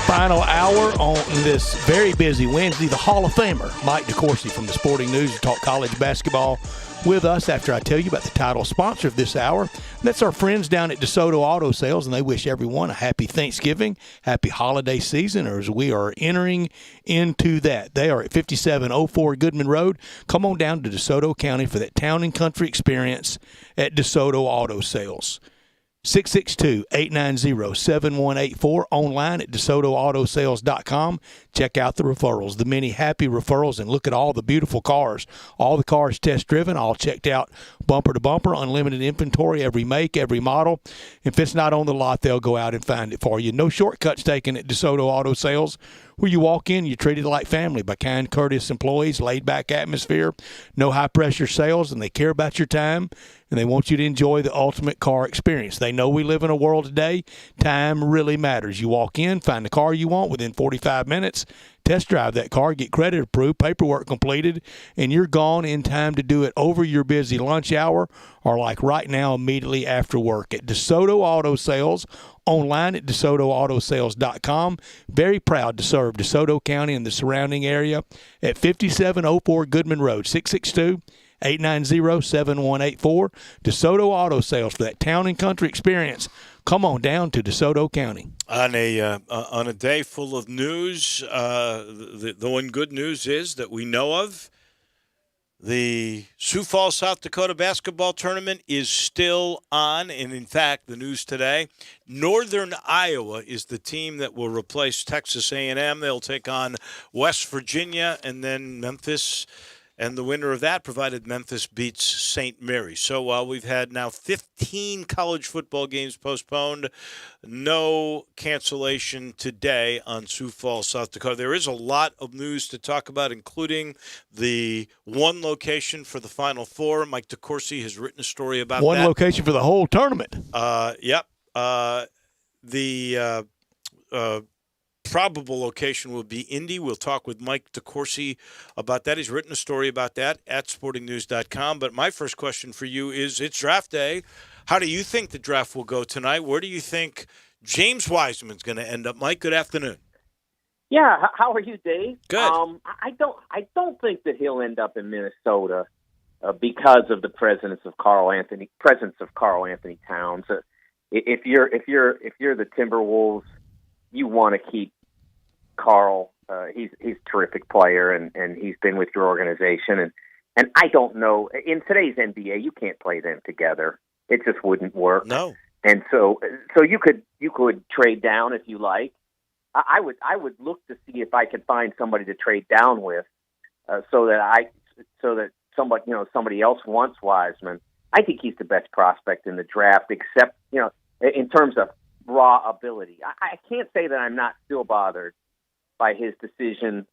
Final hour on this very busy Wednesday. The Hall of Famer, Mike DeCourcy from the Sporting News, to talk college basketball with us after I tell you about the title sponsor of this hour. That's our friends down at DeSoto Auto Sales, and they wish everyone a happy Thanksgiving, happy holiday season, or as we are entering into that. They are at 5704 Goodman Road. Come on down to DeSoto County for that town and country experience at DeSoto Auto Sales. 662-890-7184, online at DeSotoAutoSales.com. Check out the referrals, the many happy referrals, and look at all the beautiful cars. All the cars test driven, all checked out bumper to bumper, unlimited inventory, every make, every model. If it's not on the lot, they'll go out and find it for you. No shortcuts taken at DeSoto Auto Sales, where you walk in, you're treated like family by kind, courteous employees, laid-back atmosphere, no high-pressure sales, and they care about your time, and they want you to enjoy the ultimate car experience. They know we live in a world today. Time really matters. You walk in, find the car you want within 45 minutes, test drive that car, get credit approved, paperwork completed, and you're gone in time to do it over your busy lunch hour or like right now immediately after work at DeSoto Auto Sales, online at DeSotoAutoSales.com. Very proud to serve DeSoto County and the surrounding area at 5704 Goodman Road, 662-890-7184. DeSoto Auto Sales for that town and country experience. Come on down to DeSoto County. On a day full of news, the one good news is that we know of, the Sioux Falls, South Dakota basketball tournament is still on, and in fact, the news today, Northern Iowa is the team that will replace Texas A&M. They'll take on West Virginia, and then Memphis, and the winner of that, provided Memphis beats St. Mary's. So we've had now 15 college football games postponed. No cancellation today on Sioux Falls, South Dakota. There is a lot of news to talk about, including the one location for the Final Four. Mike DeCourcy has written a story about one that. One location for the whole tournament. Yep. The probable location will be Indy. We'll talk with Mike DeCourcy about that. He's written a story about that at sportingnews.com. But my first question for you is, it's draft day. How do you think the draft will go tonight? Where do you think James Wiseman's going to end up? Mike, good afternoon. Yeah, how are you, Dave? Good. I don't think that he'll end up in Minnesota because of the presence of Carl Anthony Towns. If you're the Timberwolves, you want to keep Carl. He's a terrific player, and he's been with your organization. And I don't know, in today's NBA, you can't play them together. It just wouldn't work. No. And so you could trade down if you like. I would look to see if I could find somebody to trade down with, so that somebody else wants Wiseman. I think he's the best prospect in the draft, except in terms of raw ability. I can't say that I'm not still bothered by his decision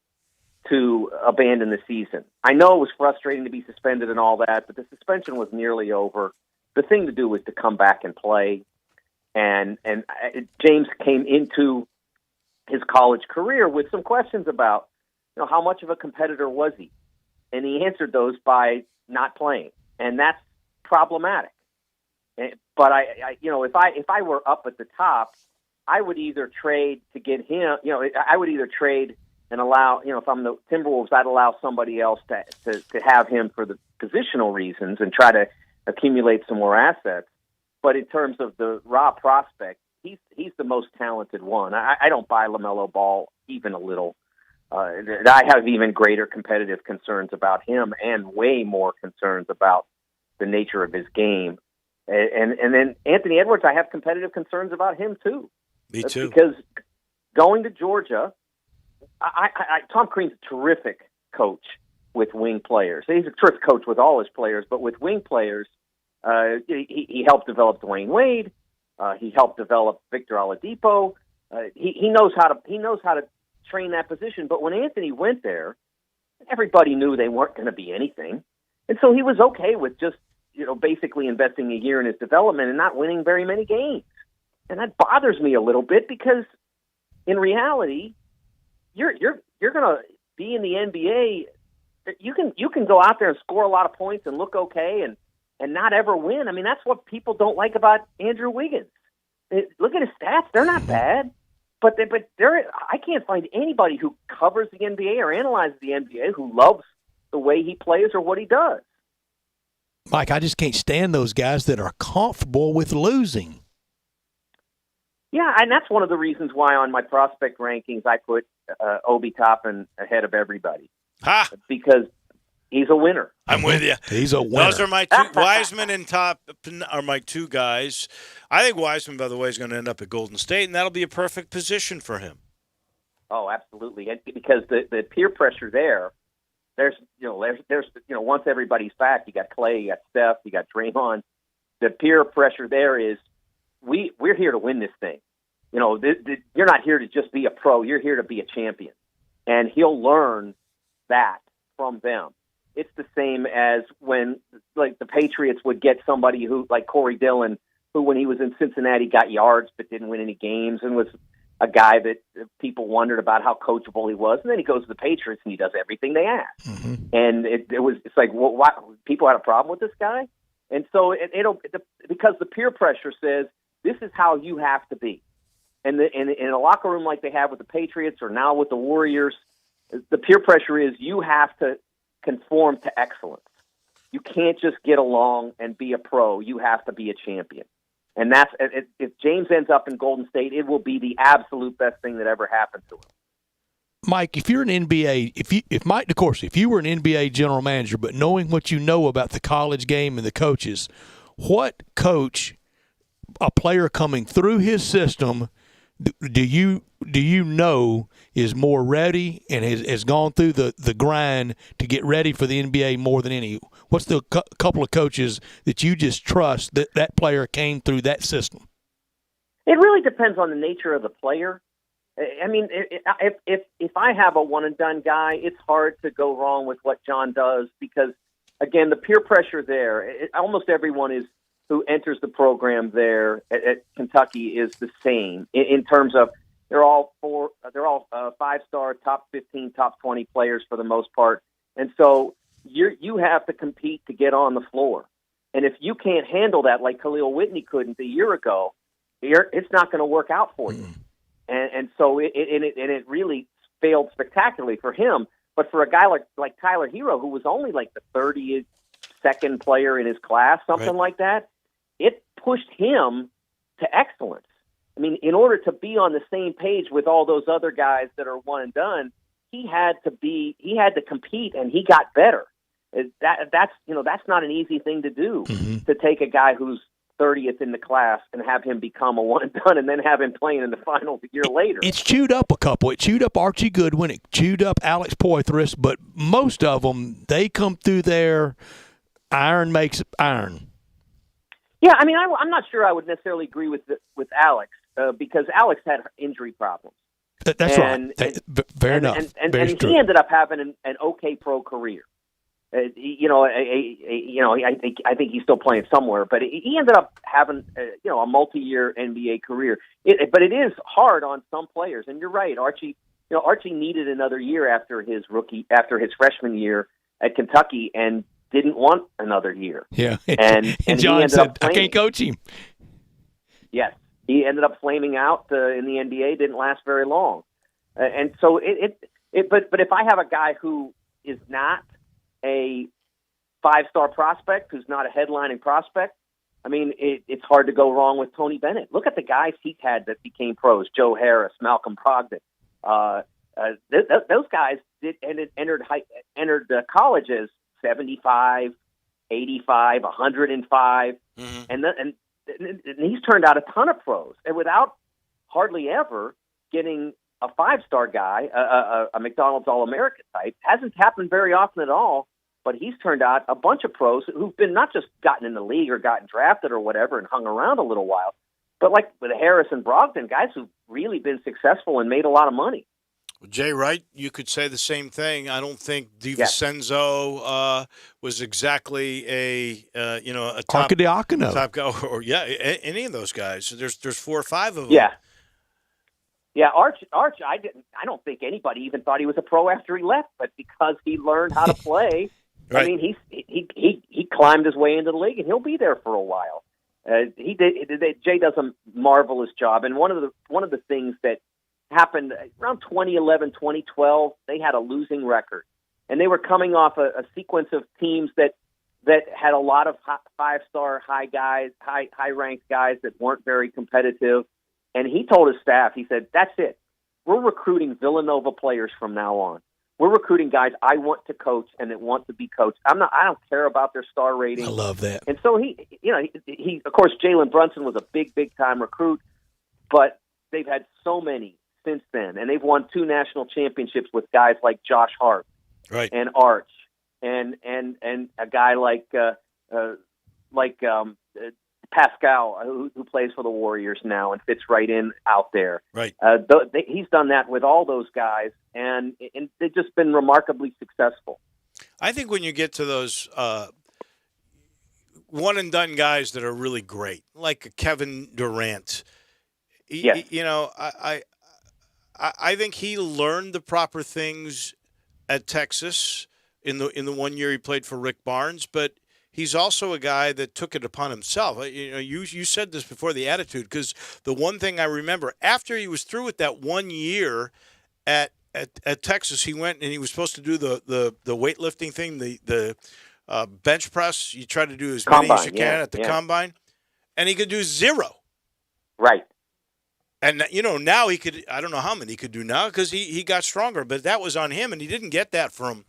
to abandon the season. I know it was frustrating to be suspended and all that, but the suspension was nearly over. The thing to do was to come back and play, and James came into his college career with some questions about, how much of a competitor was he? And he answered those by not playing, and that's problematic. But if I were up at the top, I would either trade to get him. I would either trade and allow. If I'm the Timberwolves, I'd allow somebody else to have him for the positional reasons and try to accumulate some more assets. But in terms of the raw prospect, he's the most talented one. I don't buy LaMelo Ball even a little. I have even greater competitive concerns about him, and way more concerns about the nature of his game. And then Anthony Edwards, I have competitive concerns about him too. Me too. Because going to Georgia, Tom Crean's a terrific coach with wing players. He's a terrific coach with all his players, but with wing players, he helped develop Dwayne Wade. He helped develop Victor Oladipo. He knows how to train that position. But when Anthony went there, everybody knew they weren't going to be anything, and so he was okay with just basically investing a year in his development and not winning very many games. And that bothers me a little bit, because in reality, you're going to be in the NBA. You can go out there and score a lot of points and look okay and not ever win. I mean, that's what people don't like about Andrew Wiggins. Look at his stats; they're not bad, but I can't find anybody who covers the NBA or analyzes the NBA who loves the way he plays or what he does. Mike, I just can't stand those guys that are comfortable with losing. Yeah, and that's one of the reasons why on my prospect rankings I put Obi Toppin ahead of everybody. Ha! Because he's a winner. I'm with you. He's a winner. Those are my two. Wiseman and Toppin are my two guys. I think Wiseman, by the way, is going to end up at Golden State, and that'll be a perfect position for him. Oh, absolutely. And because the peer pressure there's once everybody's back, you got Clay, you got Steph, you got Draymond. The peer pressure there is we're here to win this thing. You're not here to just be a pro. You're here to be a champion. And he'll learn that from them. It's the same as when, like, the Patriots would get somebody who, like Corey Dillon, who when he was in Cincinnati got yards but didn't win any games and was a guy that people wondered about how coachable he was. And then he goes to the Patriots and he does everything they ask. Mm-hmm. And it's like, well, why, people had a problem with this guy? And so because the peer pressure says, this is how you have to be. And in a locker room like they have with the Patriots or now with the Warriors, the peer pressure is you have to conform to excellence. You can't just get along and be a pro. You have to be a champion. And that's if James ends up in Golden State, it will be the absolute best thing that ever happened to him. Mike, if you're an NBA, if Mike DeCourcy, if you were an NBA general manager, but knowing what you know about the college game and the coaches, what coach, a player coming through his system, do you know is more ready and has gone through the grind to get ready for the NBA more than any? What's the couple of coaches that you just trust that player came through that system? It really depends on the nature of the player. I mean, if I have a one-and-done guy, it's hard to go wrong with what John does because, again, the peer pressure there, almost everyone who enters the program there at Kentucky is the same in terms of they're all 5-star, top 15, top 20 players for the most part. And so you have to compete to get on the floor. And if you can't handle that like Khalil Whitney couldn't a year ago, it's not going to work out for you. And so it really failed spectacularly for him. But for a guy like Tyler Hero, who was only like the 32nd player in his class, something like that, it pushed him to excellence. I mean, in order to be on the same page with all those other guys that are one and done, he had to compete, and he got better. That's not an easy thing to do, to take a guy who's 30th in the class and have him become a one and done, and then have him playing in the finals a year later. It's chewed up a couple. It chewed up Archie Goodwin. It chewed up Alex Poitras, but most of them, they come through there. Iron makes iron. Yeah, I mean, I'm not sure I would necessarily agree with Alex because Alex had injury problems. That's right. Fair enough. And he ended up having an okay pro career. I think he's still playing somewhere, but he ended up having a multi-year NBA career. But it is hard on some players, and you're right, Archie. Archie needed another year after his freshman year at Kentucky, and didn't want another year. Yeah, and John he ended said, up "I can't coach him." Yes, he ended up flaming out in the NBA. Didn't last very long, and so But if I have a guy who is not a 5-star prospect, who's not a headlining prospect, I mean, it's hard to go wrong with Tony Bennett. Look at the guys he's had that became pros: Joe Harris, Malcolm Brogdon. Those guys entered college as 75, 85, 105, and he's turned out a ton of pros, and without hardly ever getting a 5-star guy, a McDonald's All-American type. Hasn't happened very often at all, but he's turned out a bunch of pros who've been not just gotten in the league or gotten drafted or whatever and hung around a little while, but like with Harris and Brogdon, guys who've really been successful and made a lot of money. Jay Wright, you could say the same thing. I don't think DiVincenzo was exactly a top guy, or any of those guys. There's 4 or 5 of them. Yeah, Arch. I don't think anybody even thought he was a pro after he left, but because he learned how to play, I mean, he climbed his way into the league, and he'll be there for a while. Jay does a marvelous job, and one of the things that happened around 2011, 2012, they had a losing record, and they were coming off a sequence of teams that had a lot of 5-star high-ranked guys that weren't very competitive. And he told his staff, he said, "That's it. We're recruiting Villanova players from now on. We're recruiting guys I want to coach and that want to be coached. I don't care about their star rating." I love that. And so he of course, Jalen Brunson was a big time recruit, but they've had so many since then, and they've won 2 national championships with guys like Josh Hart, and Arch, and a guy like Pascal, who plays for the Warriors now and fits right in out there. Right. He's done that with all those guys, and they've just been remarkably successful. I think when you get to those one-and-done guys that are really great, like Kevin Durant, I think he learned the proper things at Texas in the 1 year he played for Rick Barnes, but he's also a guy that took it upon himself. You said this before, the attitude, because the one thing I remember, after he was through with that 1 year at Texas, he went and he was supposed to do the weightlifting thing, the bench press. You try to do as many as you can at the combine, and he could do 0. Right. And, now he could – I don't know how many he could do now because he got stronger, but that was on him, and he didn't get that from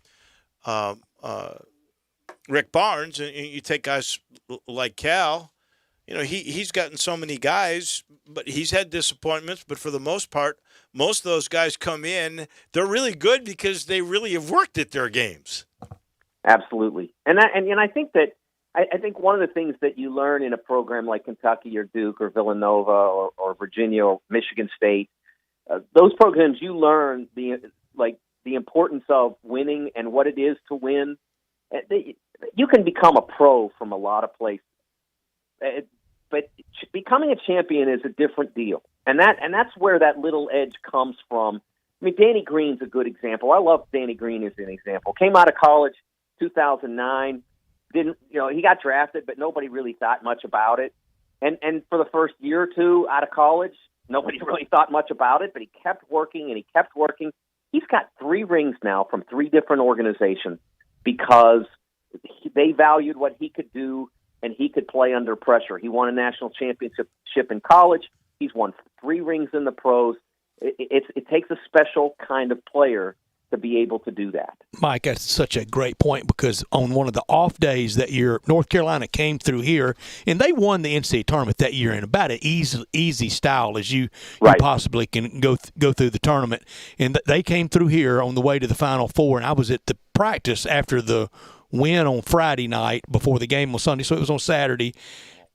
Rick Barnes. And you take guys like Cal, he's gotten so many guys, but he's had disappointments. But for the most part, most of those guys come in, they're really good because they really have worked at their games. Absolutely. And I think that I think one of the things that you learn in a program like Kentucky or Duke or Villanova or Virginia or Michigan State, those programs, you learn the importance of winning and what it is to win. You can become a pro from a lot of places, but becoming a champion is a different deal, and that's where that little edge comes from. I mean, Danny Green's a good example. I love Danny Green as an example. Came out of college 2009. He got drafted, but nobody really thought much about it. And for the first year or two out of college, nobody really thought much about it, but he kept working and he kept working. He's got 3 rings now from 3 different organizations because they valued what he could do and he could play under pressure. He won a national championship in college. He's won 3 rings in the pros. It takes a special kind of player to be able to do that. Mike, that's such a great point because on one of the off days that year, North Carolina came through here, and they won the NCAA tournament that year in about an easy style as you possibly can go through the tournament. And they came through here on the way to the Final Four, and I was at the practice after the win on Friday night before the game on Sunday, so it was on Saturday,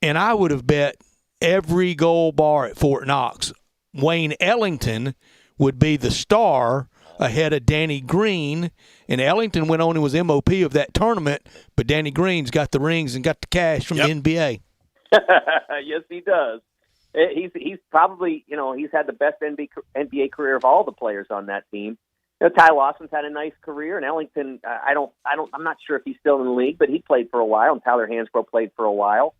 and I would have bet every gold bar at Fort Knox Wayne Ellington would be the star ahead of Danny Green, and Ellington went on and was MOP of that tournament, but Danny Green's got the rings and got the cash from the NBA. Yes, he does. He's probably, he's had the best NBA career of all the players on that team. Ty Lawson's had a nice career, and Ellington, I'm not sure if he's still in the league, but he played for a while, and Tyler Hansbrough played for a while.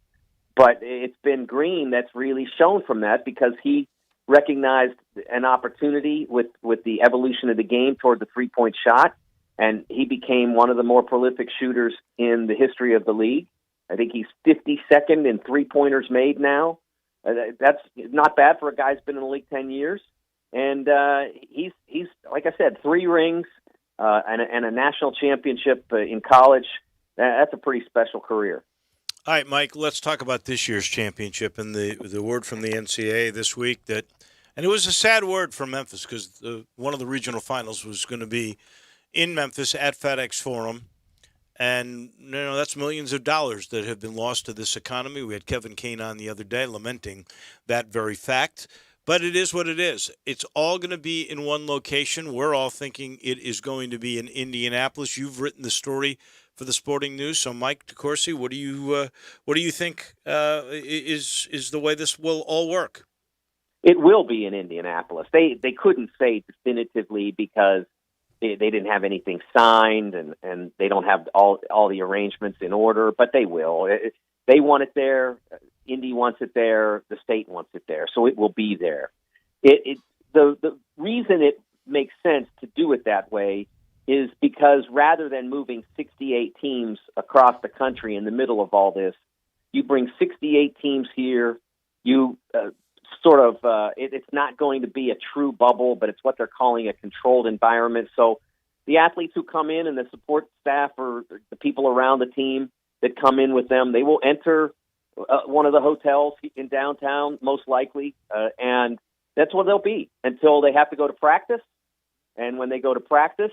But it's been Green that's really shown from that because he recognized an opportunity with the evolution of the game toward the three-point shot, and he became one of the more prolific shooters in the history of the league. I think he's 52nd in three-pointers made now. That's not bad for a guy who's been in the league 10 years. And he's like I said, 3 rings and a national championship in college. That's a pretty special career. All right, Mike, let's talk about this year's championship and the word from the NCAA this week and it was a sad word for Memphis because one of the regional finals was going to be in Memphis at FedEx Forum. And, that's millions of dollars that have been lost to this economy. We had Kevin Kane on the other day lamenting that very fact. But it is what it is. It's all going to be in one location. We're all thinking it is going to be in Indianapolis. You've written the story for the Sporting News. So, Mike DeCourcy, what do you think is the way this will all work? It will be in Indianapolis. They couldn't say definitively because they didn't have anything signed and they don't have all the arrangements in order, but they will. They want it there. Indy wants it there. The state wants it there. So it will be there. The reason it makes sense to do it that way is because rather than moving 68 teams across the country in the middle of all this, you bring 68 teams here. You it's not going to be a true bubble, but it's what they're calling a controlled environment. So the athletes who come in and the support staff or the people around the team that come in with them, they will enter one of the hotels in downtown, most likely, and that's where they'll be until they have to go to practice. And when they go to practice,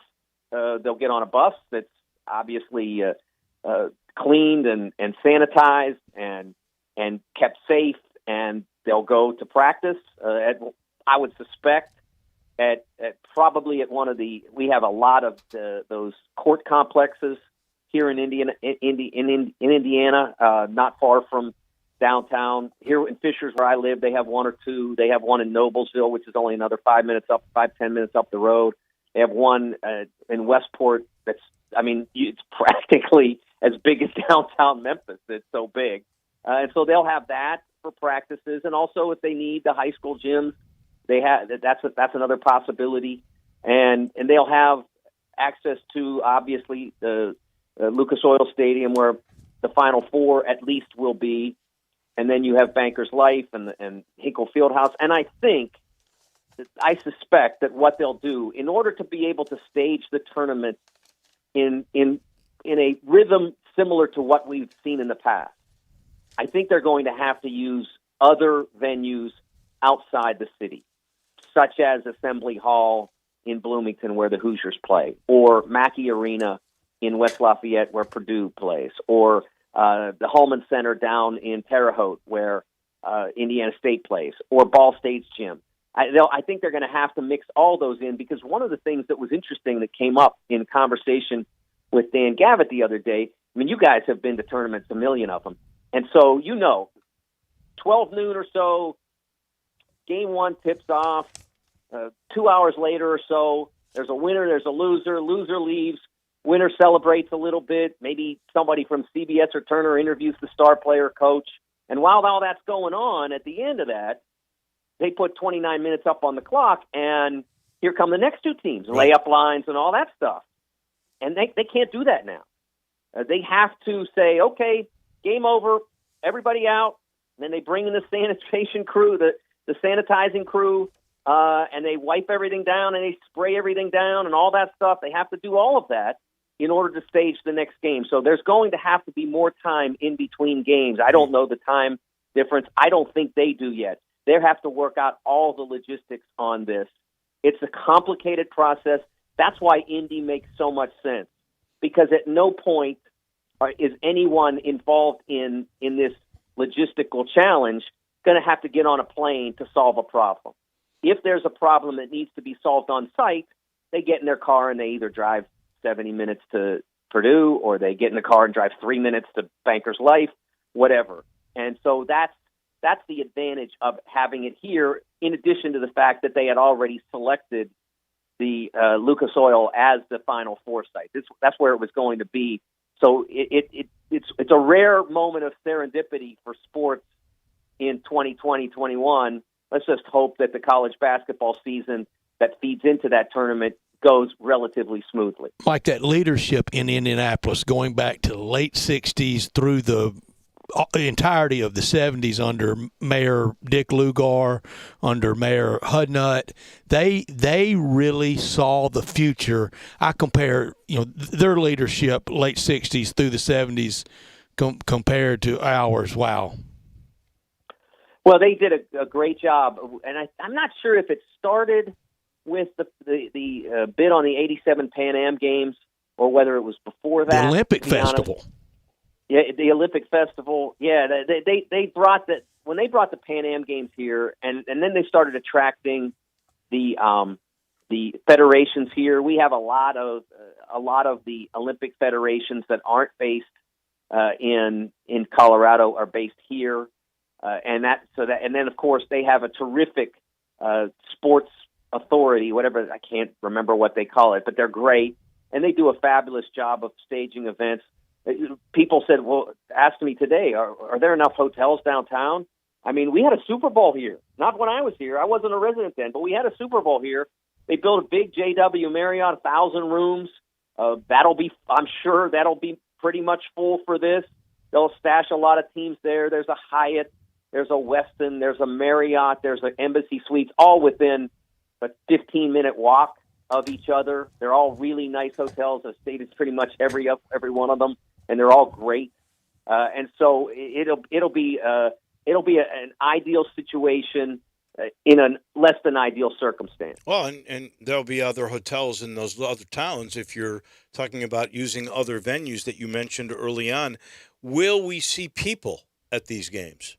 they'll get on a bus that's obviously cleaned and sanitized and kept safe, and they'll go to practice. I would suspect at probably at one of we have a lot of those court complexes here in Indiana, not far from downtown. Here in Fishers, where I live, they have 1 or 2. They have one in Noblesville, which is only another 10 minutes up the road. They have one in Westport it's practically as big as downtown Memphis. It's so big. And so they'll have that for practices. And also if they need the high school gyms, that's another possibility. And they'll have access to, obviously, the Lucas Oil Stadium where the Final Four at least will be. And then you have Bankers Life and Hinkle Fieldhouse. And I suspect that what they'll do in order to be able to stage the tournament in a rhythm similar to what we've seen in the past, I think they're going to have to use other venues outside the city, such as Assembly Hall in Bloomington where the Hoosiers play, or Mackey Arena in West Lafayette where Purdue plays, or the Holman Center down in Terre Haute where Indiana State plays, or Ball State's gym. I think they're going to have to mix all those in because one of the things that was interesting that came up in conversation with Dan Gavitt the other day, you guys have been to tournaments, a million of them. And so, 12 noon or so, game 1 tips off. 2 hours later or so, there's a winner, there's a loser. Loser leaves. Winner celebrates a little bit. Maybe somebody from CBS or Turner interviews the star player coach. And while all that's going on, at the end of that, they put 29 minutes up on the clock, and here come the next two teams, layup lines and all that stuff. And they can't do that now. They have to say, okay, game over, everybody out. And then they bring in the sanitation crew, the sanitizing crew, and they wipe everything down and they spray everything down and all that stuff. They have to do all of that in order to stage the next game. So there's going to have to be more time in between games. I don't know the time difference. I don't think they do yet. They have to work out all the logistics on this. It's a complicated process. That's why Indy makes so much sense, because at no point is anyone involved in this logistical challenge going to have to get on a plane to solve a problem. If there's a problem that needs to be solved on site, they get in their car and they either drive 70 minutes to Purdue or they get in the car and drive 3 minutes to Banker's Life, whatever. And so that's the advantage of having it here, in addition to the fact that they had already selected the Lucas Oil as the Final Four site. That's where it was going to be. So it's a rare moment of serendipity for sports in 2020-21. Let's just hope that the college basketball season that feeds into that tournament goes relatively smoothly. Like that leadership in Indianapolis going back to the late 60s through the entirety of the 70s under Mayor Dick Lugar, under Mayor Hudnut, they really saw the future. I compare, their leadership late 60s through the 70s compared to ours. Wow. Well, they did a great job, and I'm not sure if it started with the bid on the '87 Pan Am Games or whether it was before that. The Olympic Festival. Honest. Yeah, the Olympic Festival. Yeah, they brought that when they brought the Pan Am Games here, and then they started attracting the federations here. We have a lot of the Olympic federations that aren't based in Colorado are based here. And then of course they have a terrific sports authority, whatever, I can't remember what they call it, but they're great and they do a fabulous job of staging events. People said, well, asked me today, are there enough hotels downtown? I mean, we had a Super Bowl here. Not when I was here. I wasn't a resident then, but we had a Super Bowl here. They built a big JW Marriott, 1,000 rooms. I'm sure that'll be pretty much full for this. They'll stash a lot of teams there. There's a Hyatt. There's a Westin, there's a Marriott, there's an Embassy Suites, all within a 15-minute walk of each other. They're all really nice hotels. I've stayed at pretty much every one of them, and they're all great. And so it'll be an ideal situation in a less than ideal circumstance. Well, and there'll be other hotels in those other towns if you're talking about using other venues that you mentioned early on. Will we see people at these games?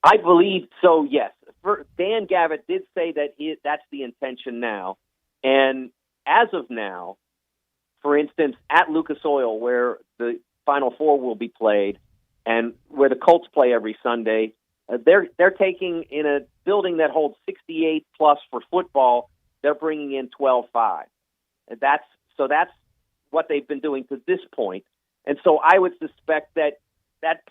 I believe so, yes. Dan Gavitt did say that that's the intention now. And as of now, for instance, at Lucas Oil, where the Final Four will be played and where the Colts play every Sunday, they're taking, in a building that holds 68 plus for football, they're bringing in 12,500. That's what they've been doing to this point. And so I would suspect that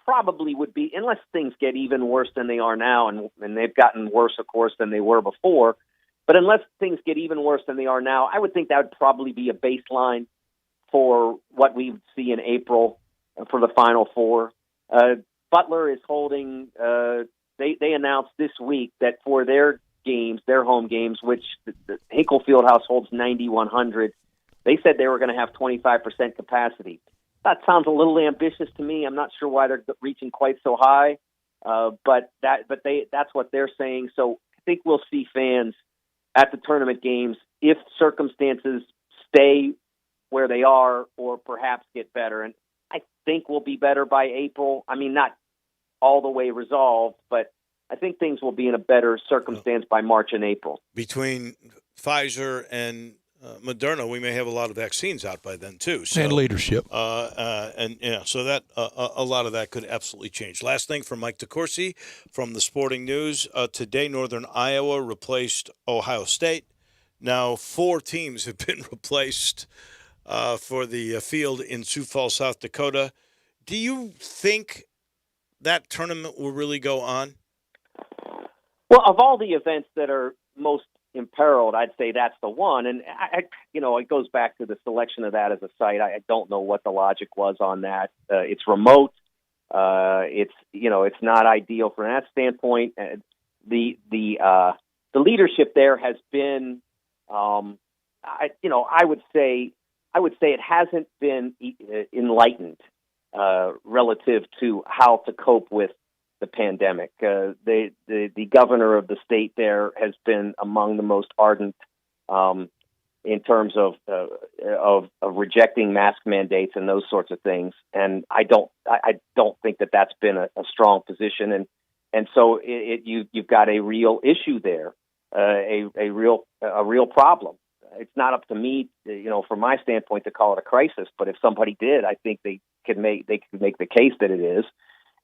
probably would be, unless things get even worse than they are now, and they've gotten worse, of course, than they were before, but unless things get even worse than they are now, I would think that would probably be a baseline for what we would see in April for the Final Four. Butler is holding, they announced this week that for their games, their home games, which the Hinkle Fieldhouse holds 9,100, they said they were going to have 25% capacity. That sounds a little ambitious to me. I'm not sure why they're reaching quite so high, but that's what they're saying. So I think we'll see fans at the tournament games if circumstances stay where they are or perhaps get better. And I think we'll be better by April. I mean, not all the way resolved, but I think things will be in a better circumstance by March and April. Between Pfizer and Moderna, we may have a lot of vaccines out by then too. So, and leadership, so that a lot of that could absolutely change. Last thing from Mike DeCourcy from the Sporting News today: Northern Iowa replaced Ohio State. Now 4 teams have been replaced for the field in Sioux Falls, South Dakota. Do you think that tournament will really go on? Well, of all the events that are most imperiled, I'd say that's the one. And it goes back to the selection of that as a site. I don't know what the logic was on that. It's remote. It's not ideal from that standpoint. The leadership there has been, I would say it hasn't been enlightened relative to how to cope with the pandemic. The governor of the state there has been among the most ardent in terms of rejecting mask mandates and those sorts of things. And I don't think that that's been a strong position. And so you've got a real issue there, a real problem. It's not up to me, from my standpoint, to call it a crisis. But if somebody did, I think they could make the case that it is.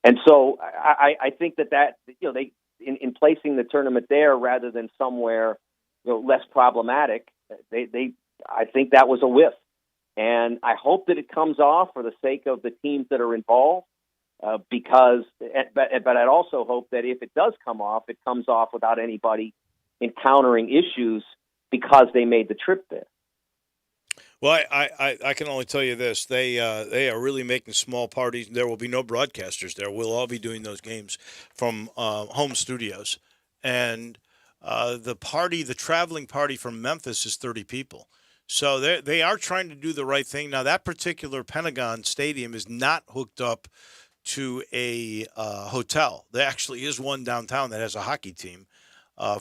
And so I think that they in placing the tournament there rather than somewhere less problematic, I think that was a whiff. And I hope that it comes off for the sake of the teams that are involved. But I'd also hope that if it does come off, it comes off without anybody encountering issues because they made the trip there. Well, I can only tell you this. They are really making small parties. There will be no broadcasters there. We'll all be doing those games from home studios. And the traveling party from Memphis is 30 people. So they are trying to do the right thing. Now, that particular Pentagon Stadium is not hooked up to a hotel. There actually is one downtown that has a hockey team.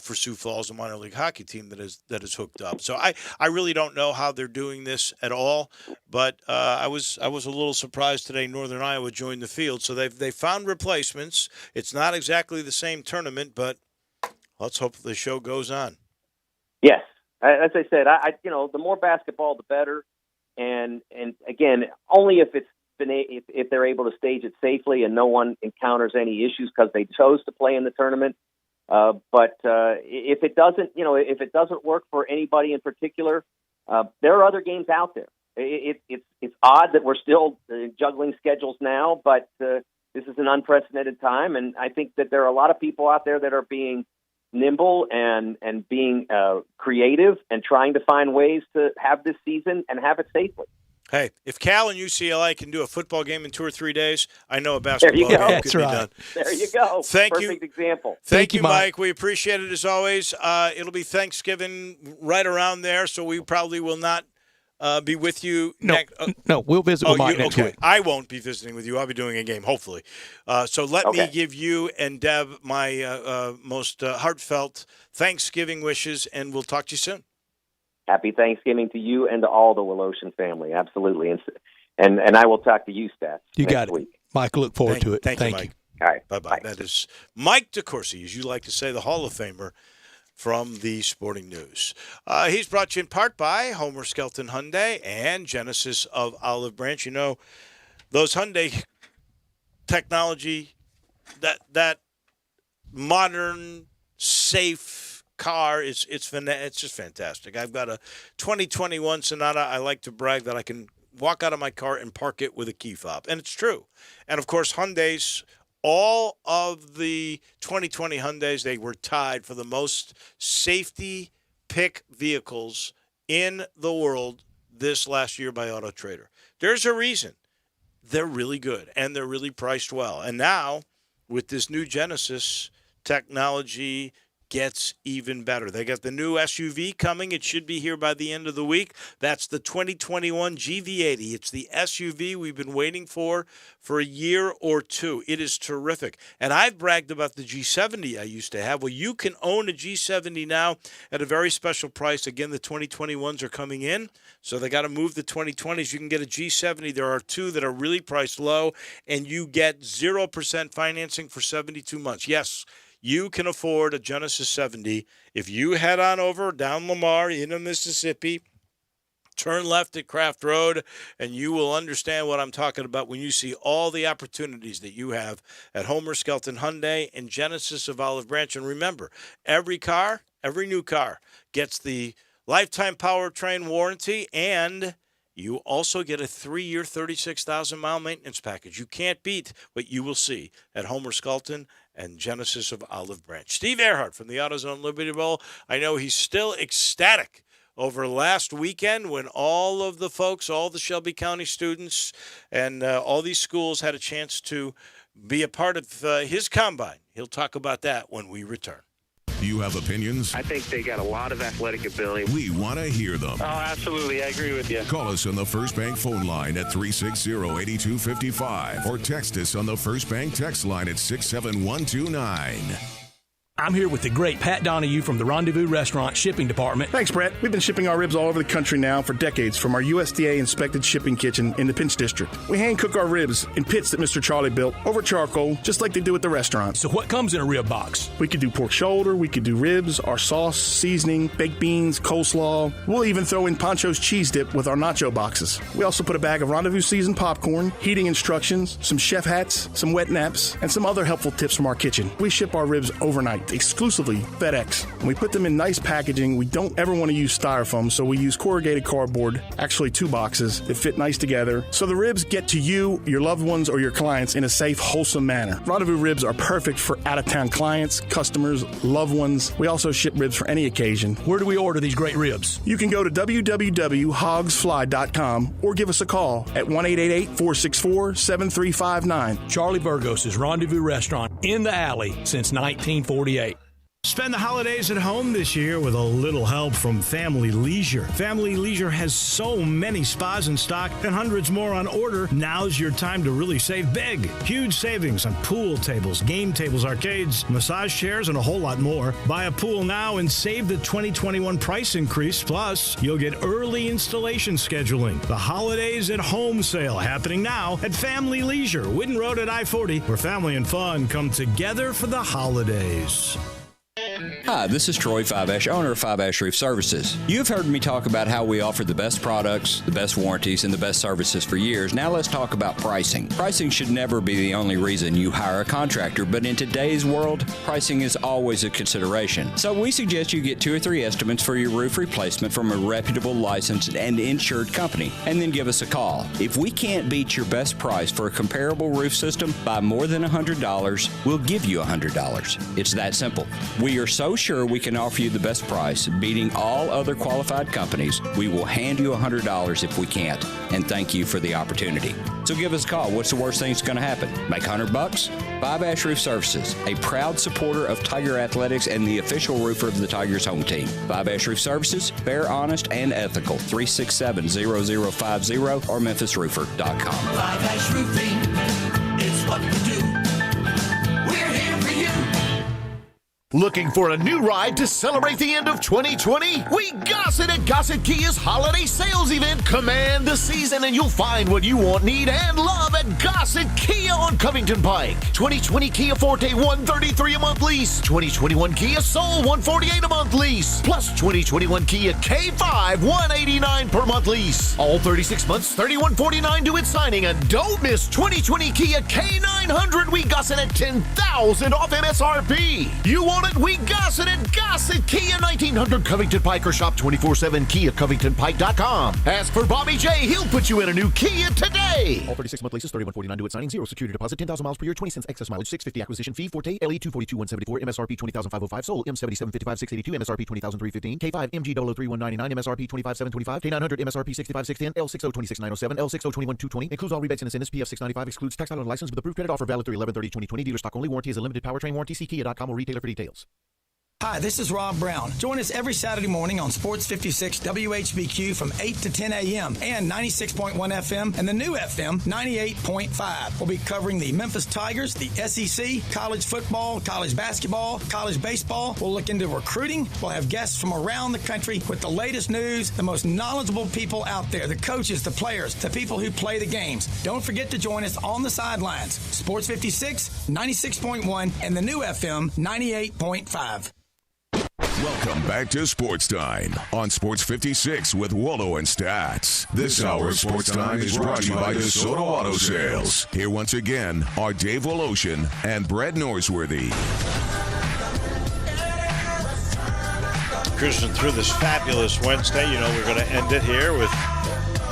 For Sioux Falls, a minor league hockey team that is hooked up. So I really don't know how they're doing this at all. But I was a little surprised today. Northern Iowa joined the field, so they found replacements. It's not exactly the same tournament, but let's hope the show goes on. Yes, as I said, the more basketball, the better. And again, only if they're able to stage it safely and no one encounters any issues because they chose to play in the tournament. But if it doesn't work for anybody in particular, there are other games out there. It's odd that we're still juggling schedules now, but this is an unprecedented time, and I think that there are a lot of people out there that are being nimble and being creative and trying to find ways to have this season and have it safely. Hey, if Cal and UCLA can do a football game in 2 or 3 days, I know a basketball game could be done. There you go. Thank Perfect example. Thank you, Mike. We appreciate it as always. It'll be Thanksgiving right around there, so we probably will not be with you. No, we'll visit with Mike next week. I won't be visiting with you. I'll be doing a game, hopefully. So let me give you and Deb my most heartfelt Thanksgiving wishes, and we'll talk to you soon. Happy Thanksgiving to you and to all the Woloshyn family. Absolutely. And I will talk to you, Stats, you next got it. week. Mike, look forward to it. Thank you, Mike. All right. Bye-bye. That is Mike DeCourcy, as you like to say, the Hall of Famer from the Sporting News. He's brought to you in part by Homer Skelton Hyundai and Genesis of Olive Branch. You know, those Hyundai technology, that modern, safe car it's just fantastic. I've got a 2021 Sonata. I like to brag that I can walk out of my car and park it with a key fob, and it's true. And of course, Hyundai's, all of the 2020 Hyundais, they were tied for the most safety pick vehicles in the world this last year by Auto Trader. There's a reason. They're really good and they're really priced well. And now with this new Genesis technology, gets even better. They got the new SUV coming. It should be here by the end of the week. That's the 2021 GV80. It's the SUV we've been waiting for a year or two. It is terrific. And I've bragged about the G70 I used to have. Well, you can own a G70 now at a very special price. Again, the 2021s are coming in, so they got to move the 2020s. You can get a G70. There are two that are really priced low, and you get 0% financing for 72 months. Yes, you can afford a Genesis 70 if you head on over down Lamar into Mississippi, turn left at Craft Road, and you will understand what I'm talking about when you see all the opportunities that you have at Homer Skelton Hyundai and Genesis of Olive Branch. And remember, every new car gets the lifetime powertrain warranty and you also get a 3-year, 36,000-mile maintenance package. You can't beat what you will see at Homer Skelton and Genesis of Olive Branch. Steve Earhart from the AutoZone Liberty Bowl. I know he's still ecstatic over last weekend when all of the folks, all the Shelby County students and all these schools had a chance to be a part of his combine. He'll talk about that when we return. You have opinions? I think they got a lot of athletic ability. We want to hear them. Oh, absolutely. I agree with you. Call us on the First Bank phone line at 360-8255 or text us on the First Bank text line at 67129. I'm here with the great Pat Donahue from the Rendezvous Restaurant Shipping Department. Thanks, Brett. We've been shipping our ribs all over the country now for decades from our USDA-inspected shipping kitchen in the Pinch District. We hand-cook our ribs in pits that Mr. Charlie built over charcoal, just like they do at the restaurant. So what comes in a rib box? We could do pork shoulder, we could do ribs, our sauce, seasoning, baked beans, coleslaw. We'll even throw in Pancho's cheese dip with our nacho boxes. We also put a bag of Rendezvous seasoned popcorn, heating instructions, some chef hats, some wet naps, and some other helpful tips from our kitchen. We ship our ribs overnight, exclusively FedEx. And we put them in nice packaging. We don't ever want to use styrofoam, so we use corrugated cardboard, actually 2 boxes that fit nice together, so the ribs get to you, your loved ones, or your clients in a safe, wholesome manner. Rendezvous ribs are perfect for out-of-town clients, customers, loved ones. We also ship ribs for any occasion. Where do we order these great ribs? You can go to www.hogsfly.com or give us a call at 1-888-464-7359. Charlie Burgos' Rendezvous Restaurant in the alley since 1948. Spend the holidays at home this year with a little help from Family Leisure. Family Leisure has so many spas in stock and hundreds more on order. Now's your time to really save big. Huge savings on pool tables, game tables, arcades, massage chairs, and a whole lot more. Buy a pool now and save the 2021 price increase. Plus, you'll get early installation scheduling. The Holidays at Home sale happening now at Family Leisure, Whidden Road at I-40, where family and fun come together for the holidays. Hi, this is Troy Fiveash, owner of Fiveash Roof Services. You've heard me talk about how we offer the best products, the best warranties, and the best services for years. Now let's talk about pricing. Pricing should never be the only reason you hire a contractor, but in today's world, pricing is always a consideration. So we suggest you get 2 or 3 estimates for your roof replacement from a reputable, licensed, and insured company, and then give us a call. If we can't beat your best price for a comparable roof system by more than $100, we'll give you $100. It's that simple. We are so sure we can offer you the best price, beating all other qualified companies, we will hand you $100 if we can't. And thank you for the opportunity. So give us a call. What's the worst thing that's going to happen? Make $100? Fiveash Roof Services, a proud supporter of Tiger Athletics and the official roofer of the Tigers home team. Fiveash Roof Services, fair, honest, and ethical. 367-0050 or memphisroofer.com. Fiveash Roofing is what we do. We're here for you. Looking for a new ride to celebrate the end of 2020? We Gossett at Gossett Kia's holiday sales event. Command the season and you'll find what you want, need, and love at Gossett Kia on Covington Pike. 2020 Kia Forte, $133 a month lease. 2021 Kia Soul, $148 a month lease. Plus 2021 Kia K5, $189 per month lease. All 36 months, $31.49 due at signing. And don't miss 2020 Kia K900. We Gossett at $10,000 off MSRP. You want it? We Gossett at Gossett Kia, 1900 Covington Pike, or shop 24/7 KiaCovingtonPike.com. Ask for Bobby J. He'll put you in a new Kia today. All 36 month leases, $31.49 due at signing, 0 security deposit, 10,000 miles per year, 20 cents excess mileage, $650 acquisition fee, Forte, LE 242,174, MSRP 20,505, Soul, M7755, $682, MSRP 20,315, K5, MG 003,199, MSRP 25,725, K900, MSRP 65,610, L60 26,907, L60 21,220, includes all rebates and incentives, PF 695, excludes tax on license with approved credit offer valid through 11/30/2020, dealer stock only, warranty is a limited powertrain warranty, see Kia.com or retailer for details. Hi, this is Rob Brown. Join us every Saturday morning on Sports 56 WHBQ from 8 to 10 a.m. and 96.1 FM and the new FM 98.5. We'll be covering the Memphis Tigers, the SEC, college football, college basketball, college baseball. We'll look into recruiting. We'll have guests from around the country with the latest news, the most knowledgeable people out there, the coaches, the players, the people who play the games. Don't forget to join us on the sidelines. Sports 56, 96.1, and the new FM 98.5. Welcome back to Sports Time on Sports 56 with Wallo and Stats. This hour of Sports Time is brought to you by DeSoto Auto Sales. Here once again are Dave Woloshin and Brett Norsworthy. Cruising through this fabulous Wednesday. You know, we're going to end it here with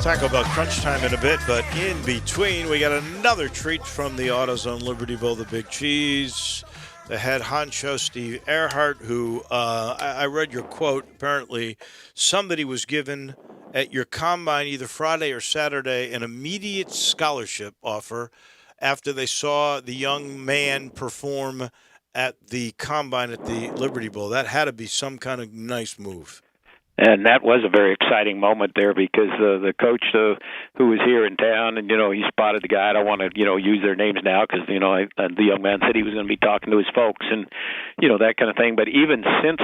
Talk about crunch time in a bit, but in between, we got another treat from the AutoZone Liberty Bowl, the Big Cheese. The head honcho, Steve Earhart, who I read your quote. Apparently, somebody was given at your combine either Friday or Saturday an immediate scholarship offer after they saw the young man perform at the combine at the Liberty Bowl. That had to be some kind of nice move. And that was a very exciting moment there because the coach who was here in town, and, he spotted the guy. I don't want to, use their names now because, the young man said he was going to be talking to his folks and, that kind of thing. But even since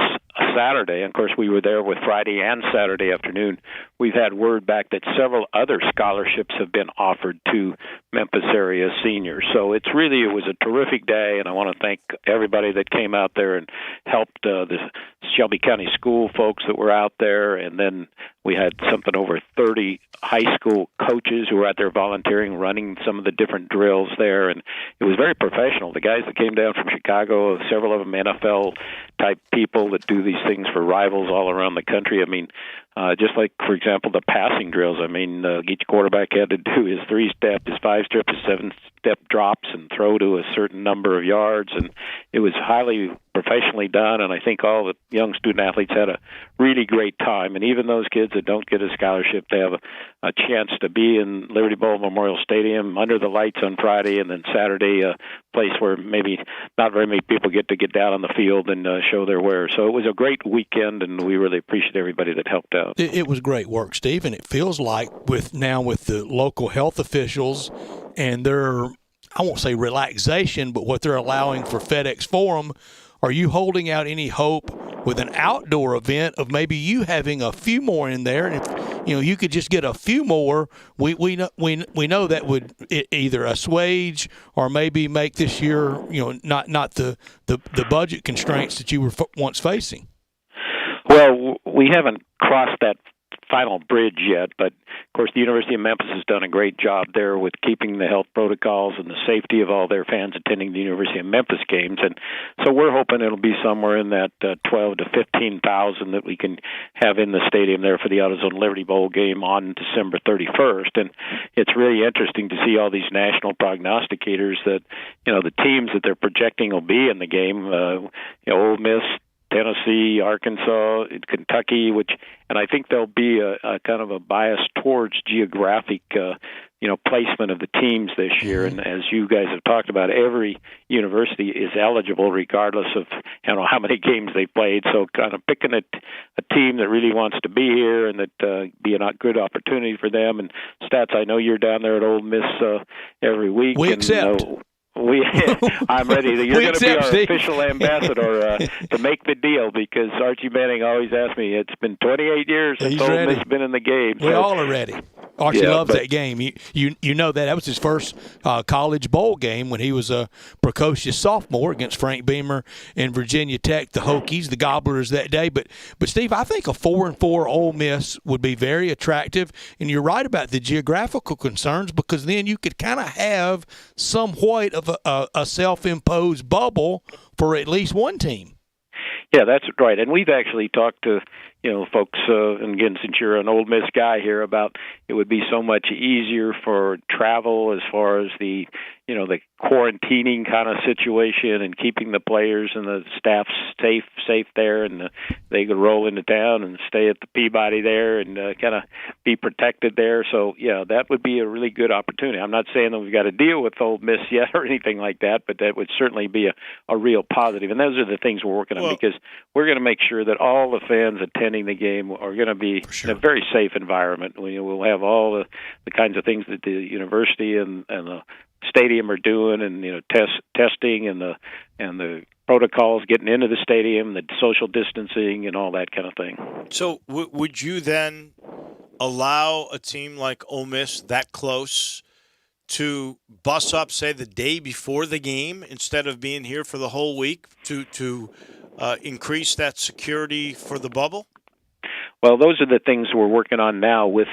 Saturday, and of course, we were there with Friday and Saturday afternoon, we've had word back that several other scholarships have been offered to Memphis area seniors. So it was a terrific day, and I want to thank everybody that came out there and helped the Shelby County School folks that were out there, and then we had something over 30 high school coaches who were out there volunteering, running some of the different drills there, and it was very professional. The guys that came down from Chicago, several of them NFL-type people that do these things for rivals all around the country. I mean, just like, for example, the passing drills. I mean, each quarterback had to do his 3-step, his 5-step, his 7-step drops and throw to a certain number of yards, and it was highly professionally done, and I think all the young student-athletes had a really great time. And even those kids that don't get a scholarship, they have a chance to be in Liberty Bowl Memorial Stadium under the lights on Friday, and then Saturday, a place where maybe not very many people get down on the field and show their wares. So it was a great weekend, and we really appreciate everybody that helped out. It was great work, Steve, and it feels like with the local health officials and their, I won't say relaxation, but what they're allowing for FedEx Forum, are you holding out any hope with an outdoor event of maybe you having a few more in there? And if you could just get a few more, we know that would either assuage or maybe make this year not the budget constraints that you were once facing. Well, we haven't crossed that final bridge yet, but of course the University of Memphis has done a great job there with keeping the health protocols and the safety of all their fans attending the University of Memphis games, and so we're hoping it'll be somewhere in that 12 to 15,000 that we can have in the stadium there for the AutoZone Liberty Bowl game on December 31st. And it's really interesting to see all these national prognosticators that the teams that they're projecting will be in the game. Ole Miss, Tennessee, Arkansas, Kentucky, and I think there'll be a kind of a bias towards geographic, placement of the teams this year. And as you guys have talked about, every university is eligible regardless of how many games they played. So kind of picking a team that really wants to be here and that be a good opportunity for them. And Stats, I know you're down there at Ole Miss every week. We accept. I'm ready. You're going to be our Steve. official ambassador to make the deal, because Archie Manning always asks me, it's been 28 years since Ole Miss has been in the game. We all are ready. Archie loves that game. You know that was his first college bowl game when he was a precocious sophomore against Frank Beamer and Virginia Tech, the Hokies, the Gobblers that day. But Steve, I think a 4-4 Ole Miss would be very attractive, and you're right about the geographical concerns, because then you could kind of have somewhat of a self-imposed bubble for at least one team. Yeah, that's right. And we've actually talked to folks, and again, since you're an Ole Miss guy here, about it would be so much easier for travel as far as the quarantining kind of situation and keeping the players and the staff safe there, and they could roll into town and stay at the Peabody there and kind of be protected there. So, yeah, that would be a really good opportunity. I'm not saying that we've got to deal with Ole Miss yet or anything like that, but that would certainly be a real positive. And those are the things we're working on, because we're going to make sure that all the fans attending the game are going to be in a very safe environment. We'll have all the kinds of things that the university and the stadium are doing, and testing and the protocols getting into the stadium, the social distancing and all that kind of thing. So would you then allow a team like Ole Miss that close to bus up, say, the day before the game instead of being here for the whole week to increase that security for the bubble? Well, those are the things we're working on now with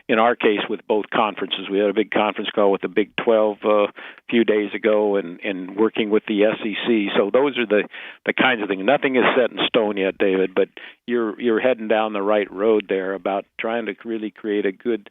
in our case with both conferences. We had a big conference call with the Big 12 a few days ago, and working with the SEC. So those are the kinds of things. Nothing is set in stone yet, David, but you're heading down the right road there about trying to really create a good,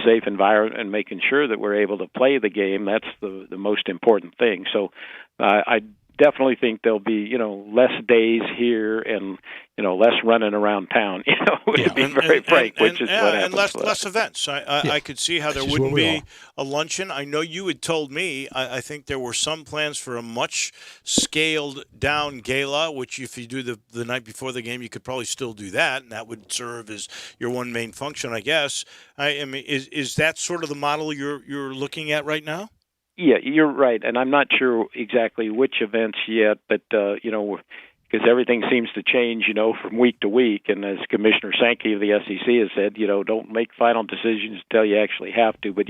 safe environment and making sure that we're able to play the game. That's the most important thing. So I definitely think there'll be, less days here and, less running around town, to be very frank, which is what happens. And less events. I could see how there wouldn't be a luncheon. I know you had told me, I think there were some plans for a much scaled down gala, which if you do the night before the game, you could probably still do that, and that would serve as your one main function, I guess. I mean, is that sort of the model you're looking at right now? Yeah, you're right, and I'm not sure exactly which events yet, but because everything seems to change, from week to week, and as Commissioner Sankey of the SEC has said, don't make final decisions until you actually have to. But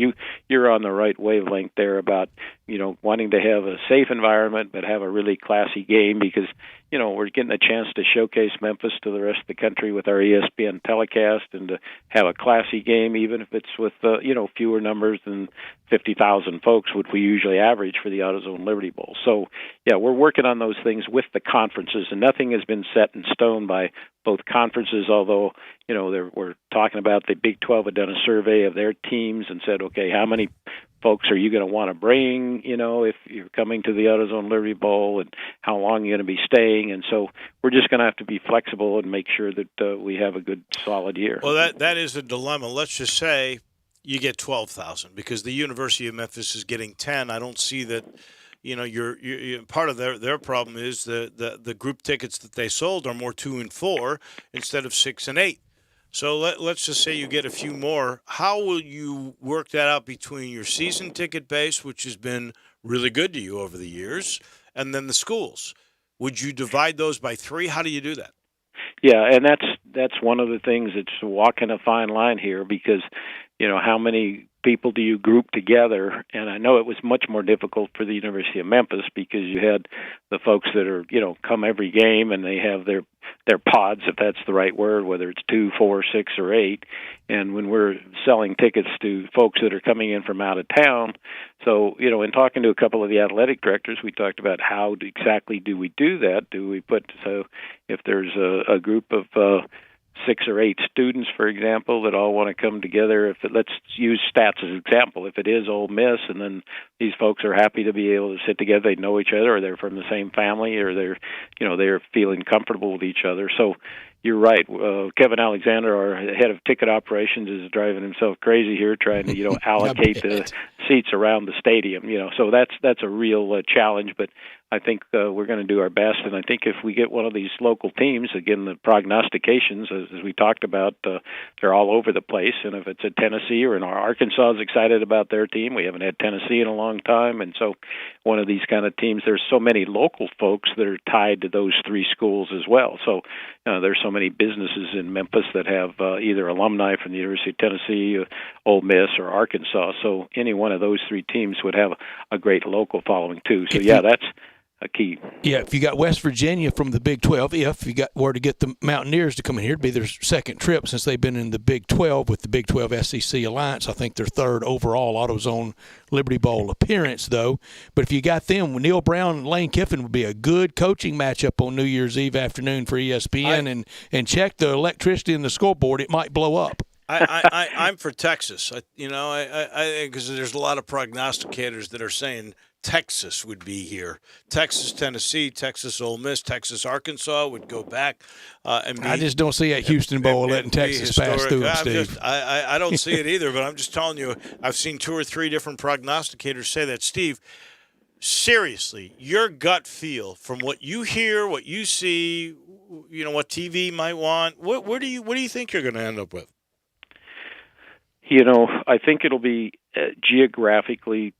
you're on the right wavelength there about wanting to have a safe environment, but have a really classy game because we're getting a chance to showcase Memphis to the rest of the country with our ESPN telecast and to have a classy game, even if it's with, fewer numbers than 50,000 folks, which we usually average for the AutoZone Liberty Bowl. So, yeah, we're working on those things with the conferences, and nothing has been set in stone by both conferences, although, we're talking about the Big 12 had done a survey of their teams and said, okay, how many folks are you going to want to bring, if you're coming to the AutoZone Liberty Bowl, and how long you're going to be staying. And so we're just going to have to be flexible and make sure that we have a good, solid year. Well, that is a dilemma. Let's just say you get 12,000 because the University of Memphis is getting 10. I don't see that. You're part of their problem is the group tickets that they sold are more 2 and 4 instead of 6 and 8. So let's just say you get a few more. How will you work that out between your season ticket base, which has been really good to you over the years, and then the schools? Would you divide those by 3? How do you do that? Yeah, and that's one of the things that's walking a fine line here because, how many people do you group together? And I know it was much more difficult for the University of Memphis because you had the folks that are, come every game and they have their pods, if that's the right word, whether it's 2, 4, 6, or 8. And when we're selling tickets to folks that are coming in from out of town, so, in talking to a couple of the athletic directors, we talked about how exactly do we do that? Do we so if there's a group of 6 or 8 students, for example, that all want to come together. Let's use stats as an example. If it is Ole Miss, and then these folks are happy to be able to sit together, they know each other, or they're from the same family, or they're feeling comfortable with each other. So you're right. Kevin Alexander, our head of ticket operations, is driving himself crazy here, trying to allocate the seats around the stadium. So that's a real challenge, but I think we're going to do our best, and I think if we get one of these local teams, again, the prognostications, as we talked about, they're all over the place, and if it's a Tennessee or Arkansas is excited about their team, we haven't had Tennessee in a long time, and so one of these kind of teams, there's so many local folks that are tied to those 3 schools as well. So there's so many businesses in Memphis that have either alumni from the University of Tennessee, Ole Miss, or Arkansas, so any one of those 3 teams would have a great local following too. So that's a key. Yeah, if you got West Virginia from the Big 12, if you were to get the Mountaineers to come in here, it'd be their second trip since they've been in the Big 12 with the Big 12 SEC Alliance. I think their 3rd overall AutoZone Liberty Bowl appearance, though. But if you got them, Neil Brown and Lane Kiffin would be a good coaching matchup on New Year's Eve afternoon for ESPN. And check the electricity in the scoreboard. It might blow up. I'm for Texas. Because there's a lot of prognosticators that are saying Texas would be here. Texas, Tennessee, Texas, Ole Miss, Texas, Arkansas would go back. I just don't see that Houston Bowl letting Texas pass through them, Steve. I don't see it either, but I'm just telling you, I've seen 2 or 3 different prognosticators say that. Steve, seriously, your gut feel from what you hear, what you see, what TV might want, what do you think you're going to end up with? I think it'll be geographically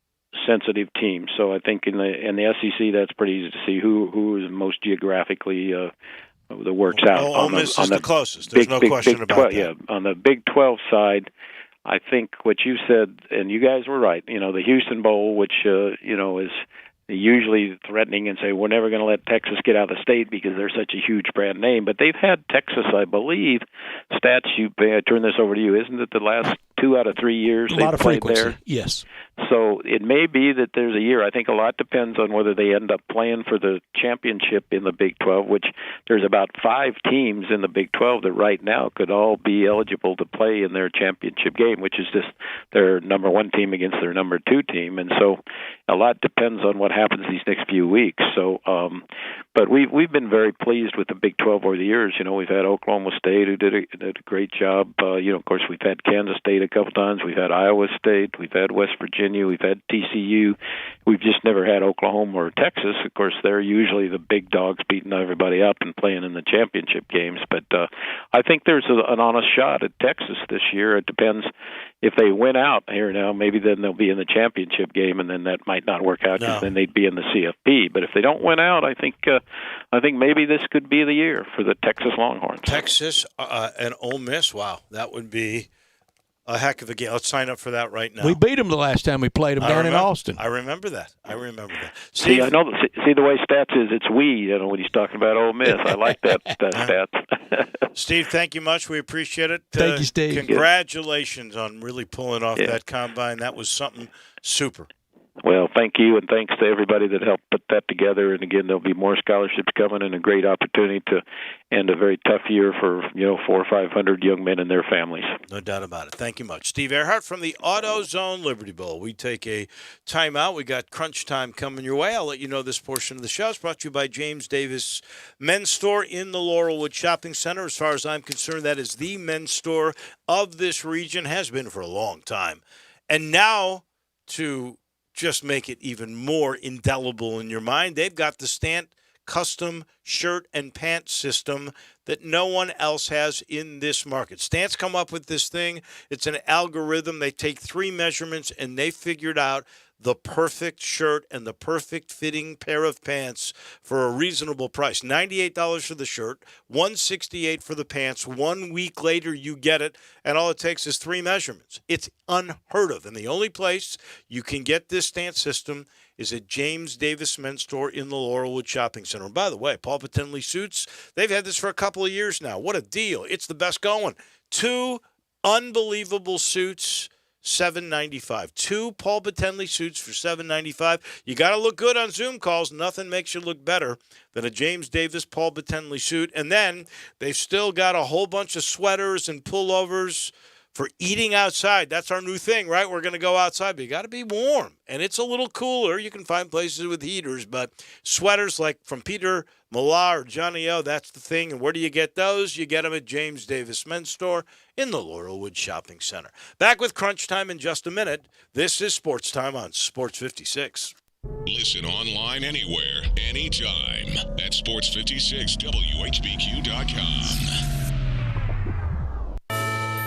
sensitive teams. So I think in the SEC, that's pretty easy to see who is most geographically that works out. Ole Miss is the closest. There's no question about that. Yeah, on the Big 12 side, I think what you said, and you guys were right. The Houston Bowl, which is usually threatening and say we're never going to let Texas get out of the state because they're such a huge brand name. But they've had Texas, I believe, stats. I turn this over to you. Isn't it the last 2 out of 3 years A they've lot of played frequency, there. yes. So it may be that there's a year. I think a lot depends on whether they end up playing for the championship in the Big 12, which there's about 5 teams in the Big 12 that right now could all be eligible to play in their championship game, which is just their number 1 team against their number 2 team. And so a lot depends on what happens these next few weeks. So, but we've been very pleased with the Big 12 over the years. You know, we've had Oklahoma State who did a great job. You know, of course, we've had Kansas State a couple times. We've had Iowa State. We've had West Virginia. We've had TCU. We've just never had Oklahoma or Texas. Of course, they're usually the big dogs beating everybody up and playing in the championship games. But I think there's an honest shot at Texas this year. It depends if they win out here now. Maybe then they'll be in the championship game, and then that might not work out because then they'd be in the CFP. But if they don't win out, I think maybe this could be the year for the Texas Longhorns. Texas and Ole Miss. Wow, that would be a heck of a game. Let's sign up for that right now. We beat them the last time we played them down in Austin. I remember that. Steve? See, I know. See the way Stats is. It's we. You know when he's talking about Ole Miss. I like that Stats. Steve, thank you much. We appreciate it. Thank you, Steve. Congratulations on really pulling off that combine. That was something super. Well, thank you, and thanks to everybody that helped put that together. And again, there'll be more scholarships coming, and a great opportunity to end a very tough year for 400 or 500 young men and their families. No doubt about it. Thank you much, Steve Earhart from the AutoZone Liberty Bowl. We take a timeout. We got crunch time coming your way. I'll let you know this portion of the show is brought to you by James Davis Men's Store in the Laurelwood Shopping Center. As far as I'm concerned, that is the men's store of this region, has been for a long time, and now to just make it even more indelible in your mind, they've got the Stant custom shirt and pants system that no one else has in this market. Stant's come up with this thing. It's an algorithm. They take 3 measurements, and they figured out the perfect shirt and the perfect fitting pair of pants for a reasonable price. $98 for the shirt, $168 for the pants. 1 week later, you get it, and all it takes is 3 measurements. It's unheard of, and the only place you can get this Stant system is at James Davis Men's Store in the Laurelwood Shopping Center. And by the way, Paul Patinley suits, they've had this for a couple of years now. What a deal. It's the best going. 2 unbelievable suits, $795. 2 Paul Patinley suits for $795. You got to look good on Zoom calls. Nothing makes you look better than a James Davis Paul Patinley suit. And then they've still got a whole bunch of sweaters and pullovers for eating outside. That's our new thing, right? We're going to go outside, but you got to be warm. And it's a little cooler. You can find places with heaters, but sweaters like from Peter Millar or Johnny O, that's the thing. And where do you get those? You get them at James Davis Men's Store in the Laurelwood Shopping Center. Back with Crunch Time in just a minute. This is Sports Time on Sports 56. Listen online anywhere, anytime at sports56whbq.com.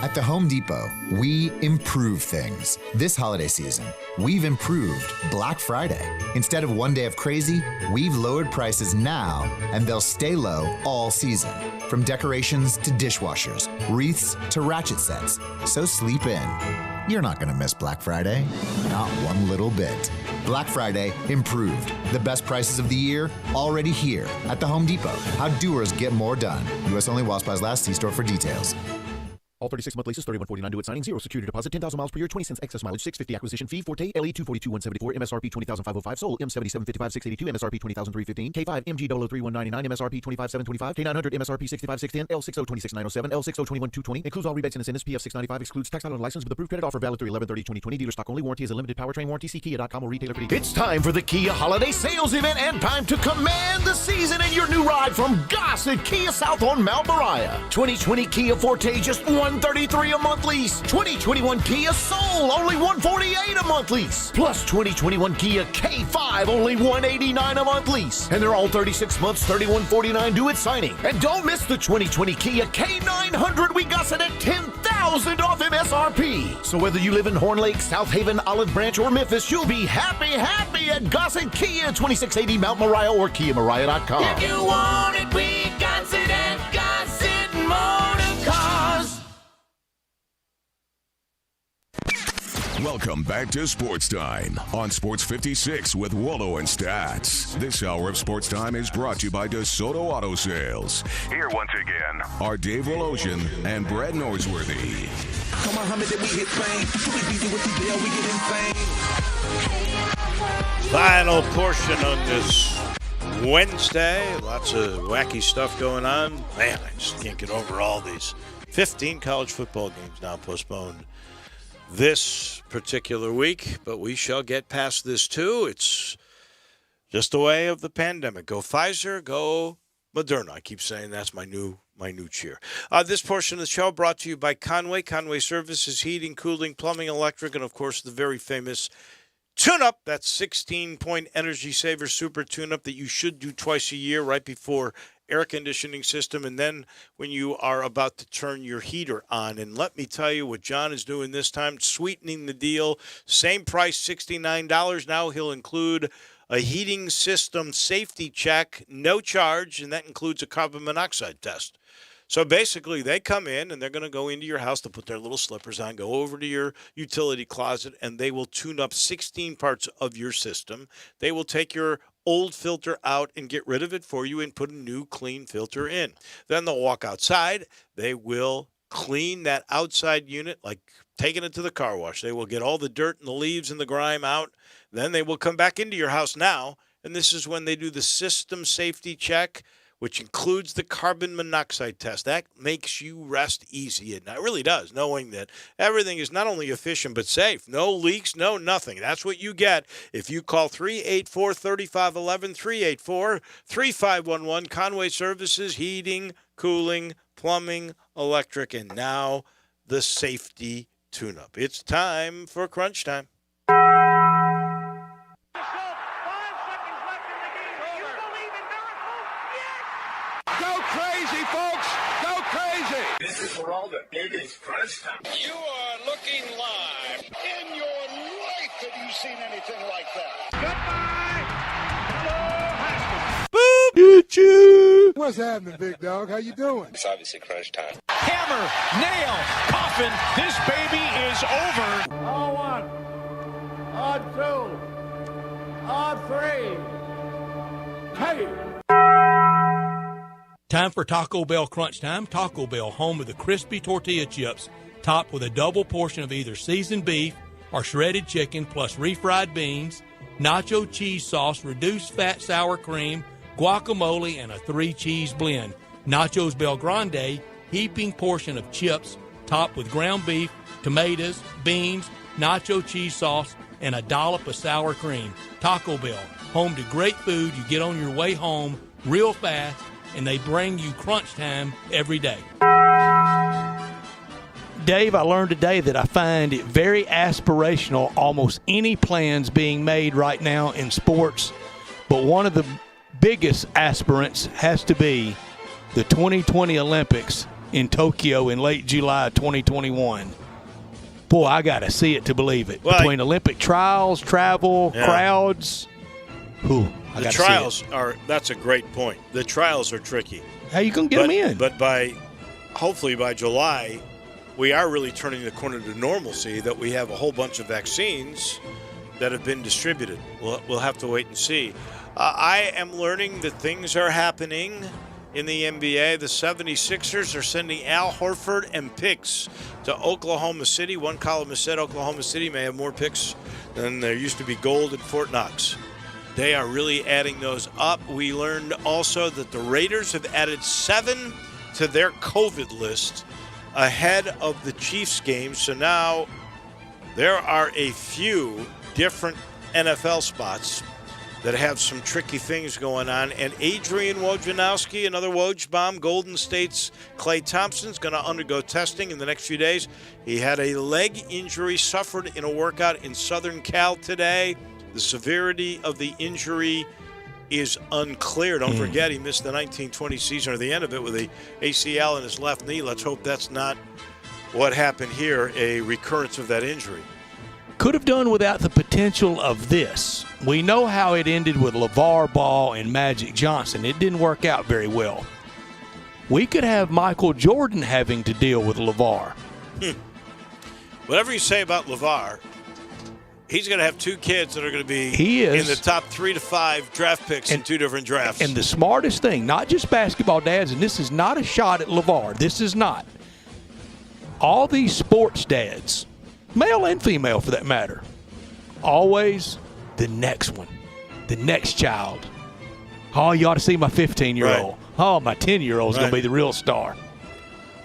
At the Home Depot, we improve things. This holiday season, we've improved Black Friday. Instead of one day of crazy, we've lowered prices now, and they'll stay low all season. From decorations to dishwashers, wreaths to ratchet sets. So sleep in. You're not going to miss Black Friday. Not one little bit. Black Friday improved. The best prices of the year already here at the Home Depot. How doers get more done. U.S. only while supplies last. See store for details. All 36-month leases, $31.49 due at signing, 0 security deposit, 10,000 miles per year, 20 cents excess mileage, $650 acquisition fee, Forte, LE 242-174, MSRP 20,505, sold, M7755-682, MSRP 20,315, K5, MG 003-199, MSRP 25,725, K900, MSRP 65,610, L60-26,907, L60-21,220, includes all rebates and incentives, PF 695, excludes tax title and license with approved credit offer valid through 11/30/2020, dealer stock only, warranty is a limited powertrain warranty, see Kia.com or retailer. It's time for the Kia Holiday Sales Event and time to command the season in your new ride from Gossett Kia South on Mount Moriah. 2020 Kia Forte, just $133 a month lease. 2021 Kia Soul, only $148 a month lease. Plus 2021 Kia K5, only $189 a month lease. And they're all 36 months, $31.49 due at signing. And don't miss the 2020 Kia K900, we got it at $10,000 off MSRP. So whether you live in Horn Lake, South Haven, Olive Branch, or Memphis, you'll be happy at Gossett Kia, 2680 Mount Moriah or KiaMoriah.com. If you want it, we got it at Gossett Motor Cars. Welcome back to Sports Time on Sports 56 with Wallo and Stats. This hour of Sports Time is brought to you by DeSoto Auto Sales. Here once again are Dave Woloshin and Brad Norsworthy. Come on, Muhammad, we hit fame. We busy with the deal, we get insane. Final portion on this Wednesday. Lots of wacky stuff going on. Man, I just can't get over all these. 15 college football games now postponed this particular week, but we shall get past this too. It's just the way of the pandemic. Go Pfizer, go Moderna. I keep saying that's my new cheer. This portion of the show brought to you by Conway Services, heating, cooling, plumbing, electric, and of course the very famous tune-up. That's 16-point energy saver super tune-up that you should do twice a year right before air conditioning system, and then when you are about to turn your heater on. And let me tell you what John is doing this time, sweetening the deal. Same price, $69. Now he'll include a heating system safety check, no charge, and that includes a carbon monoxide test. So basically, they come in, and they're going to go into your house to put their little slippers on, go over to your utility closet, and they will tune up 16 parts of your system. They will take your old filter out and get rid of it for you and put a new clean filter in. Then they'll walk outside. They will clean that outside unit like taking it to the car wash. They will get all the dirt and the leaves and the grime out. Then they will come back into your house now, and this is when they do the system safety check, which includes the carbon monoxide test. That makes you rest easy, and it really does, knowing that everything is not only efficient but safe. No leaks, no nothing. That's what you get if you call 384-3511, 384-3511, Conway Services, heating, cooling, plumbing, electric, and now the safety tune-up. It's time for Crunch Time. This is for all the biggest crunch time. You are looking live. In your life have you seen anything like that? Goodbye. Hello, Boop. Choo. What's happening, big dog? How you doing? It's obviously crunch time. Hammer, nail, coffin. This baby is over. All one. On two. On three. Hey. Time for Taco Bell Crunch Time. Taco Bell, home of the crispy tortilla chips, topped with a double portion of either seasoned beef or shredded chicken, plus refried beans, nacho cheese sauce, reduced fat sour cream, guacamole, and a 3-cheese blend. Nachos Bel Grande, heaping portion of chips, topped with ground beef, tomatoes, beans, nacho cheese sauce, and a dollop of sour cream. Taco Bell, home to great food you get on your way home real fast, and they bring you crunch time every day. Dave, I learned today that I find it very aspirational, almost any plans being made right now in sports, but one of the biggest aspirants has to be the 2020 Olympics in Tokyo in late July 2021. Boy, I got to see it to believe it. Well, between Olympic trials, travel, crowds. The trials that's a great point. The trials are tricky. How you going to get them in? But hopefully by July, we are really turning the corner to normalcy, that we have a whole bunch of vaccines that have been distributed. We'll have to wait and see. I am learning that things are happening in the NBA. The 76ers are sending Al Horford and picks to Oklahoma City. One columnist said Oklahoma City may have more picks than there used to be gold in Fort Knox. They are really adding those up. We learned also that the Raiders have added 7 to their COVID list ahead of the Chiefs game. So now there are a few different NFL spots that have some tricky things going on. And Adrian Wojnarowski, another Woj bomb, Golden State's Klay Thompson's going to undergo testing in the next few days. He had a leg injury suffered in a workout in Southern Cal today. The severity of the injury is unclear. Don't forget, he missed the 1920 season, or the end of it, with a ACL in his left knee. Let's hope that's not what happened here, a recurrence of that injury. Could have done without the potential of this. We know how it ended with LeVar Ball and Magic Johnson. It didn't work out very well. We could have Michael Jordan having to deal with LeVar. Whatever you say about LeVar, He's going to have 2 kids that are going to be He is. in the top 3 to 5 draft picks in 2 different drafts. And the smartest thing, not just basketball dads, and this is not a shot at LeVar. This is not. All these sports dads, male and female for that matter, always the next one, the next child. Oh, you ought to see my 15-year-old. Right. Oh, my 10-year-old's going to be the real star.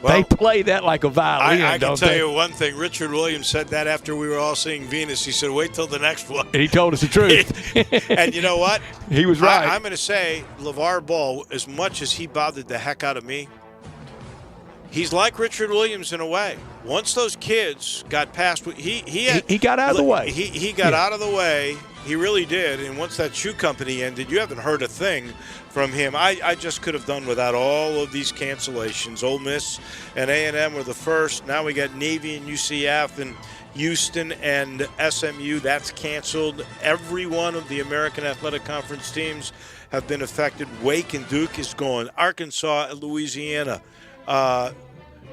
Well, they play that like a violin, I can don't tell they? you one thing. Richard Williams said that after we were all seeing Venus. He said, wait till the next one. And he told us the truth. And you know what? He was right. I'm going to say LeVar Ball, as much as he bothered the heck out of me, he's like Richard Williams in a way. Once those kids got past, he got out of the way. He got out of the way. He really did. And once that shoe company ended, you haven't heard a thing from him. I just could have done without all of these cancellations. Ole Miss and A&M were the first. Now we got Navy and UCF and Houston and SMU. That's canceled. Every one of the American Athletic Conference teams have been affected. Wake and Duke is gone. Arkansas at Louisiana.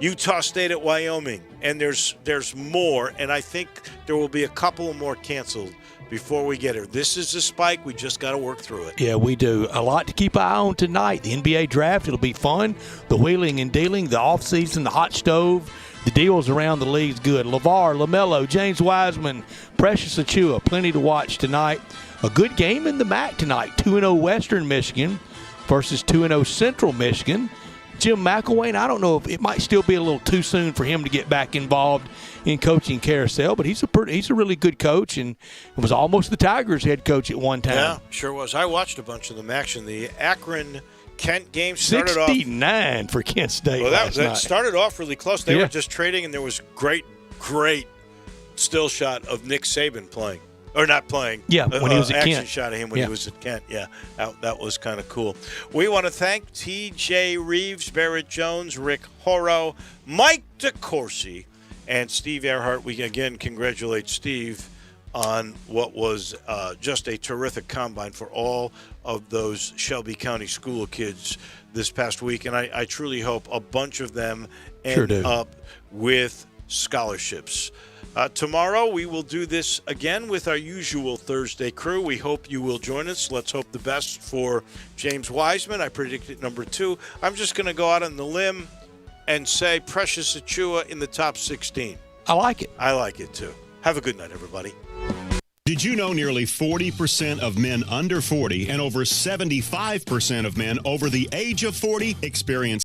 Utah State at Wyoming. And there's more. And I think there will be a couple more canceled before we get here. This is a spike. We just got to work through it. Yeah, we do. A lot to keep an eye on tonight. The NBA draft, it'll be fun. The wheeling and dealing, the offseason, the hot stove, the deals around the league's good. LeVar, LaMelo, James Wiseman, Precious Achiuwa, plenty to watch tonight. A good game in the MAC tonight. 2-0 Western Michigan versus 2-0 Central Michigan. Jim McElwain, I don't know if it might still be a little too soon for him to get back involved in coaching carousel, but he's a really good coach and was almost the Tigers head coach at one time. Yeah, sure was. I watched a bunch of them action. The Akron-Kent game started 69 for Kent State. Well, that that started off really close. They were just trading, and there was great still shot of Nick Saban playing. Or not playing. Yeah, when he was at Kent. Action shot of him when he was at Kent. Yeah, that was kind of cool. We want to thank T.J. Reeves, Barrett Jones, Rick Horo, Mike DeCourcy, and Steve Earhart. We again congratulate Steve on what was just a terrific combine for all of those Shelby County school kids this past week. And I truly hope a bunch of them end up with scholarships. Tomorrow we will do this again with our usual Thursday crew. We hope you will join us. Let's hope the best for James Wiseman. I predicted number 2. I'm just going to go out on the limb and say Precious Achiuwa in the top 16. I like it. I like it too. Have a good night, everybody. Did you know nearly 40% of men under 40 and over 75% of men over the age of 40 experience